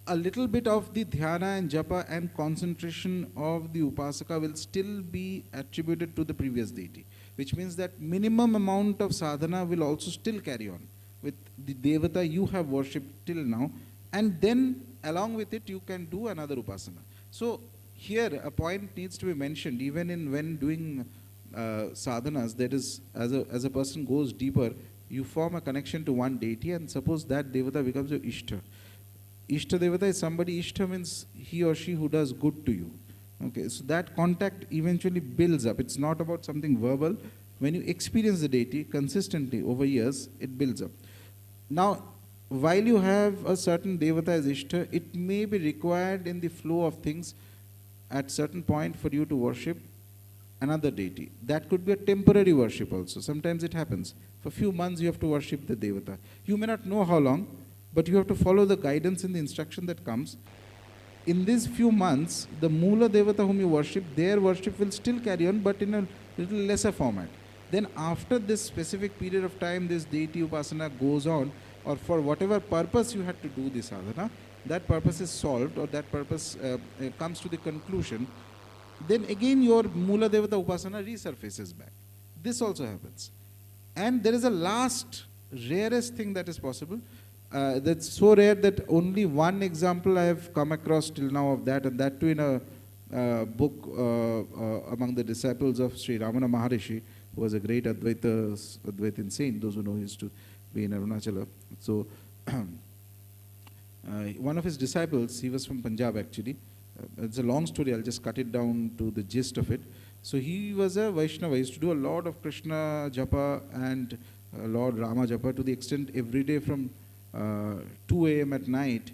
G: a little bit of the dhyana and japa and concentration of the upasaka will still be attributed to the previous deity, which means that minimum amount of sadhana will also still carry on with the devata you have worshipped till now, and then along with it you can do another upasana. So here a point needs to be mentioned, even in when doing sadhanas, that is, as a person goes deeper, you form a connection to one deity, and suppose that devata becomes your ishta. Ishta devata is somebody, ishta means he or she who does good to you. Okay, so that contact eventually builds up. It's not about something verbal. When you experience the deity consistently over years, it builds up. Now, while you have a certain devata as ishta, it may be required in the flow of things at certain point for you to worship another deity. That could be a temporary worship also. Sometimes it happens. For a few months you have to worship the devata. You may not know how long, but you have to follow the guidance and the instruction that comes. In these few months, the Mula Devata whom you worship, their worship will still carry on, but in a little lesser format. Then after this specific period of time, this deity upasana goes on, or for whatever purpose you had to do this sadhana, that purpose is solved, or that purpose comes to the conclusion, then again your Mula Devata upasana resurfaces back. This also happens. And there is a last, rarest thing that is possible. That's so rare that only one example I have come across till now of that, and that too in a book among the disciples of Sri Ramana Maharishi, who was a great Advaitin saint, those who know he used to be in Arunachala. So, one of his disciples, he was from Punjab actually. It's a long story, I'll just cut it down to the gist of it. So he was a Vaishnava, he used to do a lot of Krishna Japa and Lord Rama Japa, to the extent every day from 2 a.m. at night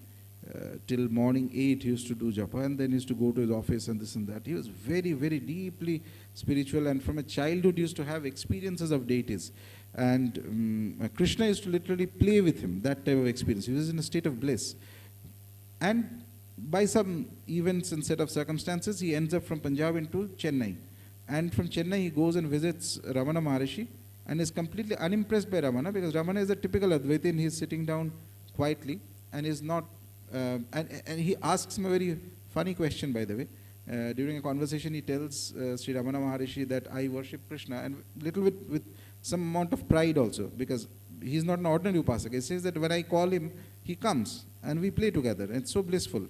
G: till morning 8 he used to do japa, and then he used to go to his office and this and that. He was very, very deeply spiritual, and from a childhood he used to have experiences of deities. And Krishna used to literally play with him, that type of experience. He was in a state of bliss. And by some events and set of circumstances, he ends up from Punjab into Chennai. And from Chennai he goes and visits Ramana Maharishi, and is completely unimpressed by Ramana, because Ramana is a typical Advaitin. He is sitting down quietly and is not, and he asks him a very funny question, by the way. During a conversation he tells Sri Ramana Maharishi that I worship Krishna, and little bit with some amount of pride also, because he is not an ordinary upasaka. He says that when I call him, he comes and we play together, and it's so blissful.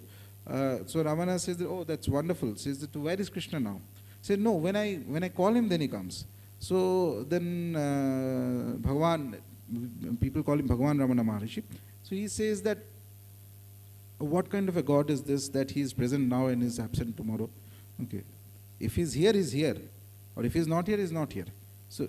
G: So Ramana says that, oh, that's wonderful. Says that, where is Krishna now? He said, no, when I call him, then he comes. So then Bhagavan, people call him Bhagavan Ramana Maharishi. So he says that, what kind of a God is this, that he is present now and is absent tomorrow? Okay. If he's here, he's here. Or if he's not here, he's not here. So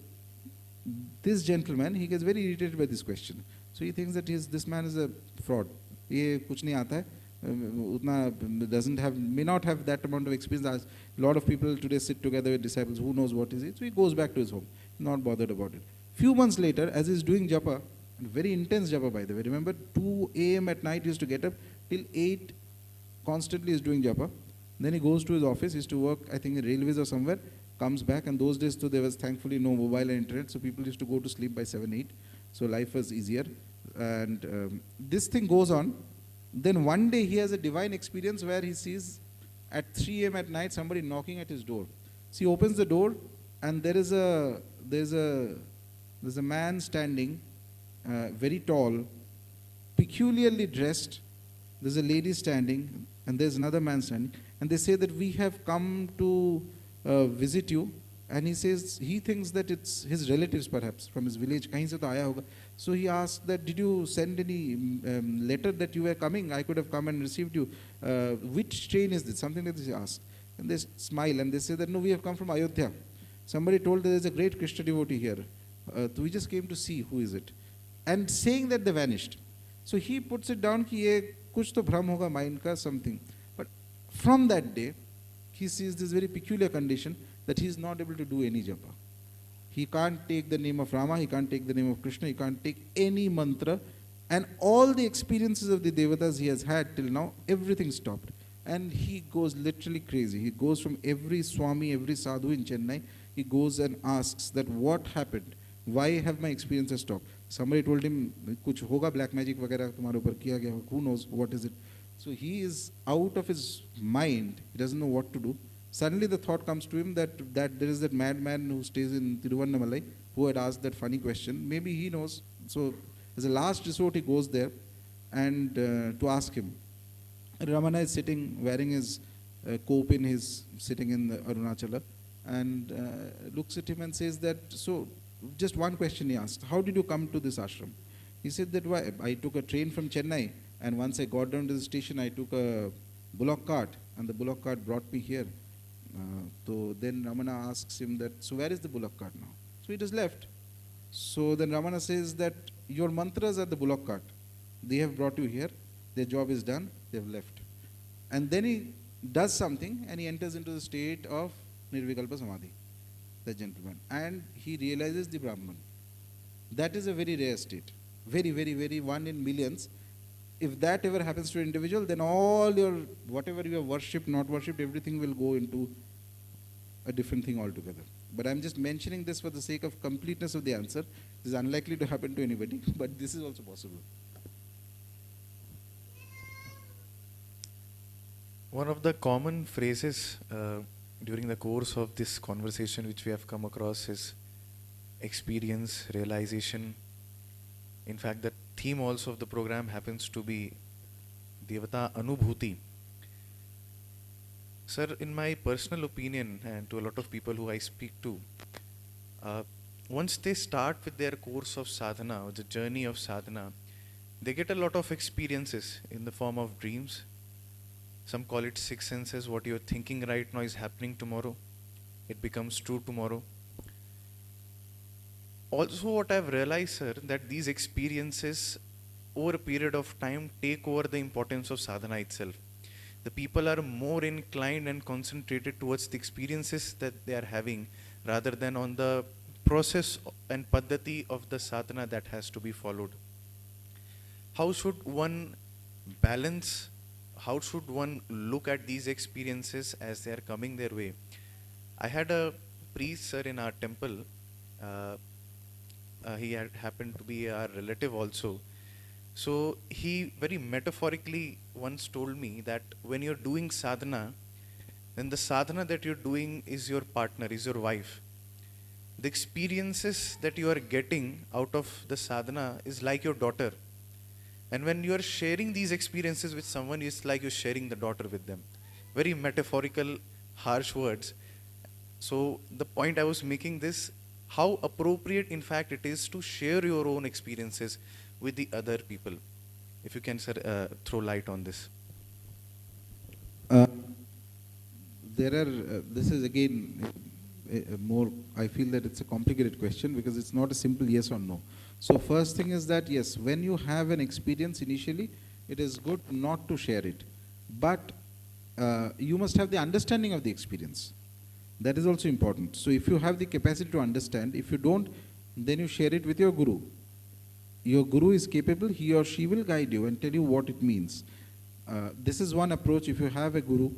G: this gentleman, he gets very irritated by this question. So he thinks that this man is a fraud. Ye kuch nahi aata hai. May not have that amount of experience. A lot of people today sit together with disciples, who knows what is it. So he goes back to his home, not bothered about it. Few months later, as he's doing japa, very intense japa by the way, remember 2 a.m. at night he used to get up till 8, constantly is doing japa. Then he goes to his office, he used to work I think in railways or somewhere, comes back, and those days too there was thankfully no mobile and internet, so people used to go to sleep by 7, 8, so life was easier. And this thing goes on. Then one day he has a divine experience where he sees at 3 a.m. at night somebody knocking at his door. So he opens the door, and there's a man standing, very tall, peculiarly dressed. There's a lady standing, and there's another man standing, and they say that we have come to visit you. And he says he thinks that it's his relatives perhaps from his village. Kahin se to aaya hoga. So he asked that, did you send any letter that you were coming? I could have come and received you. Which train is this? Something like this he asked. And they smile and they say that, no, we have come from Ayodhya. Somebody told that there's a great Krishna devotee here. So we just came to see who is it. And saying that, they vanished. So he puts it down ki ye kuch to bhram hoga mind ka, something. But from that day, he sees this very peculiar condition that he is not able to do any japa. He can't take the name of Rama, he can't take the name of Krishna, he can't take any mantra, and all the experiences of the devatas he has had till now, everything stopped. And he goes literally crazy. He goes from every Swami, every sadhu in Chennai, he goes and asks that what happened? Why have my experiences stopped? Somebody told him, kuch hoga black magic vagara tumhare upar kiya gaya, who knows what is it? So he is out of his mind, he doesn't know what to do. Suddenly the thought comes to him that there is that madman who stays in Tiruvannamalai who had asked that funny question. Maybe he knows. So as a last resort he goes there and to ask him. Ramana is sitting wearing his cope in his, sitting in the Arunachala, and looks at him and says that, so just one question he asked, how did you come to this ashram? He said that, why, I took a train from Chennai, and once I got down to the station I took a bullock cart, and the bullock cart brought me here. So then Ramana asks him that, so where is the bullock cart now? So it is left. So then Ramana says that your mantras are the bullock cart. They have brought you here, their job is done, they have left. And then he does something and he enters into the state of Nirvikalpa Samadhi. the gentleman, and he realizes the Brahman. That is a very rare state. Very, very, very one in millions. If that ever happens to an individual, then all your, whatever you have worshipped, not worshipped, everything will go into a different thing altogether. But I'm just mentioning this for the sake of completeness of the answer. This is unlikely to happen to anybody, but this is also possible.
H: One of the common phrases during the course of this conversation which we have come across is experience, realization. In fact, the theme also of the program happens to be Devata Anubhuti. Sir, in my personal opinion, and to a lot of people who I speak to, once they start with their course of sadhana, or the journey of sadhana, they get a lot of experiences in the form of dreams. Some call it sixth senses. What you're thinking right now is happening tomorrow. It becomes true tomorrow. Also, what I've realized, sir, that these experiences over a period of time take over the importance of sadhana itself. The people are more inclined and concentrated towards the experiences that they are having rather than on the process and paddhati of the sadhana that has to be followed. How should one balance? How should one look at these experiences as they are coming their way? I had a priest, sir, in our temple. He had happened to be our relative also. So he very metaphorically once told me that when you're doing sadhana, then the sadhana that you're doing is your partner, is your wife. The experiences that you are getting out of the sadhana is like your daughter. And when you are sharing these experiences with someone, it's like you're sharing the daughter with them. Very metaphorical, harsh words. So the point I was making this, how appropriate in fact it is to share your own experiences with the other people. If you can, sir, throw light on this.
G: This is again more, I feel that it's a complicated question because it's not a simple yes or no. So first thing is that yes, when you have an experience initially, it is good not to share it. But you must have the understanding of the experience. That is also important. So if you have the capacity to understand, if you don't, then you share it with your guru. Your guru is capable, he or she will guide you and tell you what it means. This is one approach if you have a guru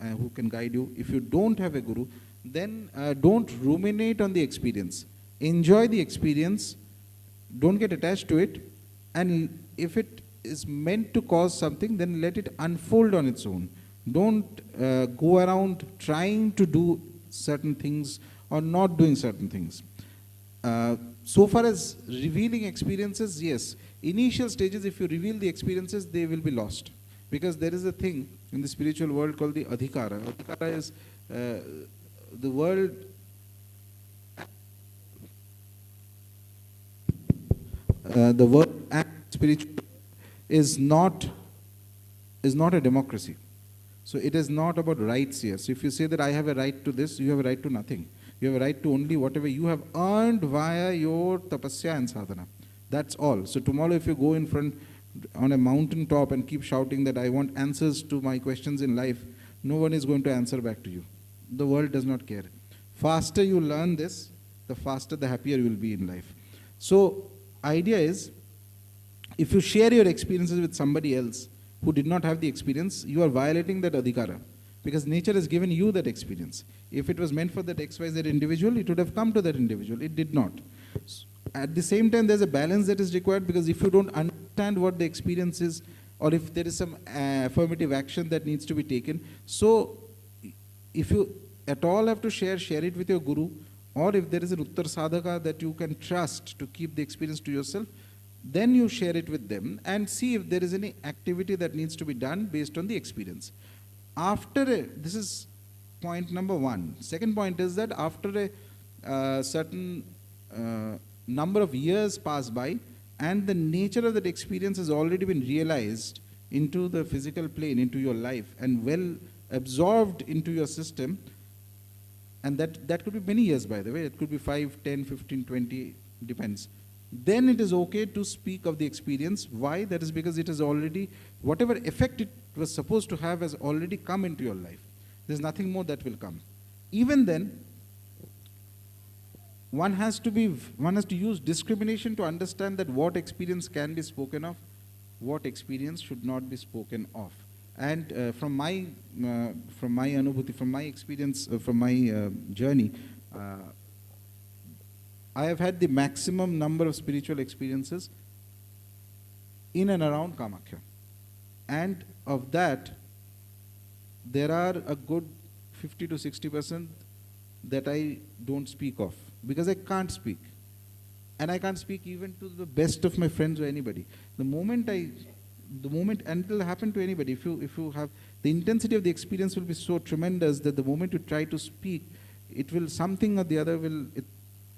G: who can guide you. If you don't have a guru, then don't ruminate on the experience. Enjoy the experience, don't get attached to it, and if it is meant to cause something, then let it unfold on its own. Don't go around trying to do certain things or not doing certain things. So far as revealing experiences, yes, initial stages, if you reveal the experiences, they will be lost. Because there is a thing in the spiritual world called the adhikara. Adhikara is the world, and spiritual is not a democracy. So it is not about rights here. So if you say that I have a right to this, you have a right to nothing. You have a right to only whatever you have earned via your tapasya and sadhana. That's all. So tomorrow if you go in front on a mountain top and keep shouting that I want answers to my questions in life, no one is going to answer back to you. The world does not care. Faster you learn this, the faster, the happier you will be in life. So idea is, if you share your experiences with somebody else who did not have the experience, you are violating that adhikara. Because nature has given you that experience. If it was meant for that XYZ individual, it would have come to that individual. It did not. At the same time, there's a balance that is required, because if you don't understand what the experience is, or if there is some affirmative action that needs to be taken, so if you at all have to share it with your guru, or if there is an uttar sadhaka that you can trust to keep the experience to yourself, then you share it with them and see if there is any activity that needs to be done based on the experience. This is point number one. Second point is that after a certain number of years pass by and the nature of that experience has already been realized into the physical plane, into your life, and well absorbed into your system, and that could be many years, by the way, it could be 5, 10, 15, 20, depends. Then it is okay to speak of the experience. Why? That is because it has already, whatever effect it was supposed to have has already come into your life. There's nothing more that will come. Even then, one has to use discrimination to understand that what experience can be spoken of, what experience should not be spoken of. And from my anubhuti, from my experience, from my journey, I have had the maximum number of spiritual experiences in and around Kamakhya. And of that, there are a good 50 to 60% that I don't speak of, because I can't speak. And I can't speak even to the best of my friends or anybody. The moment, and it will happen to anybody, if you have, the intensity of the experience will be so tremendous that the moment you try to speak, it will, something or the other will,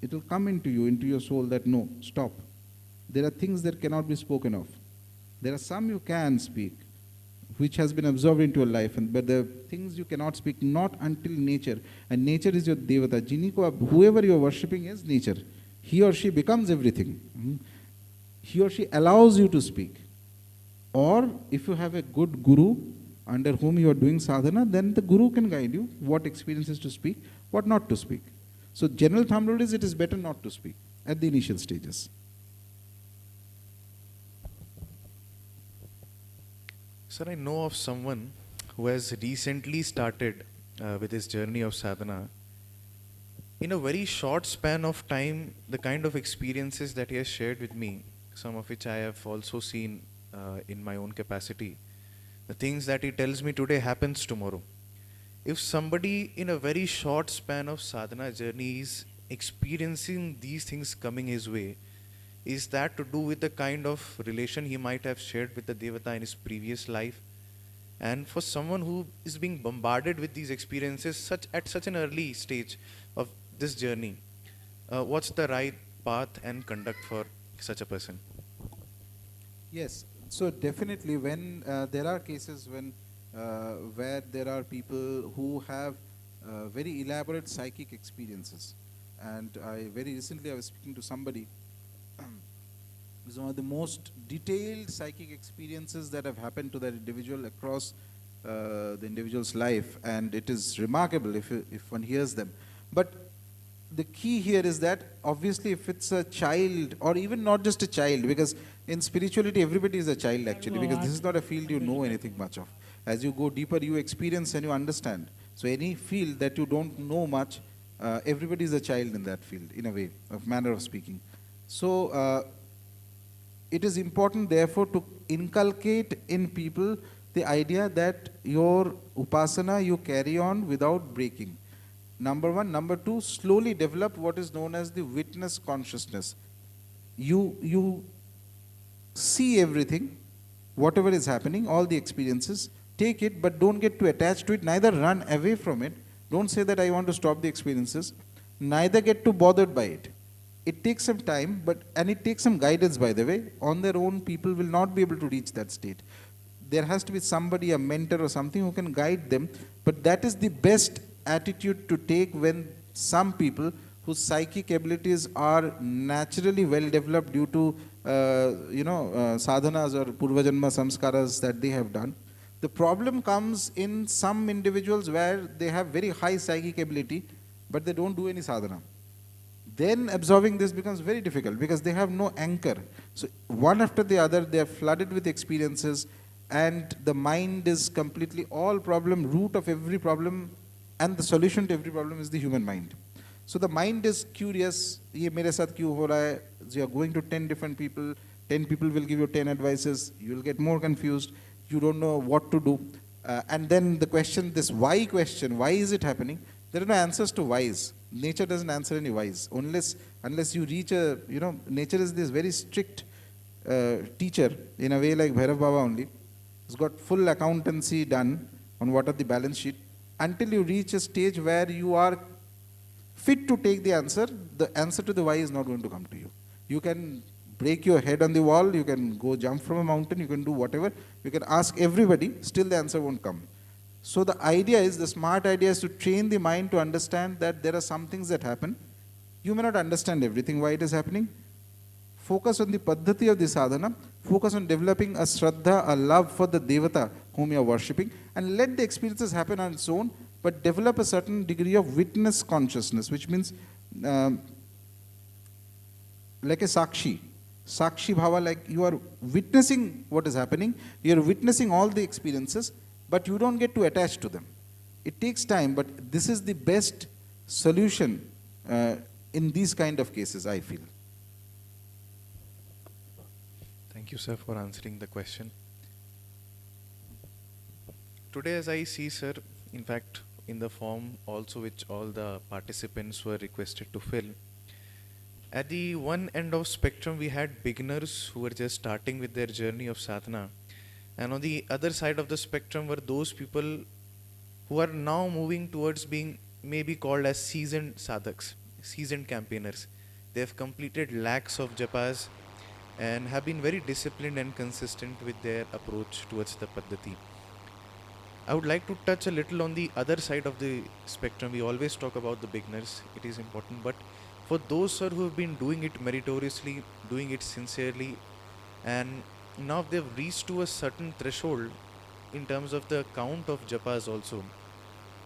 G: it will come into you, into your soul, that no, stop. There are things that cannot be spoken of. There are some you can speak, which has been absorbed into your life, but the things you cannot speak, not until nature. And nature is your devata. Whoever you are worshipping is nature. He or she becomes everything. He or she allows you to speak. Or if you have a good guru under whom you are doing sadhana, then the guru can guide you what experiences to speak, what not to speak. So general thumb rule is, it is better not to speak at the initial stages.
H: Sir, I know of someone who has recently started with his journey of sadhana. In a very short span of time, the kind of experiences that he has shared with me, some of which I have also seen in my own capacity, the things that he tells me today happens tomorrow. If somebody in a very short span of sadhana journey is experiencing these things coming his way, is that to do with the kind of relation he might have shared with the Devata in his previous life? And for someone who is being bombarded with these experiences at such an early stage of this journey, what's the right path and conduct for such a person?
G: Yes, so definitely when there are cases when where there are people who have very elaborate psychic experiences. And very recently I was speaking to somebody. It was one of the most detailed psychic experiences that have happened to that individual across the individual's life, and it is remarkable if one hears them. But the key here is that obviously if it's a child, or even not just a child, because in spirituality everybody is a child actually, because this is not a field you know anything much of. As you go deeper, you experience and you understand. So any field that you don't know much, everybody is a child in that field, in a way, of manner of speaking. So it is important therefore to inculcate in people the idea that your upasana you carry on without breaking. Number one. Number two, slowly develop what is known as the witness consciousness. You see everything, whatever is happening, all the experiences, take it, but don't get too attached to it, neither run away from it. Don't say that I want to stop the experiences, neither get too bothered by it. It takes some time, and it takes some guidance, by the way. On their own, people will not be able to reach that state. There has to be somebody, a mentor or something, who can guide them. But that is the best attitude to take when some people whose psychic abilities are naturally well developed due to sadhanas or purvajanma samskaras that they have done. The problem comes in some individuals where they have very high psychic ability, but they don't do any sadhana. Then absorbing this becomes very difficult because they have no anchor. So one after the other, they are flooded with experiences, and the mind is completely root of every problem, and the solution to every problem is the human mind. So the mind is curious, ye mere saath kyun ho raha hai? You are going to 10 different people, 10 people will give you 10 advices, you will get more confused, you don't know what to do. And then the question, this why question, why is it happening? There are no answers to whys. Nature doesn't answer any whys. Unless you reach nature is this very strict teacher, in a way like Bhairav Baba only. He's got full accountancy done on what are the balance sheet. Until you reach a stage where you are fit to take the answer to the why is not going to come to you. You can break your head on the wall, you can go jump from a mountain, you can do whatever, you can ask everybody, still the answer won't come. So the smart idea is to train the mind to understand that there are some things that happen. You may not understand everything, why it is happening. Focus on the paddhati of the sadhana, focus on developing a shraddha, a love for the devata whom you are worshipping, and let the experiences happen on its own, but develop a certain degree of witness consciousness, which means like a Sakshi. Sakshi Bhava, like you are witnessing what is happening, you are witnessing all the experiences, but you don't get to attach to them. It takes time, but this is the best solution in these kind of cases, I feel.
H: Thank you, sir, for answering the question. Today, as I see, sir, in fact, in the form also which all the participants were requested to fill, at the one end of spectrum, we had beginners who were just starting with their journey of sadhana. And on the other side of the spectrum were those people who are now moving towards being maybe called as seasoned sadhaks, seasoned campaigners. They have completed lakhs of japas and have been very disciplined and consistent with their approach towards the Paddhati. I would like to touch a little on the other side of the spectrum. We always talk about the beginners, it is important, but for those, sir, who have been doing it meritoriously, doing it sincerely, and now they've reached to a certain threshold in terms of the count of japas also,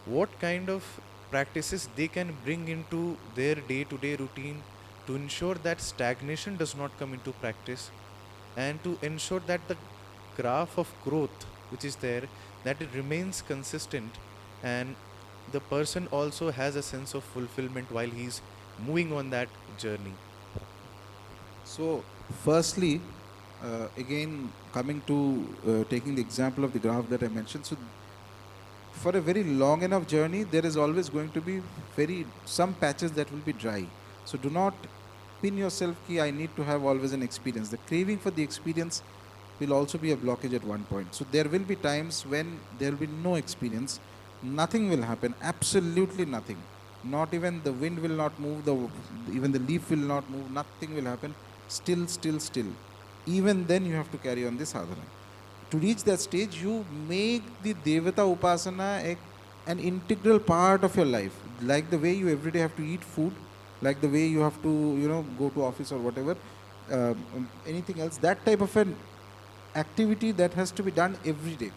H: what kind of practices they can bring into their day-to-day routine to ensure that stagnation does not come into practice, and to ensure that the graph of growth which is there, that it remains consistent, and the person also has a sense of fulfillment while he's moving on that journey.
G: So, firstly, again coming to taking the example of the graph that I mentioned, so for a very long enough journey, there is always going to be some patches that will be dry. So do not pin yourself ki I need to have always an experience. The craving for the experience will also be a blockage at one point. So there will be times when there will be no experience, nothing will happen, absolutely nothing. Not even the wind will not move, even the leaf will not move, nothing will happen, still. Even then you have to carry on this sadhana. To reach that stage, you make the Devata Upasana an integral part of your life. Like the way you every day have to eat food, like the way you have to, go to office or whatever, anything else, that type of an activity that has to be done every day.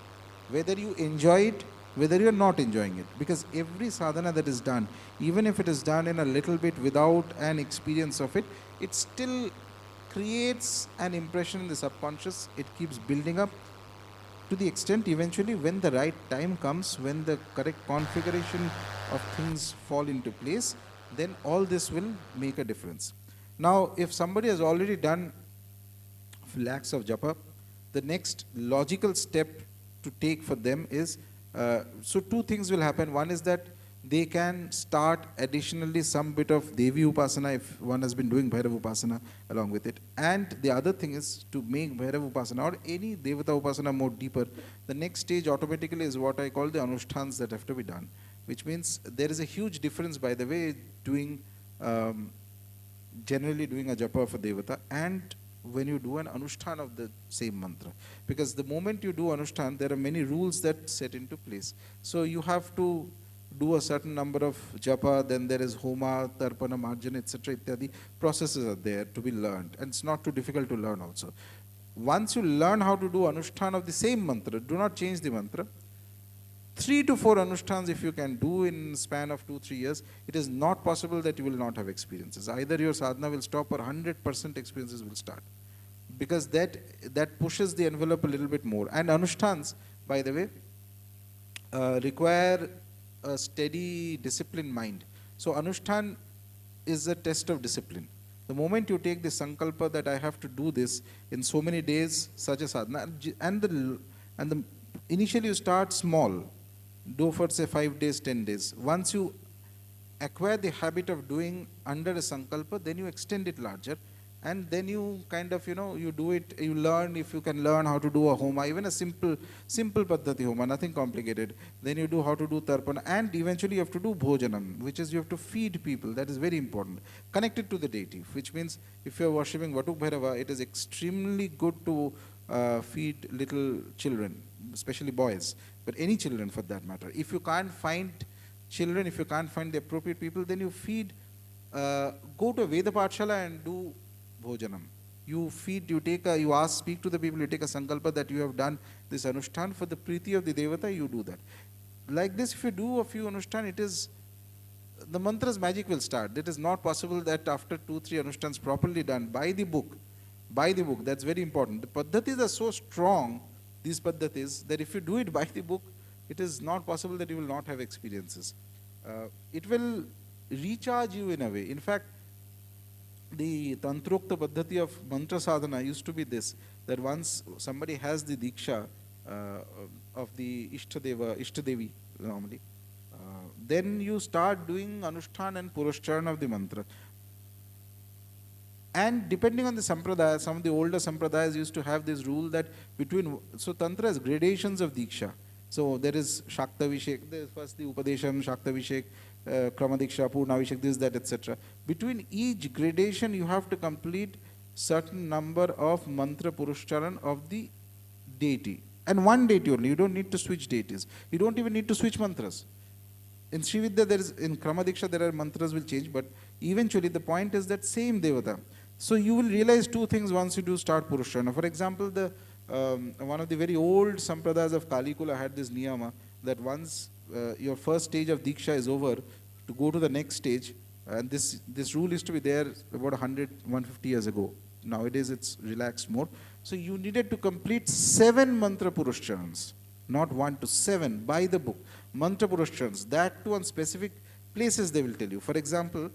G: Whether you enjoy it, whether you are not enjoying it. Because every sadhana that is done, even if it is done in a little bit without an experience of it, it still creates an impression in the subconscious. It keeps building up to the extent eventually when the right time comes, when the correct configuration of things fall into place, then all this will make a difference. Now, if somebody has already done lakhs of japa, the next logical step to take for them is, so two things will happen. One is that they can start additionally some bit of Devi Upasana if one has been doing Bhairav Upasana along with it. And the other thing is to make Bhairav Upasana or any Devata Upasana more deeper. The next stage automatically is what I call the Anushtans that have to be done. Which means there is a huge difference, by the way, generally doing a japa for Devata and when you do an Anushtan of the same mantra. Because the moment you do Anushtan, there are many rules that set into place. So you have to do a certain number of japa, then there is homa, tarpana, marjana, etc. ityadi. Processes are there to be learned, and it's not too difficult to learn also. Once you learn how to do Anushtan of the same mantra, do not change the mantra. 3 to 4 Anushtans if you can do in span of 2-3 years, it is not possible that you will not have experiences. Either your sadhana will stop or 100% experiences will start. Because that pushes the envelope a little bit more. And Anushtans, by the way, require a steady, disciplined mind. So Anushtan is a test of discipline. The moment you take the sankalpa that I have to do this in so many days, such a sadhana, and initially you start small, do for say 5 days, 10 days. Once you acquire the habit of doing under a sankalpa, then you extend it larger. And then you kind of, you do it, you learn, if you can learn how to do a homa, even a simple paddhati homa, nothing complicated. Then you do how to do tarpana, and eventually you have to do bhojanam, which is you have to feed people. That is very important. Connected to the deity, which means if you are worshipping Vatuk Bhairava, it is extremely good to feed little children, especially boys, but any children for that matter. If you can't find children, if you can't find the appropriate people, then you feed, go to a Veda Pathshala and do bhojanam. You feed, speak to the people, you take a sankalpa that you have done this Anushtan for the Preeti of the Devata, you do that. Like this, if you do a few Anushtan, it is the mantra's magic will start. It is not possible that after 2-3 anushtans properly done by the book, that's very important. The paddhatis are so strong, these paddhatis, that if you do it by the book, it is not possible that you will not have experiences. It will recharge you in a way. In fact, the Tantrokta Paddhati of mantra sadhana used to be this, that once somebody has the Diksha of the Ishtadevi normally, then you start doing Anushtan and Purushcharan of the mantra. And depending on the sampradaya, some of the older sampradayas used to have this rule that so Tantra has gradations of Diksha. So there is Shaktavishek, there is first the Upadesham, Shaktavishek, Kramadiksha, Purnavishek, this, that, etc. Between each gradation, you have to complete certain number of mantra Purushcharan of the deity. And one deity only, you don't need to switch deities. You don't even need to switch mantras. In Srividya, in Kramadiksha, there are mantras will change, but eventually the point is that same Devata. So you will realize two things once you do start Purushana. For example, one of the very old sampradayas of Kalikula had this niyama that once your first stage of Diksha is over, to go to the next stage, and this rule used to be there about 150 years ago. Nowadays it's relaxed more. So you needed to complete 7 mantra Purushcharans, not 1 to 7, by the book. Mantra Purushcharans, that too on specific places they will tell you. For example,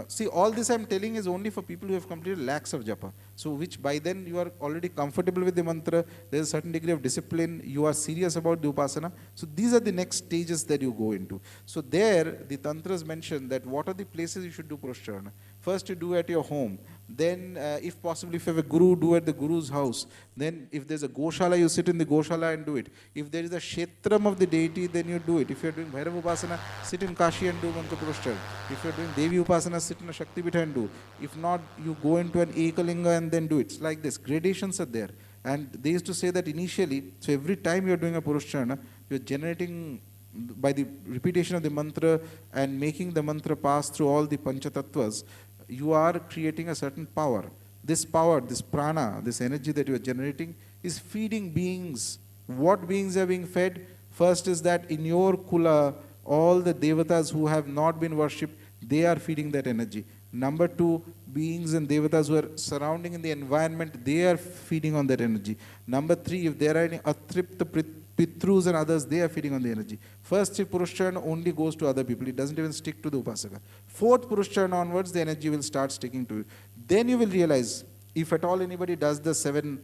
G: see, all this I am telling is only for people who have completed lakhs of japa. So which by then you are already comfortable with the mantra, there is a certain degree of discipline, you are serious about the upasana. So these are the next stages that you go into. So there the tantras mention that what are the places you should do Purushcharana. First you do at your home. Then if possible, if you have a guru, do at the guru's house. Then if there's a goshala, you sit in the goshala and do it. If there is a kshetram of the deity, then you do it. If you're doing Bhairava Upasana, sit in Kashi and do Mantra Purushchar. If you're doing Devi Upasana, sit in a Shakti Pitha and do. If not, you go into an Ekalinga and then do it. It's like this. Gradations are there. And they used to say that initially, so every time you're doing a Purushcharana, you're generating by the repetition of the mantra and making the mantra pass through all the Panchatattvas, you are creating a certain power. This power, this prana, this energy that you are generating is feeding beings. What beings are being fed? First is that in your kula, all the devatas who have not been worshipped, they are feeding that energy. Number 2, beings and devatas who are surrounding in the environment, they are feeding on that energy. Number 3, if there are any atripta pitrus and others, they are feeding on the energy. First, Purushcharana only goes to other people. It doesn't even stick to the upasaka. 4th Purushcharana onwards, the energy will start sticking to you. Then you will realize, if at all anybody does the 7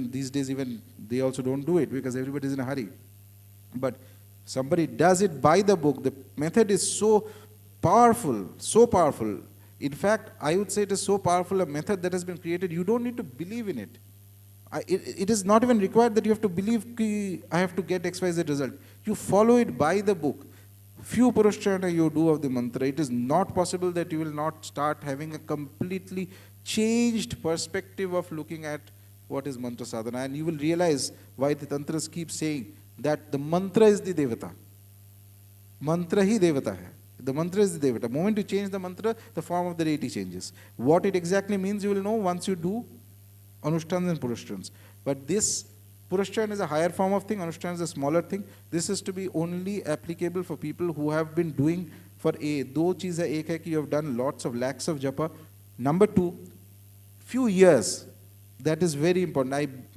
G: these days even, they also don't do it because everybody is in a hurry. But somebody does it by the book. The method is so powerful, so powerful. In fact, I would say it is so powerful a method that has been created, you don't need to believe in it. It is not even required that you have to believe I have to get XYZ result. You follow it by the book. Few Purushcharana you do of the mantra. It is not possible that you will not start having a completely changed perspective of looking at what is mantra sadhana. And you will realize why the tantras keep saying that the mantra is the devata. Mantra hi devata hai. The mantra is the devata. The moment you change the mantra, the form of the deity changes. What it exactly means you will know once you do Anushtans and Purushcharans. But this Purushcharan is a higher form of thing, Anushthan is a smaller thing. This is to be only applicable for people who have been doing for do cheez hai, ek hai ki you have done lots of lakhs of japa. Number 2, few years. That is very important.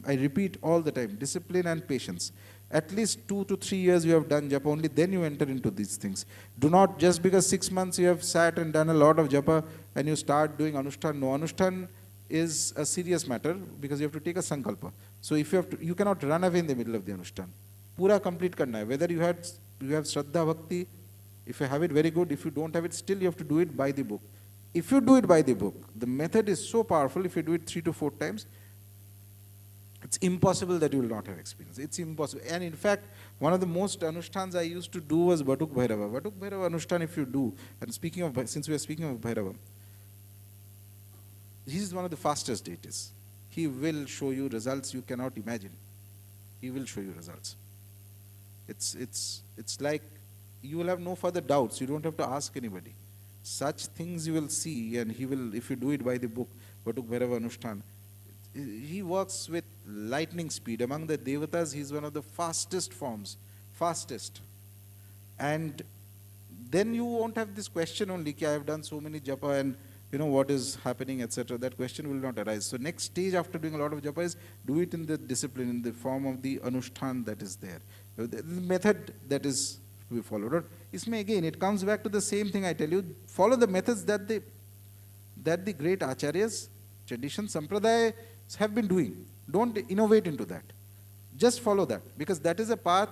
G: I repeat all the time, discipline and patience. At least 2 to 3 years you have done japa, only then you enter into these things. Do not just because 6 months you have sat and done a lot of japa and you start doing Anushthan. No, Anushthan is a serious matter because you have to take a sankalpa. So if you cannot run away in the middle of the Anushthan. Pura complete karna hai. Whether you have Shraddha Bhakti, if you have it, very good. If you don't have it, still you have to do it by the book. If you do it by the book, the method is so powerful. If you do it 3 to 4 times, it's impossible that you will not have experience. It's impossible. And in fact, one of the most Anushtans I used to do was Batuk Bhairava. Batuk Bhairava Anushthan if you do, and speaking of, since we are speaking of Bhairava, he is one of the fastest deities. He will show you results you cannot imagine. He will show you results. It's like you will have no further doubts. You don't have to ask anybody. Such things you will see, and he will, if you do it by the book, Batuk Bhairava Anushthan, he works with lightning speed. Among the devatas, he is one of the fastest forms. Fastest. And then you won't have this question only, ki I have done so many japa and you know what is happening, etc. That question will not arise. So next stage after doing a lot of japa is do it in the discipline, in the form of the anushthan that is there. The method that is to be followed. Or isme again, it comes back to the same thing I tell you, follow the methods that the great acharyas, traditions, sampradayas have been doing. Don't innovate into that. Just follow that, because that is a path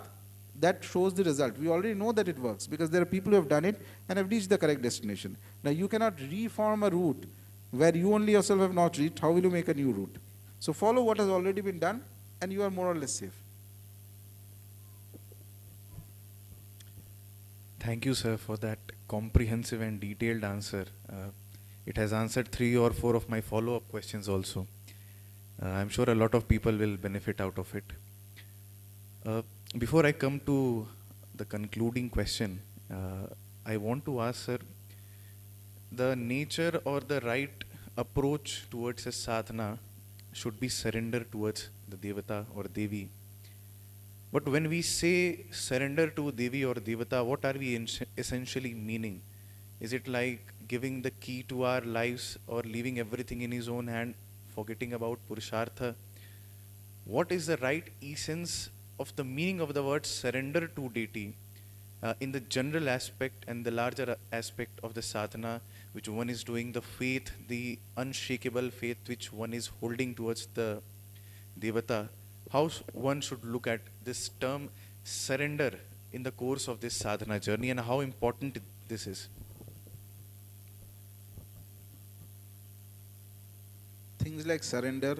G: that shows the result. We already know that it works because there are people who have done it and have reached the correct destination. Now you cannot reform a route where you only yourself have not reached. How will you make a new route? So follow what has already been done and you are more or less safe.
H: Thank you, sir, for that comprehensive and detailed answer. It has answered 3 or 4 of my follow-up questions also. I'm sure a lot of people will benefit out of it. Before I come to the concluding question, I want to ask, sir, the nature or the right approach towards a sadhana should be surrender towards the Devata or Devi. But when we say surrender to Devi or Devata, what are we essentially meaning? Is it like giving the key to our lives or leaving everything in his own hand, forgetting about Purushartha? What is the right essence of the meaning of the word surrender to deity in the general aspect and the larger aspect of the sadhana which one is doing, the faith, the unshakable faith which one is holding towards the Devata? How one should look at this term surrender in the course of this sadhana journey and how important this is?
G: Things like surrender,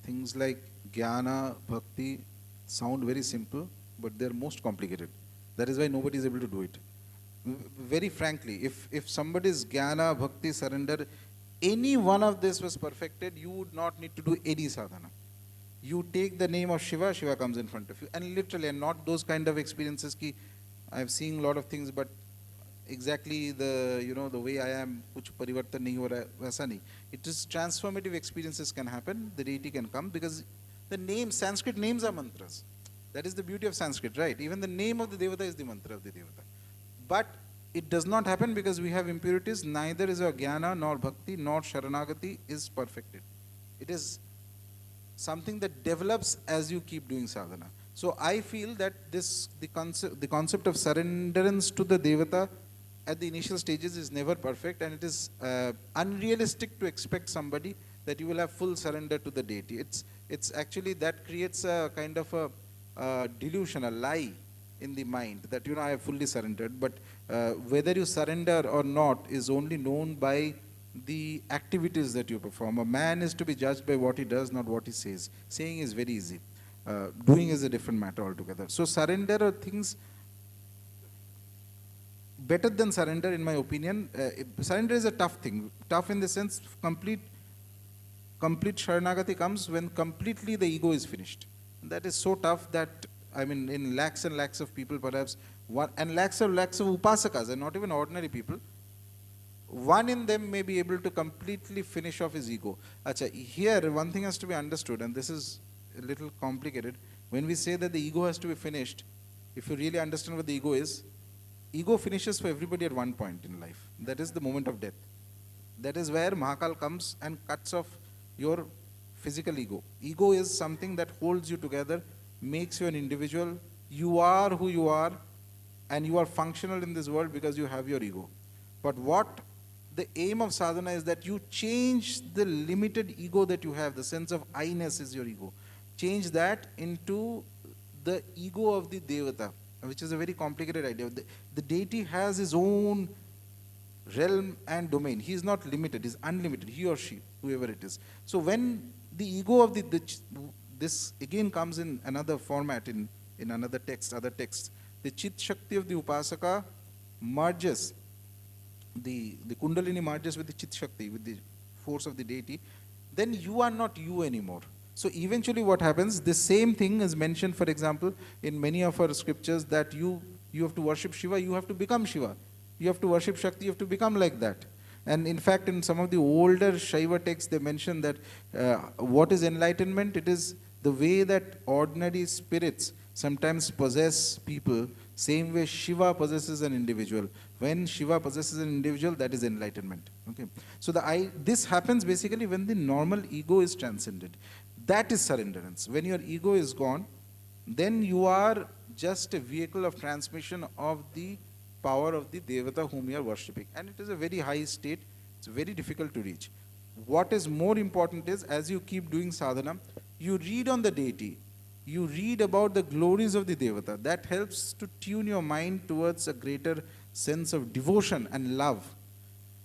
G: things like jnana, bhakti sound very simple, but they're most complicated. That is why nobody is able to do it. Very frankly, if somebody's jnana, bhakti, surrender, any one of this was perfected, you would not need to do any sadhana. You take the name of Shiva, Shiva comes in front of you. And literally, and not those kind of experiences ki I've seen a lot of things, but exactly the way I am, kuch parivartan nahi ho raha hai, waisa nahi. It is transformative experiences can happen, the deity can come, because the names, Sanskrit names are mantras. That is the beauty of Sanskrit, right? Even the name of the Devata is the mantra of the Devata. But it does not happen because we have impurities. Neither is our jnana, nor bhakti, nor sharanagati is perfected. It is something that develops as you keep doing sadhana. So I feel that the concept of surrenderance to the Devata at the initial stages is never perfect, and it is unrealistic to expect somebody that you will have full surrender to the deity. It's actually that creates a kind of a delusion, a lie in the mind that I have fully surrendered. But whether you surrender or not is only known by the activities that you perform. A man is to be judged by what he does, not what he says. Saying is very easy. Doing is a different matter altogether. So surrender are things better than surrender, in my opinion. Surrender is a tough thing. Tough in the sense complete sharanagati comes when completely the ego is finished. And that is so tough that, I mean, in lakhs and lakhs of people perhaps, and lakhs of upasakas, and not even ordinary people, one in them may be able to completely finish off his ego. Achha, here one thing has to be understood, and this is a little complicated. When we say that the ego has to be finished, if you really understand what the ego finishes for everybody at one point in life. That is the moment of death. That is where Mahakal comes and cuts off your physical ego. Ego is something that holds you together, makes you an individual. You are who you are, and you are functional in this world because you have your ego. But what the aim of sadhana is that you change the limited ego that you have, the sense of I-ness is your ego. Change that into the ego of the Devata, which is a very complicated idea. The deity has his own realm and domain. He is not limited, he is unlimited, he or she, whoever it is. So when the ego of this again comes in another format, in another text, other texts, the Chit Shakti of the Upasaka merges, the Kundalini merges with the Chit Shakti, with the force of the deity, then you are not you anymore. So eventually what happens, the same thing is mentioned, for example, in many of our scriptures, that you have to worship Shiva, you have to become Shiva. You have to worship Shakti, you have to become like that. And in fact, in some of the older Shaiva texts, they mention that what is enlightenment? It is the way that ordinary spirits sometimes possess people same way Shiva possesses an individual. When Shiva possesses an individual, that is enlightenment. Okay. So this happens basically when the normal ego is transcended. That is surrenderance. When your ego is gone, then you are just a vehicle of transmission of the power of the Devata whom you are worshipping. And it is a very high state. It's very difficult to reach. What is more important is, as you keep doing sadhana, you read on the deity. You read about the glories of the Devata. That helps to tune your mind towards a greater sense of devotion and love.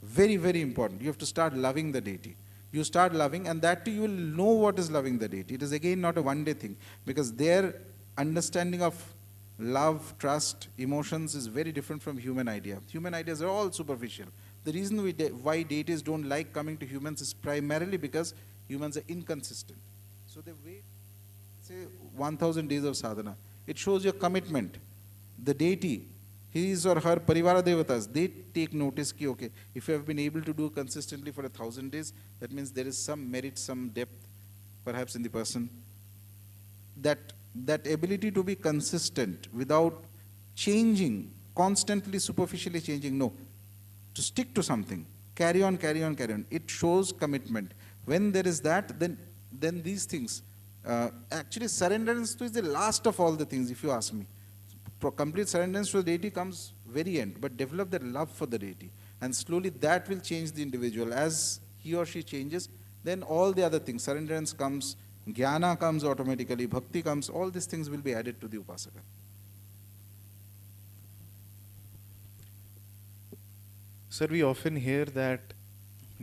G: Very, very important. You have to start loving the deity. You start loving, and that too you will know what is loving the deity. It is again not a one-day thing, because their understanding of love, trust, emotions is very different from human idea. Human ideas are all superficial. The reason why deities don't like coming to humans is primarily because humans are inconsistent. So they wait, say 1000 days of sadhana. It shows your commitment. The deity, his or her parivara devatas, they take notice ki, okay, if you have been able to do consistently for 1000 days, that means there is some merit, some depth perhaps in the person. That ability to be consistent without changing, constantly superficially changing, no. To stick to something, carry on, carry on, carry on. It shows commitment. When there is that, then these things, actually surrenderance is the last of all the things, if you ask me. Complete surrenderance to the deity comes very end, but develop that love for the deity. And slowly that will change the individual. As he or she changes, then all the other things, surrenderance comes, jnana comes automatically, bhakti comes, all these things will be added to the upasaka.
H: Sir, we often hear that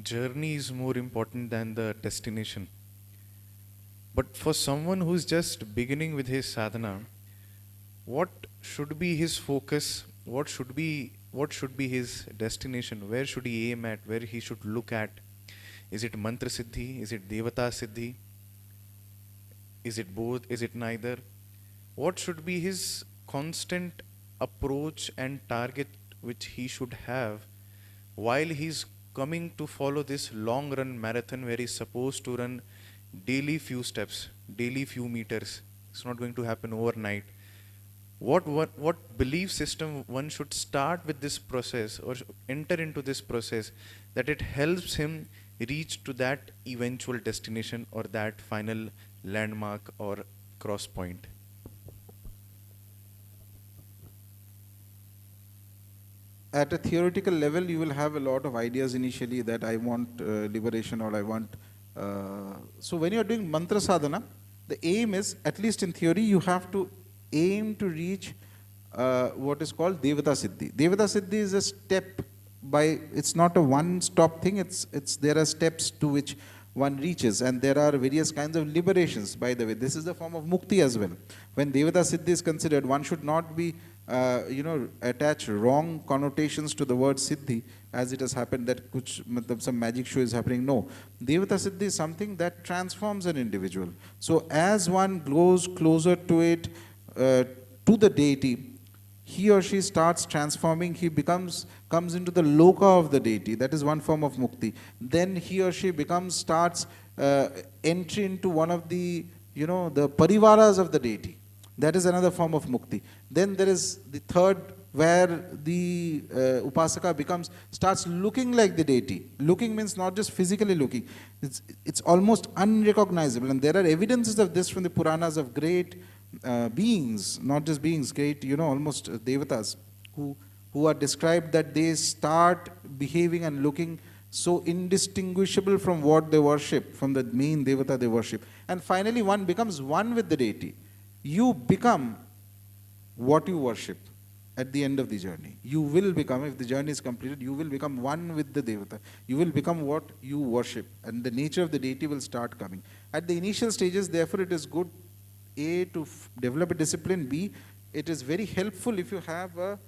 H: journey is more important than the destination. But for someone who's just beginning with his sadhana, what should be his focus? What should be his destination? Where should he aim at? Where he should look at? Is it mantra siddhi? Is it devata siddhi? Is it both? Is it neither? What should be his constant approach and target which he should have while he's coming to follow this long run marathon where he's supposed to run daily few steps, daily few meters? It's not going to happen overnight. What belief system one should start with this process or enter into this process that it helps him reach to that eventual destination or that final landmark or cross point?
G: At a theoretical level, you will have a lot of ideas initially that I want liberation or I want. So when you are doing mantra sadhana, the aim is, at least in theory, you have to aim to reach what is called devata siddhi. Devata siddhi is a step by, it's not a one-stop thing, there are steps to which one reaches, and there are various kinds of liberations, by the way. This is the form of mukti as well. When devata siddhi is considered, one should not be attach wrong connotations to the word siddhi, as it has happened that some magic show is happening. No, devata siddhi is something that transforms an individual. So as one grows closer to it, to the deity, he or she starts transforming, comes into the loka of the deity. That is one form of mukti. Then he or she starts entry into one of the, the parivaras of the deity. That is another form of mukti. Then there is the third, where the upasaka starts looking like the deity. Looking means not just physically looking. It's almost unrecognizable. And there are evidences of this from the Puranas of great beings, not just beings, great, almost devatas, who are described that they start behaving and looking so indistinguishable from what they worship, from the main devata they worship. And finally one becomes one with the deity. You become what you worship at the end of the journey. You will become, if the journey is completed, you will become one with the devata. You will become what you worship, and the nature of the deity will start coming. At the initial stages, therefore, it is good, A, to develop a discipline, B, it is very helpful if you have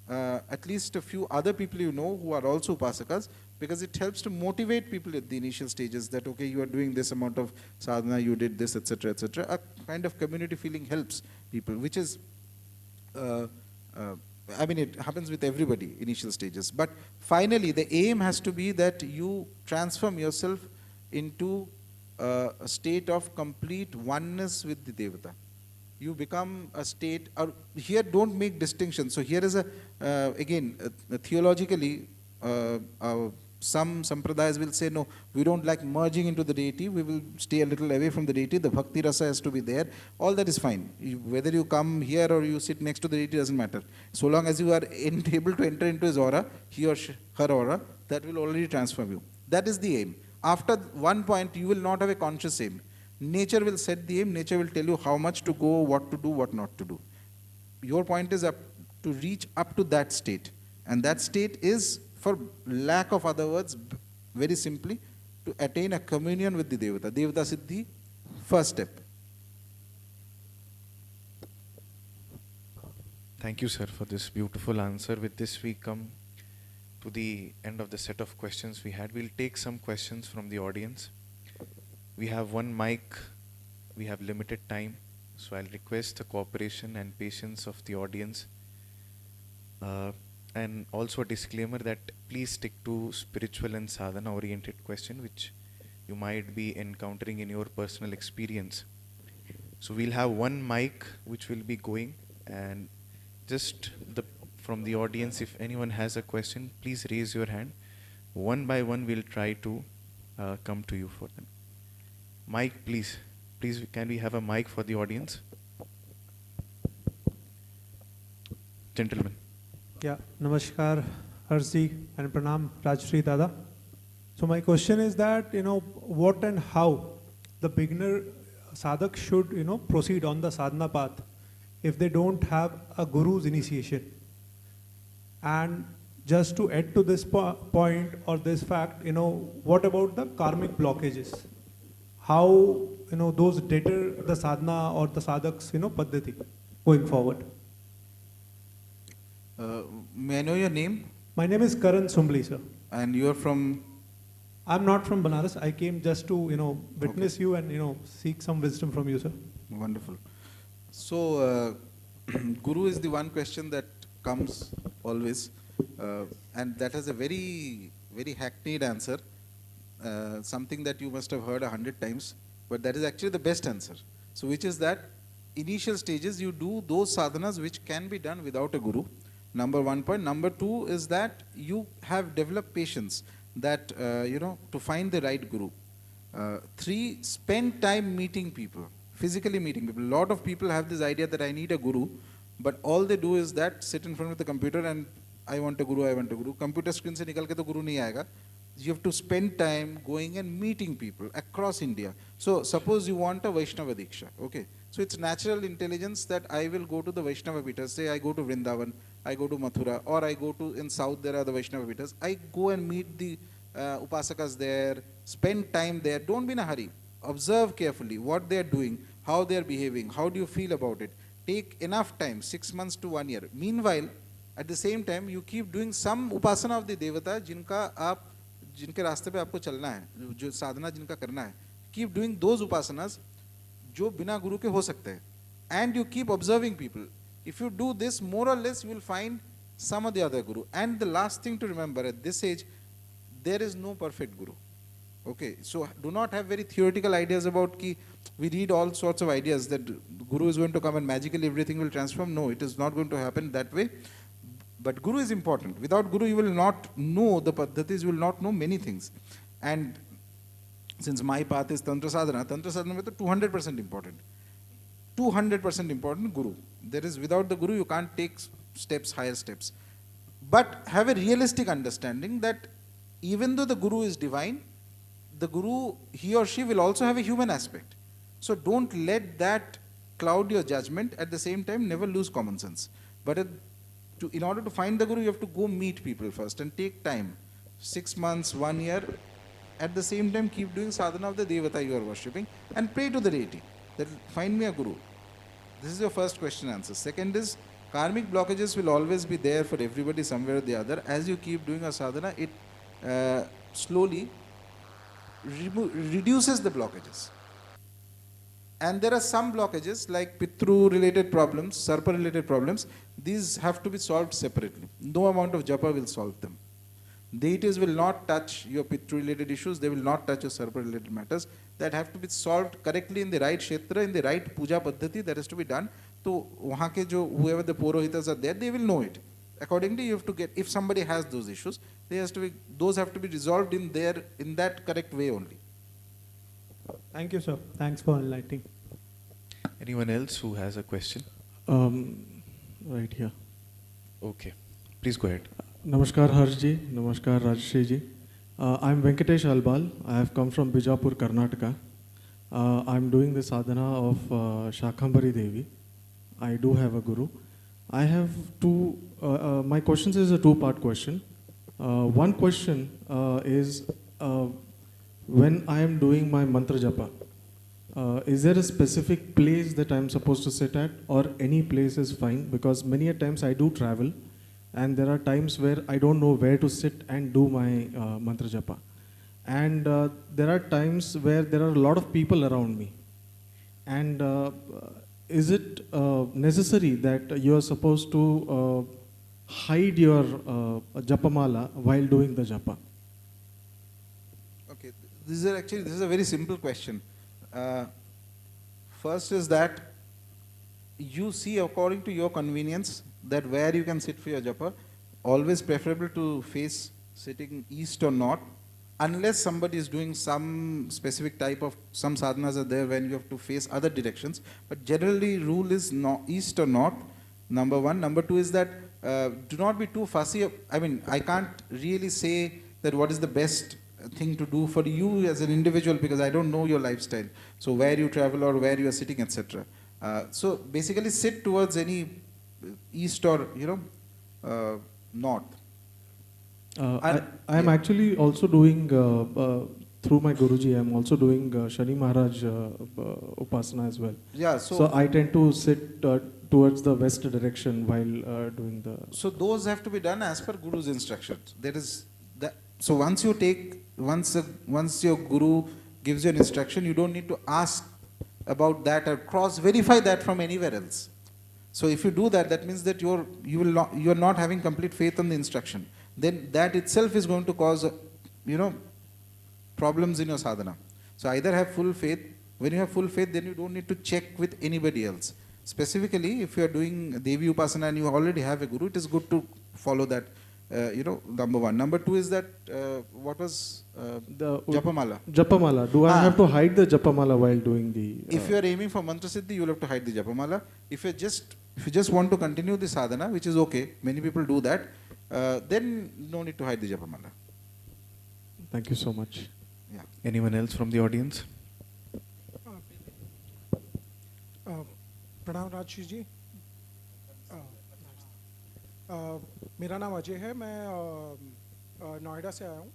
G: at least a few other people you know who are also upasakas, because it helps to motivate people at the initial stages that, okay, you are doing this amount of sadhana, you did this, etc., etc. A kind of community feeling helps people, which is, I mean, it happens with everybody, initial stages. But finally, the aim has to be that you transform yourself into a state of complete oneness with the devata. you become a state, or here don't make distinctions. So here is again, theologically, some sampradayas will say, no, we don't like merging into the deity, we will stay a little away from the deity, the bhakti rasa has to be there. All that is fine. Whether you come here or you sit next to the deity doesn't matter. So long as you are able to enter into his aura, he or her aura, that will already transform you. That is the aim. After one point, you will not have a conscious aim. Nature will set the aim, nature will tell you how much to go, what to do, what not to do. Your point is to reach up to that state. And that state is, for lack of other words, very simply, to attain a communion with the Devata. Devata Siddhi, first step.
H: Thank you, sir, for this beautiful answer. With this, we come to the end of the set of questions we had. We'll take some questions from the audience. We have one mic. We have limited time. So I'll request the cooperation and patience of the audience. And also a disclaimer that please stick to spiritual and sadhana oriented question which you might be encountering in your personal experience. So we'll have one mic which will be going, and just from the audience, if anyone has a question, please raise your hand. One by one we'll try to come to you for them. Mic, please. Please, can we have a mic for the audience? Gentlemen.
I: Yeah, namaskar, Harsi, and pranam, Rajshri Dada. So my question is that, what and how the beginner sadhak should, proceed on the sadhana path if they don't have a guru's initiation. And just to add to this point or this fact, what about the karmic blockages? How, those deter the sadhana or the sadhak's, paddhati going forward?
G: May I know your name?
I: My name is Karan Sumbli, sir.
G: And you are from?
I: I'm not from Banaras. I came just to, witness you and, seek some wisdom from you, sir.
G: Wonderful. So, Guru is the one question that comes always. And that has a very, very hackneyed answer. Something that you must have heard 100 times. But that is actually the best answer. So, which is that initial stages you do those sadhanas which can be done without a Guru. Number one point. Number two is that you have developed patience that, to find the right Guru. Three, spend time meeting people, physically meeting people. A lot of people have this idea that I need a Guru, but all they do is that sit in front of the computer and I want a Guru, I want a Guru. Computer screen se nikal ke to Guru nahi aayega. You have to spend time going and meeting people across India. So suppose you want a Vaishnava Diksha, okay. So it's natural intelligence that I will go to the Vaishnava Pitas. Say I go to Vrindavan, I go to Mathura, or I go to, in South there are the Vaishnava Pitas. I go and meet the Upasakas there, spend time there. Don't be in a hurry. Observe carefully what they are doing, how they are behaving, how do you feel about it. Take enough time, 6 months to 1 year. Meanwhile, at the same time, you keep doing some upasana of the Devata, जिनके रास्ते पे आपको चलना है, जो साधना जिनका करना है. Keep doing those upasanas जो बिना गुरु के हो सकते हैं. And you keep observing people. If you do this, more or less you will find some of the other guru. And the last thing to remember, at this age, there is no perfect guru. Okay, so do not have very theoretical ideas about ki we read all sorts of ideas that guru is going to come and magically everything will transform. No, it is not going to happen that way. But guru is important. Without guru, you will not know the paddhatis, you will not know many things. And since my path is Tantra Sadhana is 200% important. 200% important guru. There is, without the guru, you can't take steps, higher steps. But have a realistic understanding that even though the guru is divine, the guru, he or she will also have a human aspect. So don't let that cloud your judgment. At the same time, never lose common sense. But in order to find the guru, you have to go meet people first and take time. 6 months, 1 year. At the same time, keep doing sadhana of the Devata you are worshipping and pray to the deity that find me a guru. This is your first question answer. Second is, karmic blockages will always be there for everybody somewhere or the other. As you keep doing a sadhana, it slowly reduces the blockages. And there are some blockages like Pitru related problems, Sarpa related problems. These have to be solved separately. No amount of japa will solve them. Deities will not touch your Pitru related issues. They will not touch your Sarpa related matters. that have to be solved correctly in the right kshetra, in the right puja paddhati that has to be done. तो वहाँ के जो whoever the purohitas are there, they will know it. Accordingly, you have to get, if somebody has those issues, those have to be resolved in that correct way only.
I: Thank you, sir. Thanks for enlightening.
H: Anyone else who has a question?
J: Right here.
H: Okay, please go ahead.
J: Namaskar Harshji, Namaskar Rajshri. I'm Venkatesh Albal. I have come from Bijapur, Karnataka. I'm doing the sadhana of Shakambari Devi. I do have a guru. I have my questions is a two-part question. One question is when I am doing my mantra japa, is there a specific place that I'm supposed to sit at, or any place is fine? Because many a times I do travel, and there are times where I don't know where to sit and do my mantra japa. And there are times where there are a lot of people around me. And is it necessary that you are supposed to hide your japamala while doing the japa?
G: Okay, this is a very simple question. First is that you see according to your convenience that where you can sit for your japa. Always preferable to face sitting east or north, unless somebody is doing some specific type of, some sadhanas are there when you have to face other directions. But generally rule is east or north, number one. Number two is that do not be too fussy. I mean, I can't really say that what is the best thing to do for you as an individual, because I don't know your lifestyle. So where you travel or where you are sitting, etc. So basically sit towards any east or north.
J: I am actually also doing through my Guruji. I am also doing Shani Maharaj Upasana as well.
G: Yeah.
J: So I tend to sit towards the west direction while doing the.
G: So those have to be done as per Guru's instructions. There is that. So once you take, once your Guru gives you an instruction, you don't need to ask about that or verify that from anywhere else. So if you do that, that means that you are not having complete faith on the instruction. Then that itself is going to cause, problems in your sadhana. So either have full faith. When you have full faith, then you don't need to check with anybody else. Specifically, if you are doing Devi Upasana and you already have a guru, it is good to follow that. Number one. Number two is that what was
J: the
G: Japamala?
J: Japamala. Do I have to hide the Japamala while doing the?
G: If you are aiming for mantra siddhi, you will have to hide the Japamala. If you just want to continue the sadhana, which is okay, many people do that, then no need to hide the Japamala.
J: Thank you so much.
G: Yeah.
H: Anyone else from the audience?
K: प्रणाम राजश्री जी, मेरा नाम अजय है, मैं नोएडा से आया हूँ।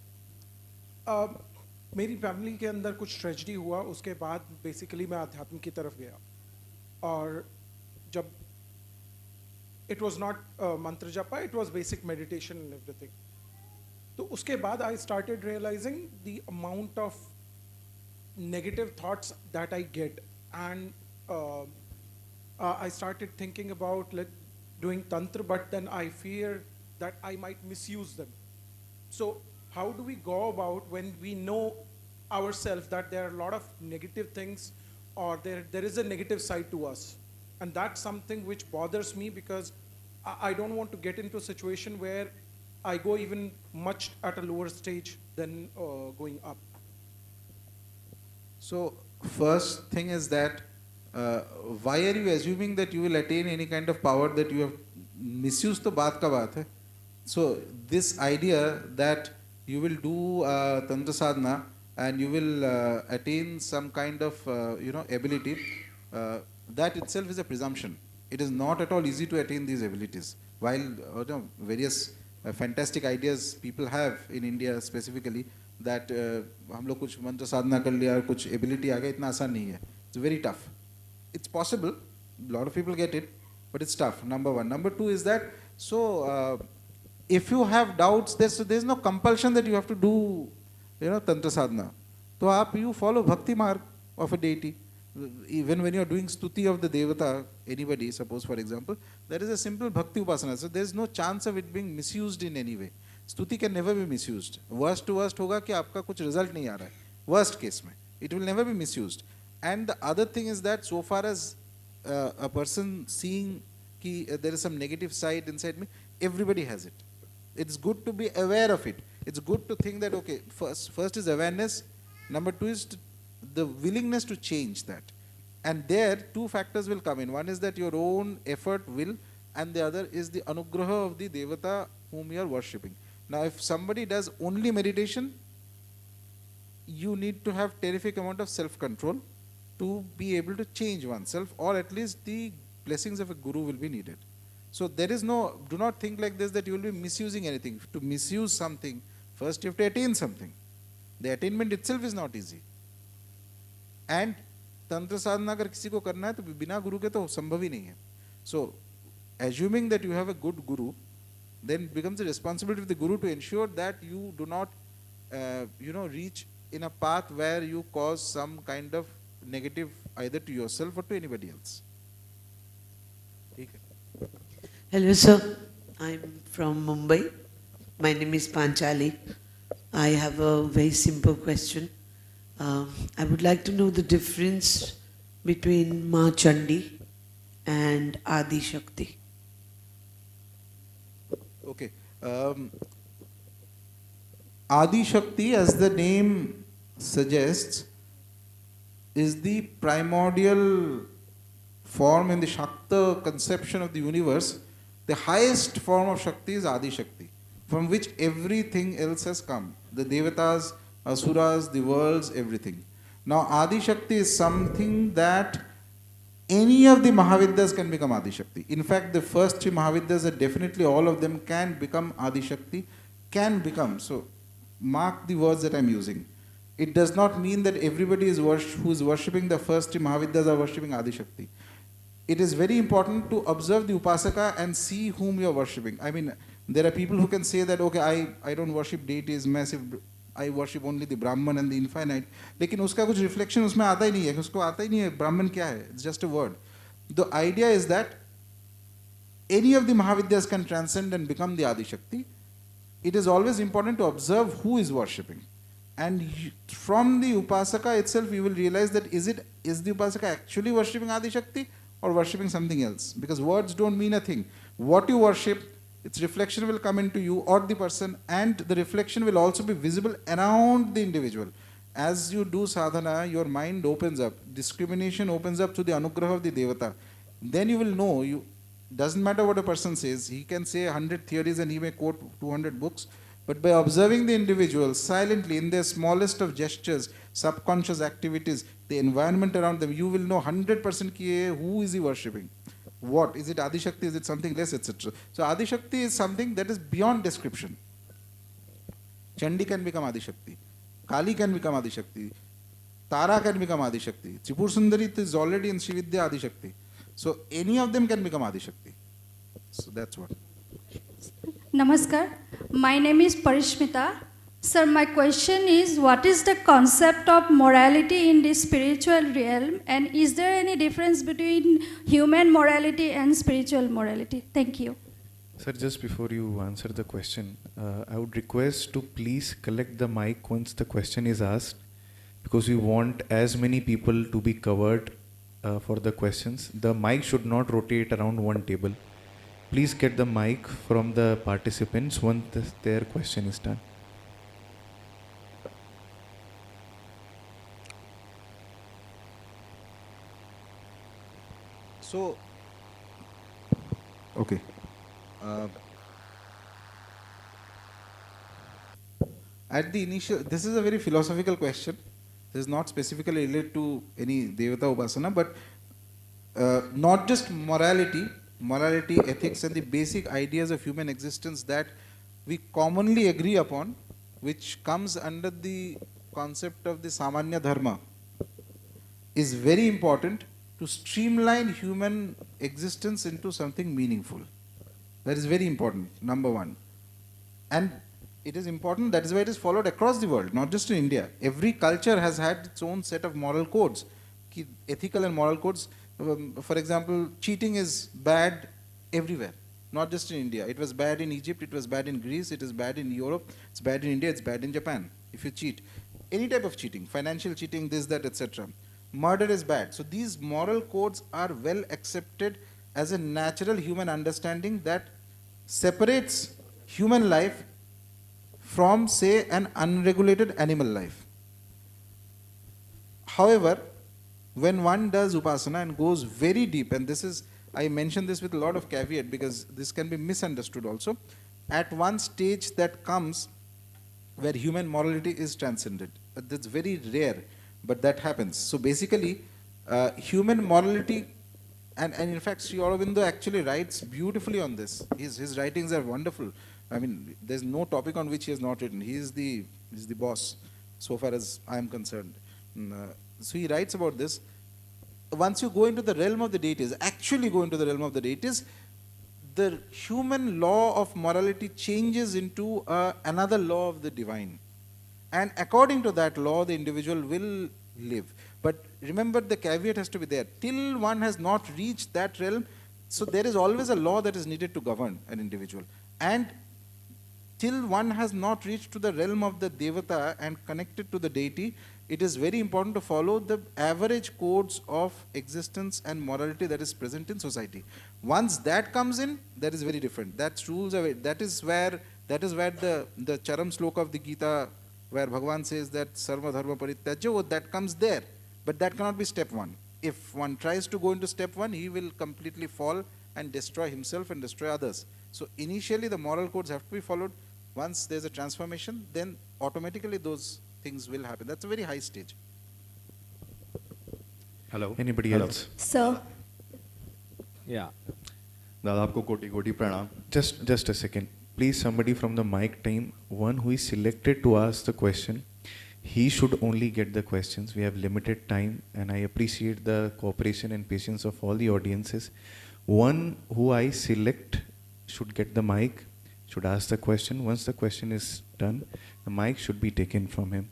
K: मेरी family के अंदर कुछ ट्रेजेडी हुआ, उसके बाद बेसिकली मैं अध्यात्म की तरफ गया, और जब इट वाज नॉट मंत्र जपा, it was basic meditation and everything. तो उसके बाद I started realising the amount of negative thoughts that I get, and I started thinking about doing tantra, but then I fear that I might misuse them. So how do we go about when we know ourselves that there are a lot of negative things, or there is a negative side to us? And that's something which bothers me, because I don't want to get into a situation where I go even much at a lower stage than going up.
G: So first thing is that why are you assuming that you will attain any kind of power that you have misused? तो बात का बात है. So this idea that you will do tantra sadhana and you will attain some kind of ability, that itself is a presumption. It is not at all easy to attain these abilities. While various fantastic ideas people have in India specifically, that हम लोग कुछ मंत्र साधना कर लिया और कुछ ability आ गया, इतना आसान नहीं है. It's very tough. It's possible, a lot of people get it, but it's tough, number one. Number two is that, if you have doubts, there's no compulsion that you have to do, tantra sadhana. So you follow bhakti marg of a deity. Even when you're doing stuti of the devata, anybody, suppose for example, there is a simple bhakti upasana. So there's no chance of it being misused in any way. Stuti can never be misused. Worst to worst होगा कि आपका कुछ result नहीं आ रहा है. Worst case में. It will never be misused. And the other thing is that so far as a person seeing there is some negative side inside me, everybody has it. It's good to be aware of it. It's good to think that, okay, first is awareness. Number two is the willingness to change that. And there, two factors will come in. One is that your own effort will, and the other is the anugraha of the devata whom you are worshipping. Now, if somebody does only meditation, you need to have terrific amount of self-control to be able to change oneself, or at least the blessings of a guru will be needed. So there is no, do not think like this that you will be misusing anything. To misuse something, first you have to attain something. The attainment itself is not easy. And tantra sadhana अगर किसी को करना है तो बिना गुरु के तो संभव ही नहीं है. So assuming that you have a good guru, then it becomes the responsibility of the guru to ensure that you do not reach in a path where you cause some kind of negative either to yourself or to anybody else.
L: Hello sir, I'm from Mumbai. My name is Panchali. I have a very simple question. I would like to know the difference between Ma Chandi and Adi Shakti.
G: Okay. Adi Shakti, as the name suggests, is the primordial form in the Shakta conception of the universe. The highest form of Shakti is Adi Shakti, from which everything else has come. The Devatas, Asuras, the worlds, everything. Now Adi Shakti is something that any of the Mahavidyas can become Adi Shakti. In fact, the first three Mahavidyas are definitely all of them can become Adi Shakti, can become. So mark the words that I am using. It does not mean that everybody who is worshipping the first three Mahavidyas are worshipping Adi Shakti. It is very important to observe the Upasaka and see whom you are worshipping. I mean, there are people who can say that, okay, I don't worship deities, massive, I worship only the Brahman and the infinite. लेकिन उसका कुछ reflection उसमें आता ही नहीं है, उसको आता ही नहीं है, Brahman क्या है? It's just a word. The idea is that any of the Mahavidyas can transcend and become the Adi Shakti. It is always important to observe who is worshipping. And from the Upasaka itself, you will realize that is the Upasaka actually worshipping Adi Shakti or worshipping something else? Because words don't mean a thing. What you worship, its reflection will come into you or the person, and the reflection will also be visible around the individual. As you do sadhana, your mind opens up. Discrimination opens up to the anugraha of the devata. Then you will know, doesn't matter what a person says, he can say 100 theories and he may quote 200 books, but by observing the individual silently in their smallest of gestures, subconscious activities, the environment around them, you will know 100% who is he worshipping. What? Is it Adi Shakti? Is it something less, etc.? So Adi Shakti is something that is beyond description. Chandi can become Adi Shakti. Kali can become Adi Shakti. Tara can become Adi Shakti. Tripur Sundari is already in Srividya Adi Shakti. So any of them can become Adi Shakti. So that's what.
C: Namaskar. My name is Parishmita. Sir, my question is, what is the concept of morality in the spiritual realm, and is there any difference between human morality and spiritual morality? Thank you.
H: Sir, just before you answer the question, I would request to please collect the mic once the question is asked, because we want as many people to be covered for the questions. The mic should not rotate around one table. Please get the mic from the participants once their question is done.
G: So, okay. At the initial, this is a very philosophical question. This is not specifically related to any Devata Upasana, but not just morality, ethics, and the basic ideas of human existence that we commonly agree upon, which comes under the concept of the Samanya Dharma, is very important to streamline human existence into something meaningful. That is very important, number one. And it is important, that is why it is followed across the world, not just in India. Every culture has had its own set of moral codes, ethical and moral codes. For example, cheating is bad everywhere, not just in India. It was bad in Egypt, it was bad in Greece, it is bad in Europe, it's bad in India, it's bad in Japan, if you cheat. any type of cheating, financial cheating, this, that, etc. Murder is bad. So these moral codes are well accepted as a natural human understanding that separates human life from, say, an unregulated animal life. However, when one does upasana and goes very deep, and this is, I mention this with a lot of caveat because this can be misunderstood also, at one stage that comes where human morality is transcended. That's very rare, but that happens. So basically, human morality, and in fact, Sri Aurobindo actually writes beautifully on this. His writings are wonderful. I mean, there's no topic on which he has not written. He is the boss, so far as I am concerned. So he writes about this. Once you go into the realm of the deities, actually go into the realm of the deities, the human law of morality changes into another law of the divine. And according to that law, the individual will live. But remember, the caveat has to be there. Till one has not reached that realm, so there is always a law that is needed to govern an individual. And till one has not reached to the realm of the devata and connected to the deity, it is very important to follow the average codes of existence and morality that is present in society. Once that comes in, that is very different. That rules away. That is where the Charam sloka of the Gita, where Bhagavan says that Sarva Dharma Parityajya, that comes there. But that cannot be step one. If one tries to go into step one, he will completely fall and destroy himself and destroy others. So initially the moral codes have to be followed. Once there's a transformation, then automatically those things will happen. That's a very high stage.
H: Hello. Anybody else?
C: Sir.
M: Yeah. दादा आपको कोटि कोटि प्रणाम.
H: Just a second. Please, somebody from the mic team, one who is selected to ask the question, he should only get the questions. We have limited time and I appreciate the cooperation and patience of all the audiences. One who I select should get the mic, should ask the question. Once the question is done, the mic should be taken from him.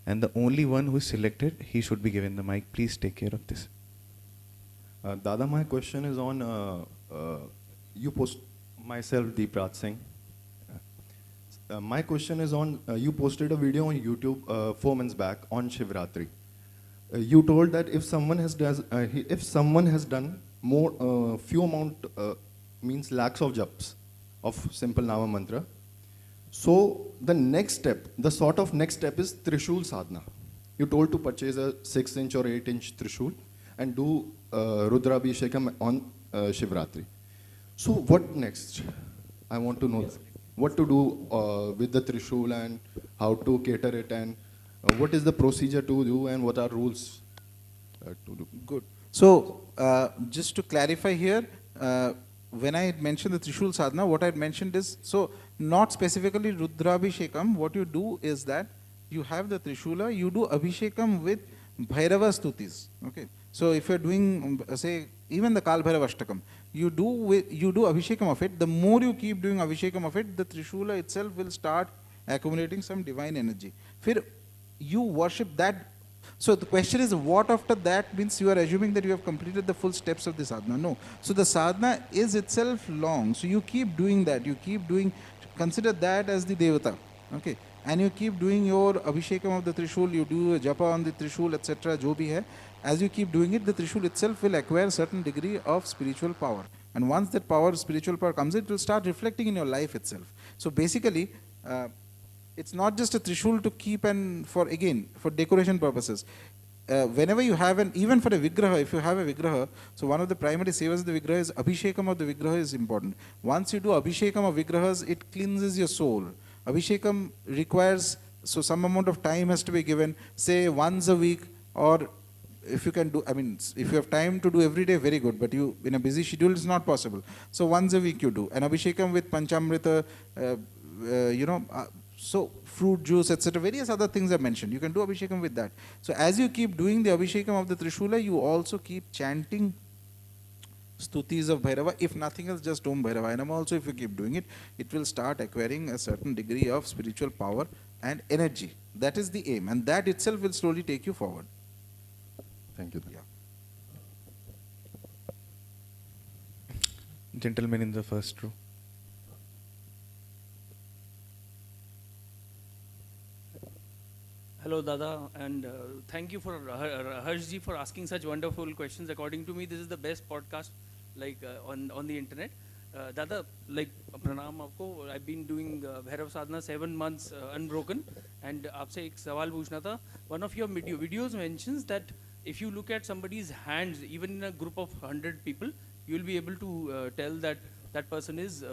H: And the only one who is selected, he should be given the mic. Please take care of this.
M: Dada, my question is on, you post, myself Deepraj Singh. My question is on, you posted a video on YouTube 4 months back on Shivratri. You told that if someone has done more, few amount, means lakhs of japs of simple Nama mantra, so the next step, the sort of next step is Trishul sadhana. You told to purchase a 6-inch or 8-inch Trishul and do Rudrabhishekam on Shivratri. So what next? I want to know what to do with the Trishul and how to cater it, and what is the procedure to do and what are rules to do.
G: Good. So just to clarify here, when I mentioned the Trishul sadhana, what I had mentioned is, so not specifically Rudrabhishekam, what you do is that you have the Trishula, you do Abhishekam with Bhairava Stutis. Okay. So if you're doing, say, even the Kal Bhairava Ashtakam, you do Abhishekam of it. The more you keep doing Abhishekam of it, the Trishula itself will start accumulating some divine energy. Fir you worship that. So the question is, what after that? Means you are assuming that you have completed the full steps of the sadhana. No. So the sadhana is itself long. So you keep doing that. You keep doing, consider that as the devata. Okay. And you keep doing your Abhishekam of the Trishul, you do a japa on the Trishul, etc. Jo bhi hai. As you keep doing it, the Trishul itself will acquire a certain degree of spiritual power. And once that power, spiritual power comes, it will start reflecting in your life itself. So basically, it's not just a Trishul to keep and for decoration purposes. Whenever you have even for a Vigraha, if you have a Vigraha, so one of the primary sevas of the Vigraha is Abhishekam of the Vigraha is important. Once you do Abhishekam of Vigrahas, it cleanses your soul. Abhishekam requires, so some amount of time has to be given, say once a week, or if you can do, I mean, if you have time to do every day, very good, but you, in a busy schedule, it's not possible. So once a week you do. And Abhishekam with Panchamrita, so fruit juice, etc. Various other things are mentioned. You can do Abhishekam with that. So as you keep doing the Abhishekam of the Trishula, you also keep chanting Stutis of Bhairava. If nothing else, just Om Bhairava. And also, if you keep doing it, it will start acquiring a certain degree of spiritual power and energy. That is the aim. And that itself will slowly take you forward.
M: Thank you.
G: Yeah.
H: Gentleman in the first row.
N: Hello, Dada, and thank you for Harshji for asking such wonderful questions. According to me, this is the best podcast on the internet. Dada, pranam aapko. I've been doing Bhairav Sadhana 7 months unbroken, and आपसे एक सवाल पूछना था. One of your videos mentions that if you look at somebody's hands, even in a group of 100 people, you will be able to tell that that person is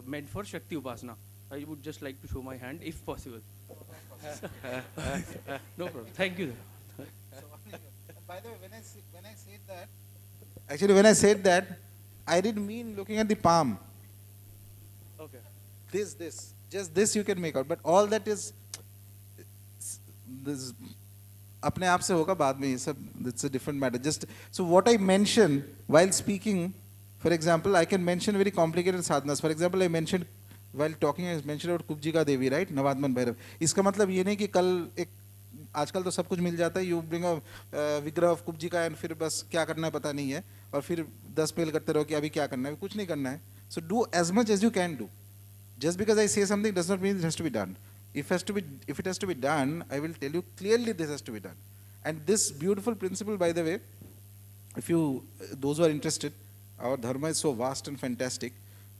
N: meant for Shakti Upasana. I would just like to show my hand if possible. No problem. Thank you.
O: By the way, when I said that, actually when I said that, I didn't mean looking at the palm.
N: Okay.
O: Just this you can make out, but all that is this. अपने आप से होगा बाद में ये सब. It's a different matter. Just so what I mentioned while speaking, for example, I can mention very complicated sadhanas. For example, I mentioned while talking, I mentioned about Kubjika Devi, right? नवात्मन Bhairav. इसका मतलब ये नहीं कि कल एक आजकल तो सब कुछ मिल जाता है. You bring a विग्रह of Kubjika and फिर बस क्या करना है पता नहीं है और फिर 10 पेल करते रहो कि अभी क्या करना है. कुछ नहीं करना है. So do as much as you can do. Just because I say something does not mean it has to be done. If it has to be done, I will tell you clearly this has to be done. And this beautiful principle, by the way, if you those who are interested, our dharma is so vast and fantastic.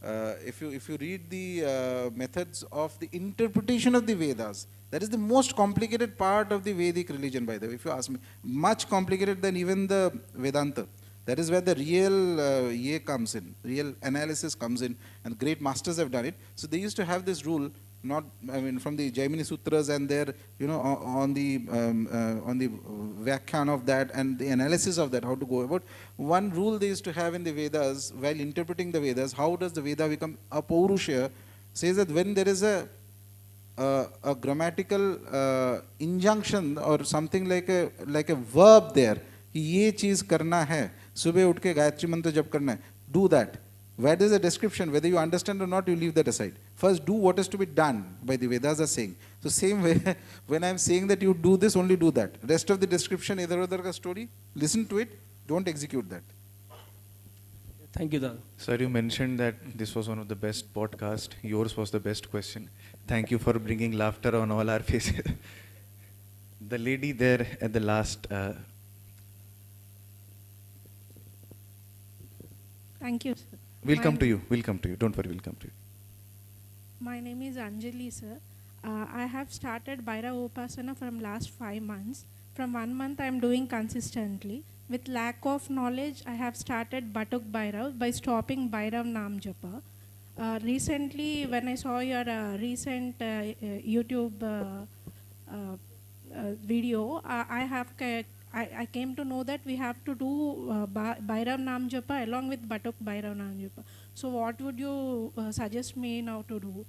O: If you read the methods of the interpretation of the Vedas, that is the most complicated part of the Vedic religion, by the way, if you ask me. Much complicated than even the Vedanta. That is where the real comes in, real analysis comes in, and great masters have done it. So they used to have this rule, from the Jaimini Sutras and their, on the Vyakhyan of that and the analysis of that, how to go about. One rule they used to have in the Vedas, while interpreting the Vedas, how does the Veda become a Paurusha, says that when there is a grammatical injunction or something like a verb there, कि ये चीज़ करना है, सुबह उठ के गायत्री मंत्र जप करना है, do that. Where there is a description, whether you understand or not, you leave that aside. First, do what is to be done by the Vedas are saying. So same way, when I am saying that you do this, only do that. Rest of the description, idhar-udhar ka story, listen to it, don't execute that.
N: Thank you, Dada.
H: Sir, you mentioned that this was one of the best podcasts. Yours was the best question. Thank you for bringing laughter on all our faces. The lady there at the last.
P: Thank you, sir.
H: We'll come to you. Don't worry, we'll come to you.
P: My name is Anjali, sir. I have started Bhairav Upasana from last 5 months. From 1 month I am doing consistently. With lack of knowledge, I have started Batuk Bhairav by stopping Bhairav Nam Japa. Recently, when I saw your recent YouTube video, I came to know that we have to do Bhairav Nam Japa along with Batuk Bhairav Nam Japa. So what would you suggest me now to do?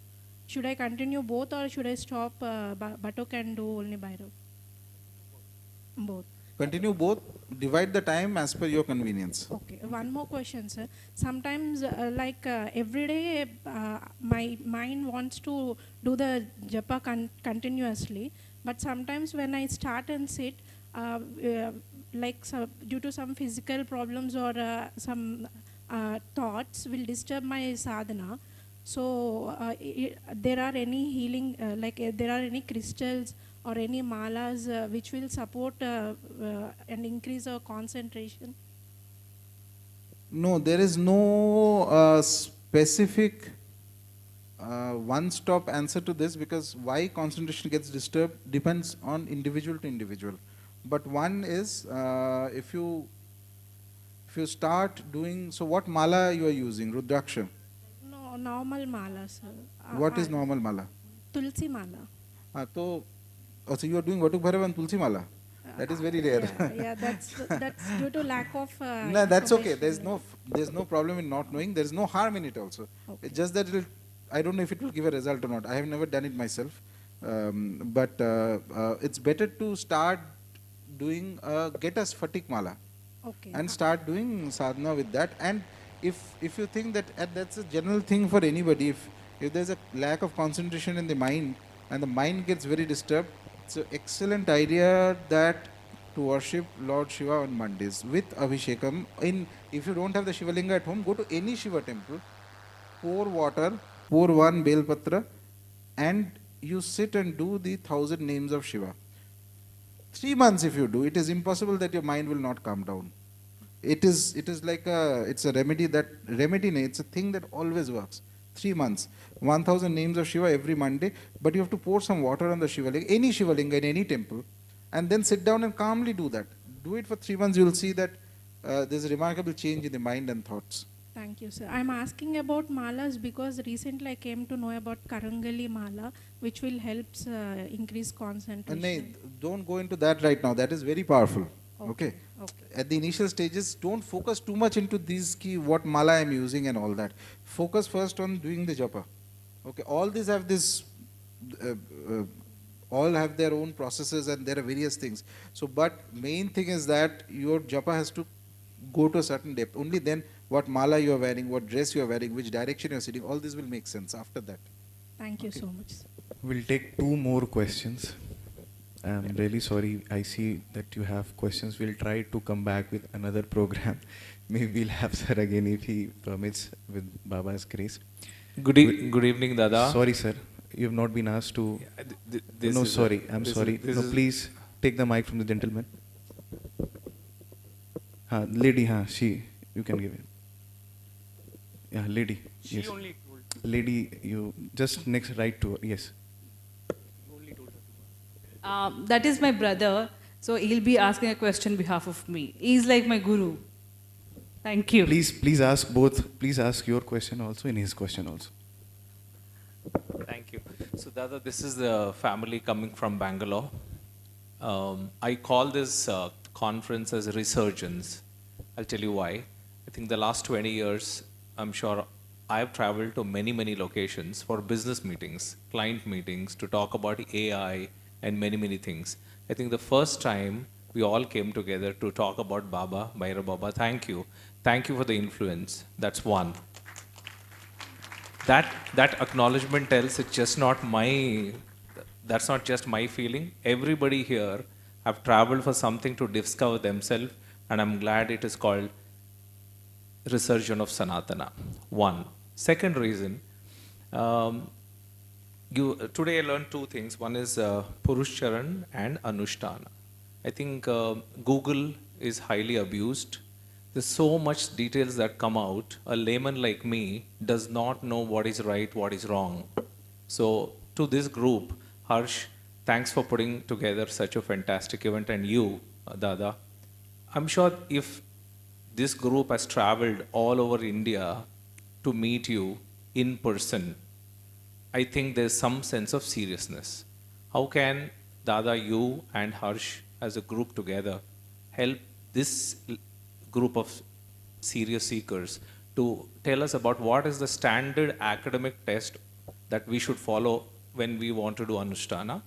P: Should I continue both or should I stop Batuk and do only Bhairav? Both.
O: Continue both, divide the time as per your convenience.
P: Okay, one more question, sir. Sometimes every day my mind wants to do the japa continuously, but sometimes when I start and sit, due to some physical problems or some thoughts will disturb my sadhana. So there are any healing, there are any crystals or any malas which will support and increase our concentration?
O: No, there is no specific one-stop answer to this, because why concentration gets disturbed depends on individual to individual. But one is if you start doing, so what mala you are using? Rudraksha?
P: No, normal mala, sir.
O: What is normal mala?
P: Tulsi mala.
O: So you are doing Vatuk Bhairav and Tulsi mala? That is very rare.
P: Yeah, that's due to lack of.
O: No, that's okay. There's no problem in not knowing. There's no harm in it also. Okay. It's just that I don't know if it will give a result or not. I have never done it myself, but it's better to start doing get a Sphatik mala, and start doing sadhana with that. And if you think that, and that's a general thing for anybody, if there's a lack of concentration in the mind and the mind gets very disturbed, it's an excellent idea that to worship Lord Shiva on Mondays with Abhishekam. If you don't have the Shiva Linga at home, go to any Shiva temple, pour water, pour one Belpatra, and you sit and do the 1000 names of Shiva. 3 months if you do, it is impossible that your mind will not calm down. It is like it's a remedy it's a thing that always works. 3 months, 1000 names of Shiva every Monday, but you have to pour some water on the Shivalinga, any Shivalinga in any temple, and then sit down and calmly do that. Do it for 3 months, you will see that there's a remarkable change in the mind and thoughts.
P: Thank you, sir. I'm asking about malas because recently I came to know about Karangali mala, which will help increase concentration.
O: Don't go into that right now. That is very powerful.
P: Okay.
O: At the initial stages, don't focus too much into these what mala I'm using and all that. Focus first on doing the japa. Okay. All these have this. All have their own processes and there are various things. So, but main thing is that your japa has to go to a certain depth. Only then what mala you are wearing, what dress you are wearing, which direction you are sitting, all this will make sense after that.
P: Thank you so much.
H: We'll take 2 more questions. I'm really sorry. I see that you have questions. We'll try to come back with another program. Maybe we'll have sir again if he permits with Baba's grace.
Q: Good evening, Dada.
H: Sorry, sir. You have not been asked to. No, sorry. I'm sorry. No, please take the mic from the gentleman. Lady, you can give it. Yeah, lady.
N: She
H: yes.
N: only told.
H: Lady, you just next right to her. Yes.
R: That is my brother, so he'll be asking a question on behalf of me. He's like my guru. Thank you.
H: Please ask both. Please ask your question also and his question also.
Q: Thank you. So, Dada, this is the family coming from Bangalore. I call this conference as Resurgence. I'll tell you why. I think the last 20 years, I'm sure I've traveled to many, many locations for business meetings, client meetings, to talk about AI and many, many things. I think the first time we all came together to talk about Baba, Bhairab Baba, thank you. Thank you for the influence. That's one. That acknowledgement tells it's just not that's not just my feeling. Everybody here have traveled for something to discover themselves, and I'm glad it is called Resurgence of Sanatana. One. Second reason, today I learned 2 things. One is Purush Charan and Anushtana. I think Google is highly abused. There's so much details that come out. A layman like me does not know what is right, what is wrong. So to this group, Harsh, thanks for putting together such a fantastic event, and you, Dada. I'm sure if this group has traveled all over India to meet you in person, I think there's some sense of seriousness. How can Dada, you and Harsh as a group together help this group of serious seekers to tell us about what is the standard academic test that we should follow when we want to do Anushtana?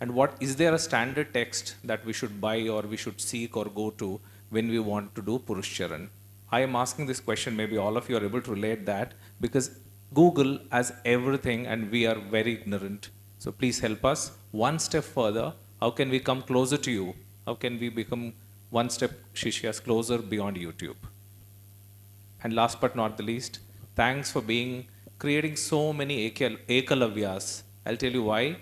Q: And what is there a standard text that we should buy or we should seek or go to when we want to do Purush Charan? I am asking this question, maybe all of you are able to relate that, because Google has everything and we are very ignorant. So please help us one step further. How can we come closer to you? How can we become one step Shishyas closer beyond YouTube? And last but not the least, thanks for creating so many Ekalavyas. I'll tell you why.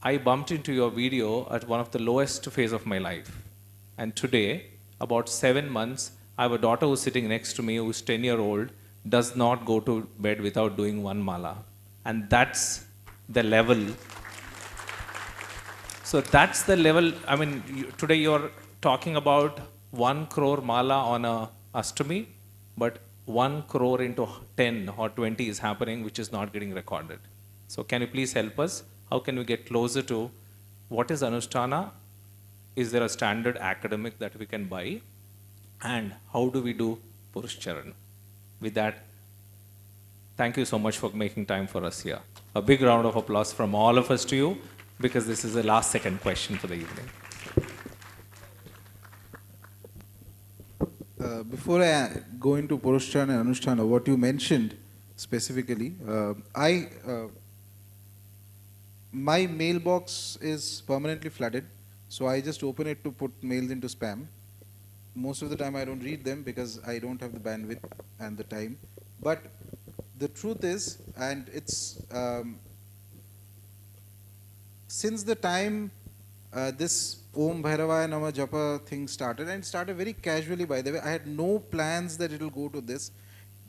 Q: I bumped into your video at one of the lowest phase of my life. And today, about 7 months, I have a daughter who's sitting next to me who's 10-year-old, does not go to bed without doing one mala. And that's the level. So that's the level. I mean, today you're talking about 1 crore mala on a Ashtami, but 1 crore into 10 or 20 is happening, which is not getting recorded. So can you please help us? How can we get closer to what is Anushtana? Is there a standard academic that we can buy? And how do we do Purush Charan? With that, thank you so much for making time for us here. A big round of applause from all of us to you, because this is the last second question for the evening.
O: Before I go into Purush Charan and Anushtana, what you mentioned specifically, my mailbox is permanently flooded, so I just open it to put mails into spam. Most of the time I don't read them because I don't have the bandwidth and the time. But the truth is, and it's since the time this Om Bhairavaya Nama Japa thing started, and it started very casually, by the way. I had no plans that it will go to this.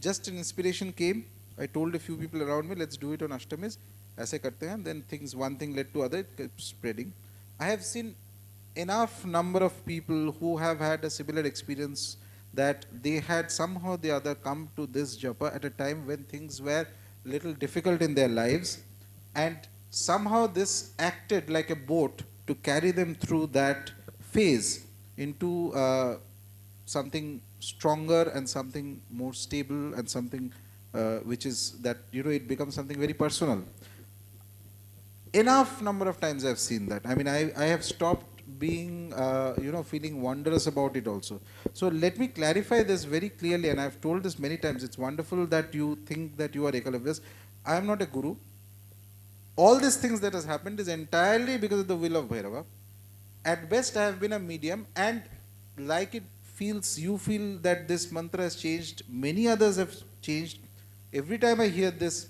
O: Just an inspiration came. I told a few people around me, let's do it on Ashtamis. Aise karte hain. Then things, one thing led to other, it kept spreading. I have seen enough number of people who have had a similar experience, that they had somehow or the other come to this japa at a time when things were little difficult in their lives, and somehow this acted like a boat to carry them through that phase into something stronger and something more stable, and something which is that, it becomes something very personal. Enough number of times I've seen that. I mean, I have stopped being, feeling wondrous about it also. So let me clarify this very clearly, and I've told this many times. It's wonderful that you think that you are Ekalavya's. I am not a guru. All these things that has happened is entirely because of the will of Bhairava. At best, I have been a medium, and like it feels, you feel that this mantra has changed, many others have changed. Every time I hear this,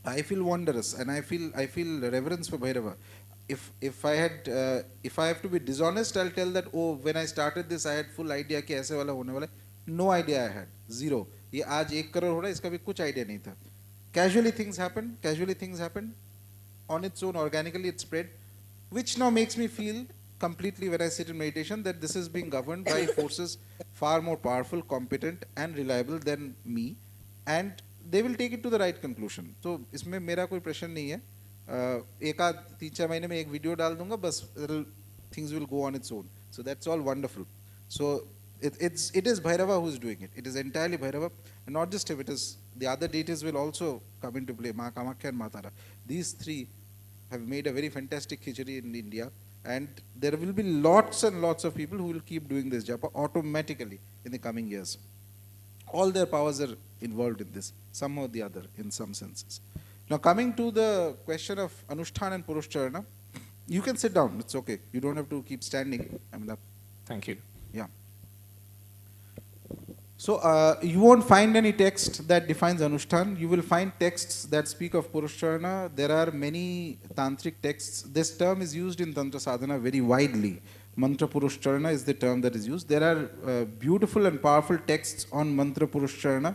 O: I feel wondrous, and I feel reverence for Bhairava. If I have to be dishonest, I'll tell that, oh, when I started this, I had full idea कि ऐसे वाला होने वाला. No idea I had, zero. ये आज 1 crore हो रहा है, इसका भी कुछ idea नहीं था. Casually things happened. On its own, organically it spread, which now makes me feel completely, when I sit in meditation, that this is being governed by forces far more powerful, competent and reliable than me, and they will take it to the right conclusion. So इसमें मेरा कोई प्रश्न नहीं है. एक आध 3-4 महीने में एक वीडियो डाल दूंगा बस, things will go on its own. So that's all wonderful. So it is Bhairava who is doing it. It is entirely Bhairava, and not just him. It is the other deities will also come into play. Ma Kamakhya and Matara. These three have made a very fantastic khichdi in India, and there will be lots and lots of people who will keep doing this japa automatically in the coming years. All their powers are involved in this, somehow or the other, in some senses. Now coming to the question of Anushthan and Purushcharana, you can sit down, it's okay. You don't have to keep standing. I mean,
Q: Thank you.
O: Yeah. So you won't find any text that defines Anushthan. You will find texts that speak of Purushcharana. There are many tantric texts. This term is used in Tantra Sadhana very widely. Mantra Purushcharana is the term that is used. There are beautiful and powerful texts on Mantra Purushcharana,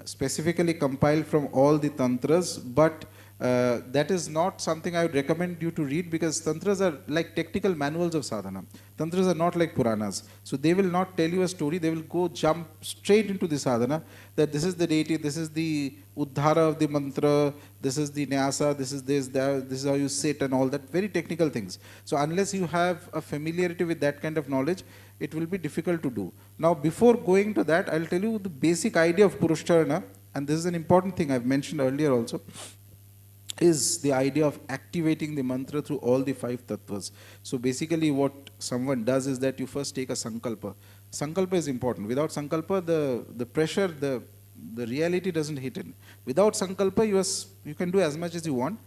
O: specifically compiled from all the tantras, but that is not something I would recommend you to read, because tantras are like technical manuals of sadhana. Tantras are not like Puranas. So they will not tell you a story, they will jump straight into the sadhana, that this is the deity, this is the uddhara of the mantra, this is the nyasa, this is this, that, this is how you sit and all that, very technical things. So unless you have a familiarity with that kind of knowledge, it will be difficult to do. Now before going to that, I'll tell you the basic idea of Purushcharana, and this is an important thing I've mentioned earlier also, is the idea of activating the mantra through all the 5 tattvas. So basically what someone does is that you first take a sankalpa. Sankalpa is important. Without sankalpa, the pressure, the reality doesn't hit in. Without sankalpa, you can do as much as you want.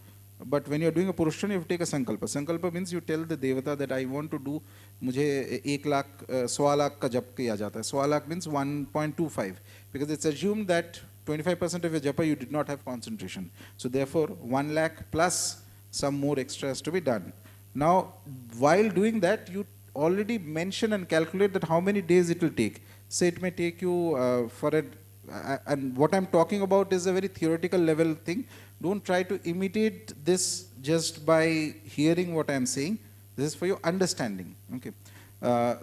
O: But when you're doing a Purushcharana, you have to take a sankalpa. Sankalpa means you tell the devata that I want to do, मुझे 1 lakh, 1.25 lakh का जप किया जाता है. 1.25 lakh means 1.25, because it's assumed that 25% of your japa you did not have concentration. So therefore 1 lakh plus some more extra has to be done. Now while doing that, you already mention and calculate that how many days it will take. Say it may take you and what I'm talking about is a very theoretical level thing. Don't try to imitate this just by hearing what I'm saying. This is for your understanding. Okay.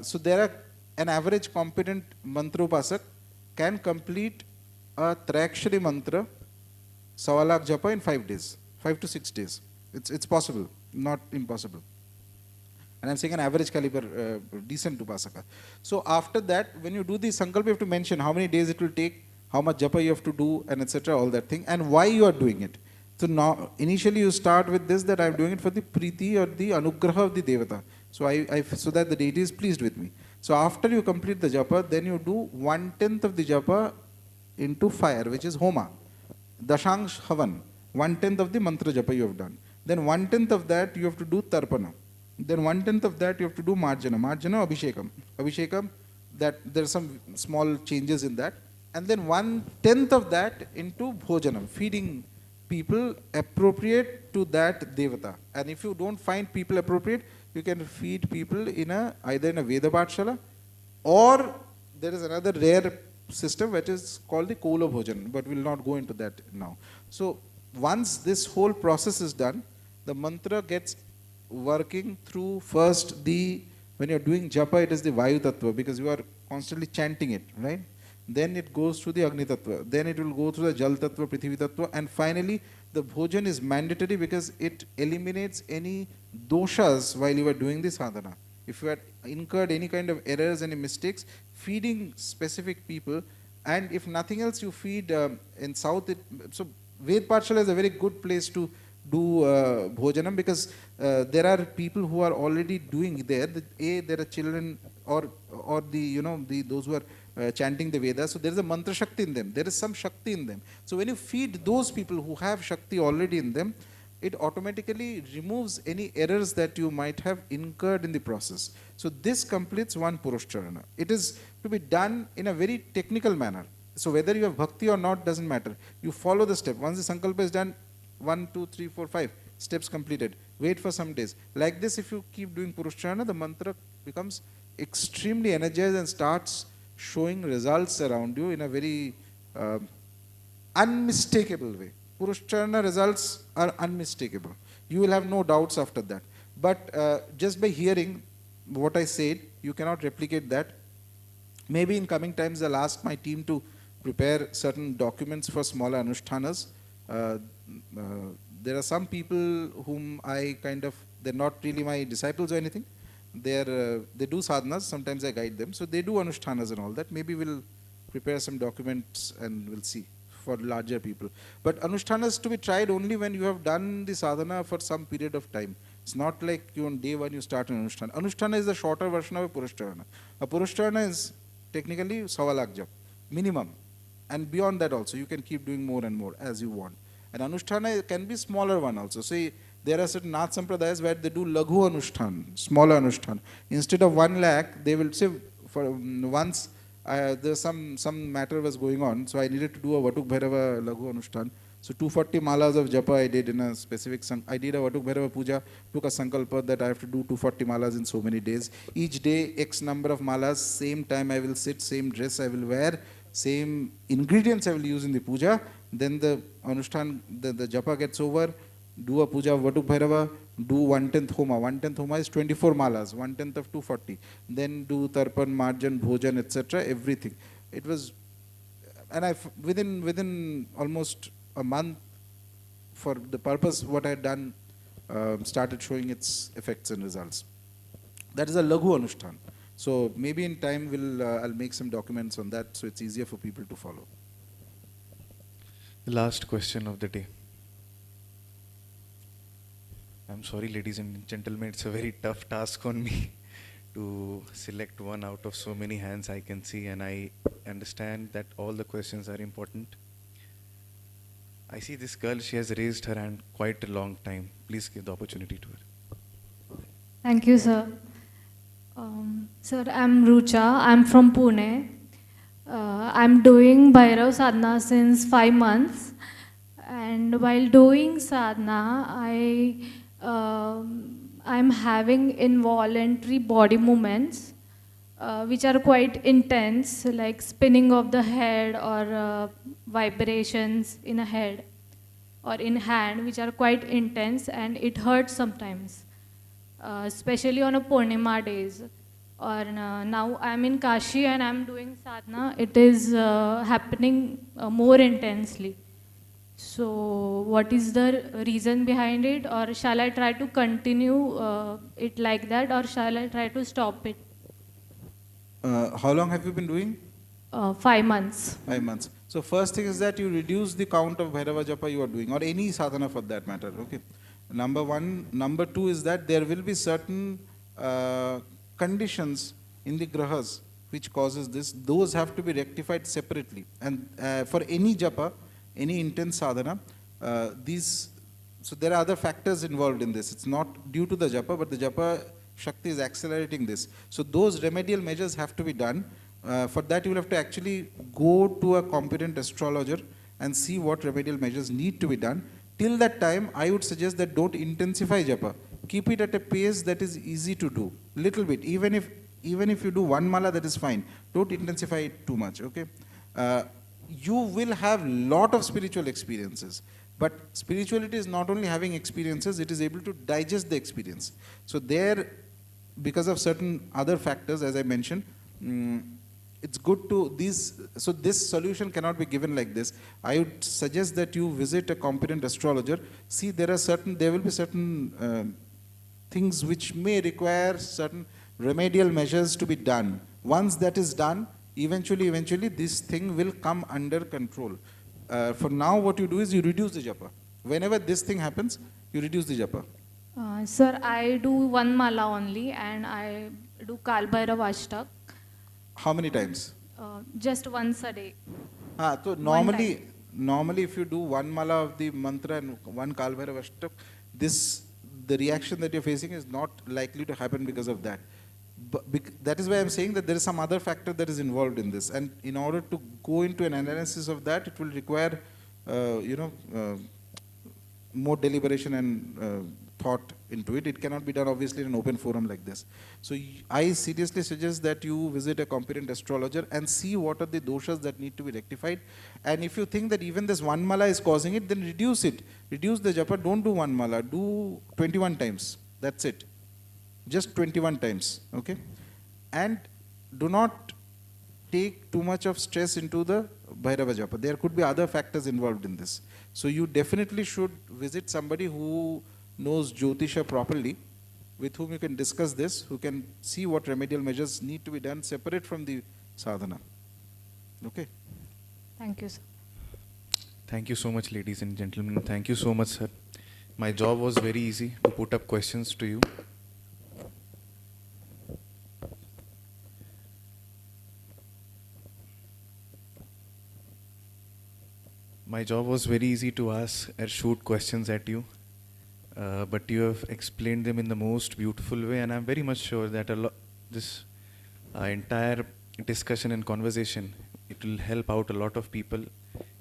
O: So there are an average competent mantropasak can complete a Trayakshari mantra, 1.25 lakh japa in 5 days, 5 to 6 days. It's possible, not impossible. And I'm saying an average caliber, decent upasaka. So after that, when you do the sankalpa, you have to mention how many days it will take, how much japa you have to do, and etc. all that thing, and why you are doing it. So now, initially you start with this, that I'm doing it for the priti or the anugraha of the devata. So so that the deity is pleased with me. So after you complete the japa, then you do 1/10 of the japa into fire, which is homa. Dashangsh havan, 1/10 of the mantra japa you have done. Then 1/10 of that you have to do tarpana. Then 1/10 of that you have to do marjana. Marjana, abhishekam. Abhishekam, that there are some small changes in that. And then 1/10 of that into bhojanam, feeding people appropriate to that devata. And if you don't find people appropriate, you can feed people in either in a Veda Pathshala, or there is another rare system which is called the Kola Bhojan, but we'll not go into that now. So once this whole process is done, the mantra gets working through first when you're doing japa, it is the Vayu Tattva, because you are constantly chanting it, right? Then it goes through the Agni Tattva, then it will go through the Jal Tattva, Prithvi Tattva, and finally the Bhojan is mandatory because it eliminates any doshas while you are doing the sadhana. If you had incurred any kind of errors, any mistakes, feeding specific people, and if nothing else, you feed in South. So Ved Pathshala is a very good place to do bhojanam, because there are people who are already doing there. There are children or those who are chanting the Vedas. So there is a mantra Shakti in them. There is some Shakti in them. So when you feed those people who have Shakti already in them, it automatically removes any errors that you might have incurred in the process. So this completes one Purushcharana. It is to be done in a very technical manner. So whether you have bhakti or not doesn't matter. You follow the step. Once the sankalpa is done, 1, 2, 3, 4, 5 steps completed. Wait for some days. Like this, if you keep doing Purushcharana, the mantra becomes extremely energized and starts showing results around you in a very unmistakable way. Purushcharana results are unmistakable. You will have no doubts after that. But just by hearing what I said, you cannot replicate that. Maybe in coming times I'll ask my team to prepare certain documents for smaller anushtanas. There are some people whom they're not really my disciples or anything. They do sadhanas, sometimes I guide them. So they do anushtanas and all that. Maybe we'll prepare some documents and we'll see for larger people. But anushtana is to be tried only when you have done the sadhana for some period of time. It's not like you on day one you start an anushtana. Anushtana is the shorter version of a Purushcharana. A Purushcharana is technically 1.25 lakh jap, minimum. And beyond that also, you can keep doing more and more as you want. And anushtana can be smaller one also. Say there are certain Nath Sampradayas where they do laghu anushtan, smaller anushtan. Instead of 1 lakh, they will say for once there's some matter was going on, so I needed to do a Vatuk Bhairava laghu anushtan. So 240 malas of japa I did in a specific, I did a Vatuk Bhairava puja, took a sankalpa that I have to do 240 malas in so many days. Each day X number of malas, same time I will sit, same dress I will wear, same ingredients I will use in the puja. Then the anushtan, the japa gets over, do a puja of Vatuk Bhairava, do 1/10 homa. 1/10 homa is 24 malas, 1/10 of 240. Then do tarpan, marjan, bhojan, etc. Everything. It was, and within almost a month, for the purpose what I had done, started showing its effects and results. That is a laghu anushtan. So maybe in time I'll make some documents on that, so it's easier for people to follow.
H: The last question of the day. I'm sorry, ladies and gentlemen, it's a very tough task on me to select one out of so many hands I can see, and I understand that all the questions are important. I see this girl, she has raised her hand quite a long time. Please give the opportunity to her.
S: Thank you, sir. Sir, I'm Rucha. I'm from Pune. I'm doing Bhairav Sadhana since 5 months. And while doing sadhana, I'm having involuntary body movements which are quite intense, like spinning of the head or vibrations in a head or in hand, which are quite intense, and it hurts sometimes, especially on a Purnima days. Or now I'm in Kashi and I'm doing sadhana. It is happening more intensely. So what is the reason behind it, or shall I try to continue it like that, or shall I try to stop it?
O: How long have you been doing?
S: 5 months.
O: 5 months. So first thing is that you reduce the count of Bhairava Japa you are doing, or any sadhana for that matter. Okay. Number one. Number two is that there will be certain conditions in the grahas which causes this. Those have to be rectified separately. And for any japa, any intense sadhana, so there are other factors involved in this. It's not due to the japa, but the japa Shakti is accelerating this. So those remedial measures have to be done. For that you will have to actually go to a competent astrologer and see what remedial measures need to be done. Till that time, I would suggest that don't intensify japa. keep it at a pace that is easy to do, little bit. Even if you do one mala, that is fine. Don't intensify it too much, okay? You will have lot of spiritual experiences, but spirituality is not only having experiences, it is able to digest the experience. So there, because of certain other factors, as I mentioned, it's good to so this solution cannot be given like this. I would suggest that you visit a competent astrologer. See, there will be certain things which may require certain remedial measures to be done. Once that is done, eventually this thing will come under control. For now, what you do is you reduce the japa. Whenever this thing happens, you reduce the japa.
S: Sir, I do one mala only, and I do Kal Bhairav Ashtak.
O: How many times?
S: Just once a day.
O: So normally if you do one mala of the mantra and one Kal Bhairav Ashtak, the reaction that you're facing is not likely to happen because of that. But that is why I'm saying that there is some other factor that is involved in this, and in order to go into an analysis of that, it will require more deliberation and thought into it. It cannot be done obviously in an open forum like this. So I seriously suggest that you visit a competent astrologer and see what are the doshas that need to be rectified. And if you think that even this one mala is causing it, then reduce it. Reduce the japa. Don't do one mala. Do 21 times. That's it. Just 21 times. Okay? And do not take too much of stress into the Bhairava japa. There could be other factors involved in this. So you definitely should visit somebody who knows Jyotisha properly, with whom you can discuss this, who can see what remedial measures need to be done separate from the sadhana. Okay?
S: Thank you, sir.
H: Thank you so much, ladies and gentlemen. Thank you so much, sir. My job was very easy to put up questions to you. My job was very easy to ask or shoot questions at you. But you have explained them in the most beautiful way, and I'm very much sure that this entire discussion and conversation, it will help out a lot of people.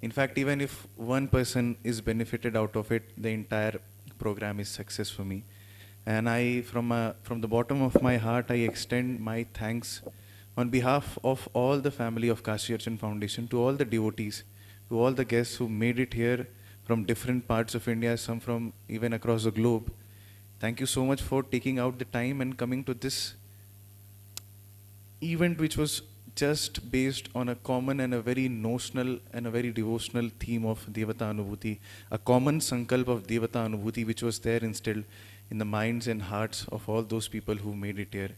H: In fact, even if one person is benefited out of it, the entire program is success for me. And I, from the bottom of my heart, I extend my thanks on behalf of all the family of Kashi Archan Foundation, to all the devotees, to all the guests who made it here from different parts of India, some from even across the globe. Thank you so much for taking out the time and coming to this event, which was just based on a common and a very notional and a very devotional theme of Devata Anubhuti, a common sankalp of Devata Anubhuti, which was there instilled in the minds and hearts of all those people who made it here.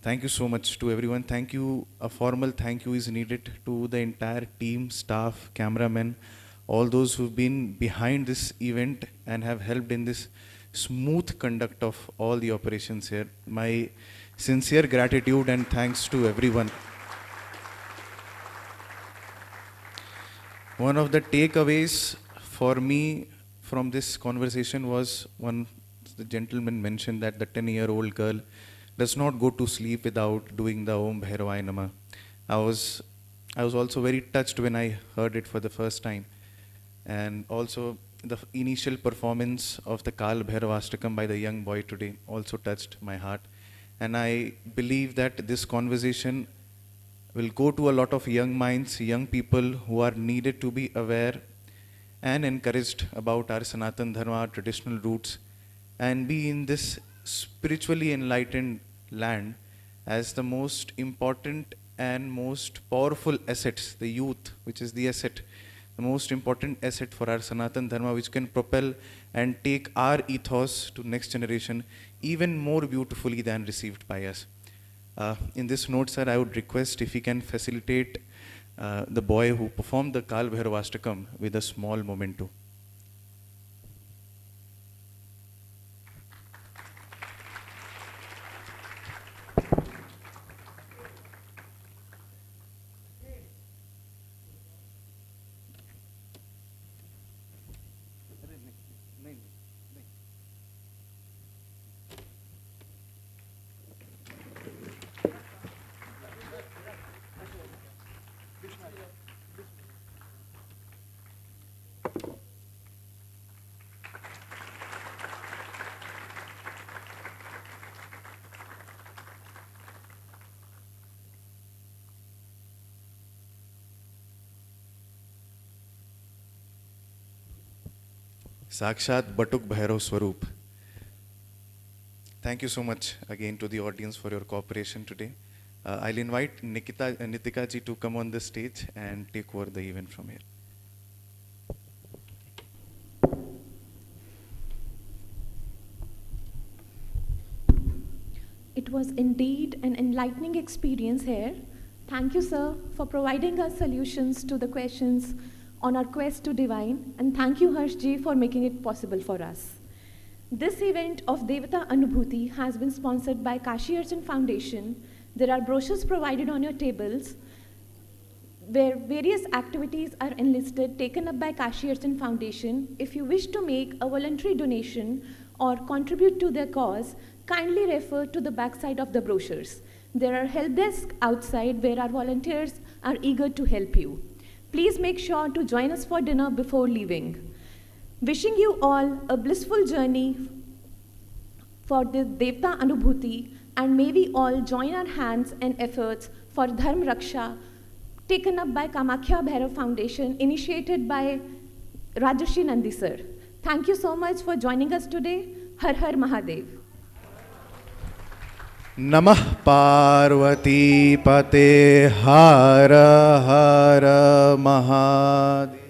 H: Thank you so much to everyone. Thank you. A formal thank you is needed to the entire team, staff, cameramen, all those who've been behind this event and have helped in this smooth conduct of all the operations here. My sincere gratitude and thanks to everyone. One of the takeaways for me from this conversation was the gentleman mentioned that the 10-year-old girl does not go to sleep without doing the Om Bhairavaya Namah. I was also very touched when I heard it for the first time. And also the initial performance of the Kal Bhairavashtakam by the young boy today also touched my heart. And I believe that this conversation will go to a lot of young minds, young people who are needed to be aware and encouraged about our Sanatan Dharma, our traditional roots, and be in this spiritually enlightened land as the most important and most powerful assets, the youth, which is the asset, the most important asset for our Sanatan Dharma, which can propel and take our ethos to next generation even more beautifully than received by us. In this note, sir, I would request if you can facilitate the boy who performed the Kal Bhairavashtakam with a small memento. Sakshat Batuk Bhairav Swaroop. Thank you so much again to the audience for your cooperation today. I'll invite Nitika ji to come on the stage and take over the event from here.
D: It was indeed an enlightening experience here. Thank you, sir, for providing us solutions to the questions on our quest to divine, and thank you, Harshji, for making it possible for us. This event of Devata Anubhuti has been sponsored by Kashi Arjan Foundation. There are brochures provided on your tables where various activities are enlisted taken up by Kashi Arjan Foundation. If you wish to make a voluntary donation or contribute to their cause, kindly refer to the backside of the brochures. There are help desks outside where our volunteers are eager to help you. Please make sure to join us for dinner before leaving. Wishing you all a blissful journey for the Devta Anubhuti, and may we all join our hands and efforts for Dharm Raksha taken up by Kamakhya Bhairav Foundation, initiated by Rajarshi Nandi sir. Thank you so much for joining us today. Har Har Mahadev.
H: Namah Parvati Pate Har Har Mahadev.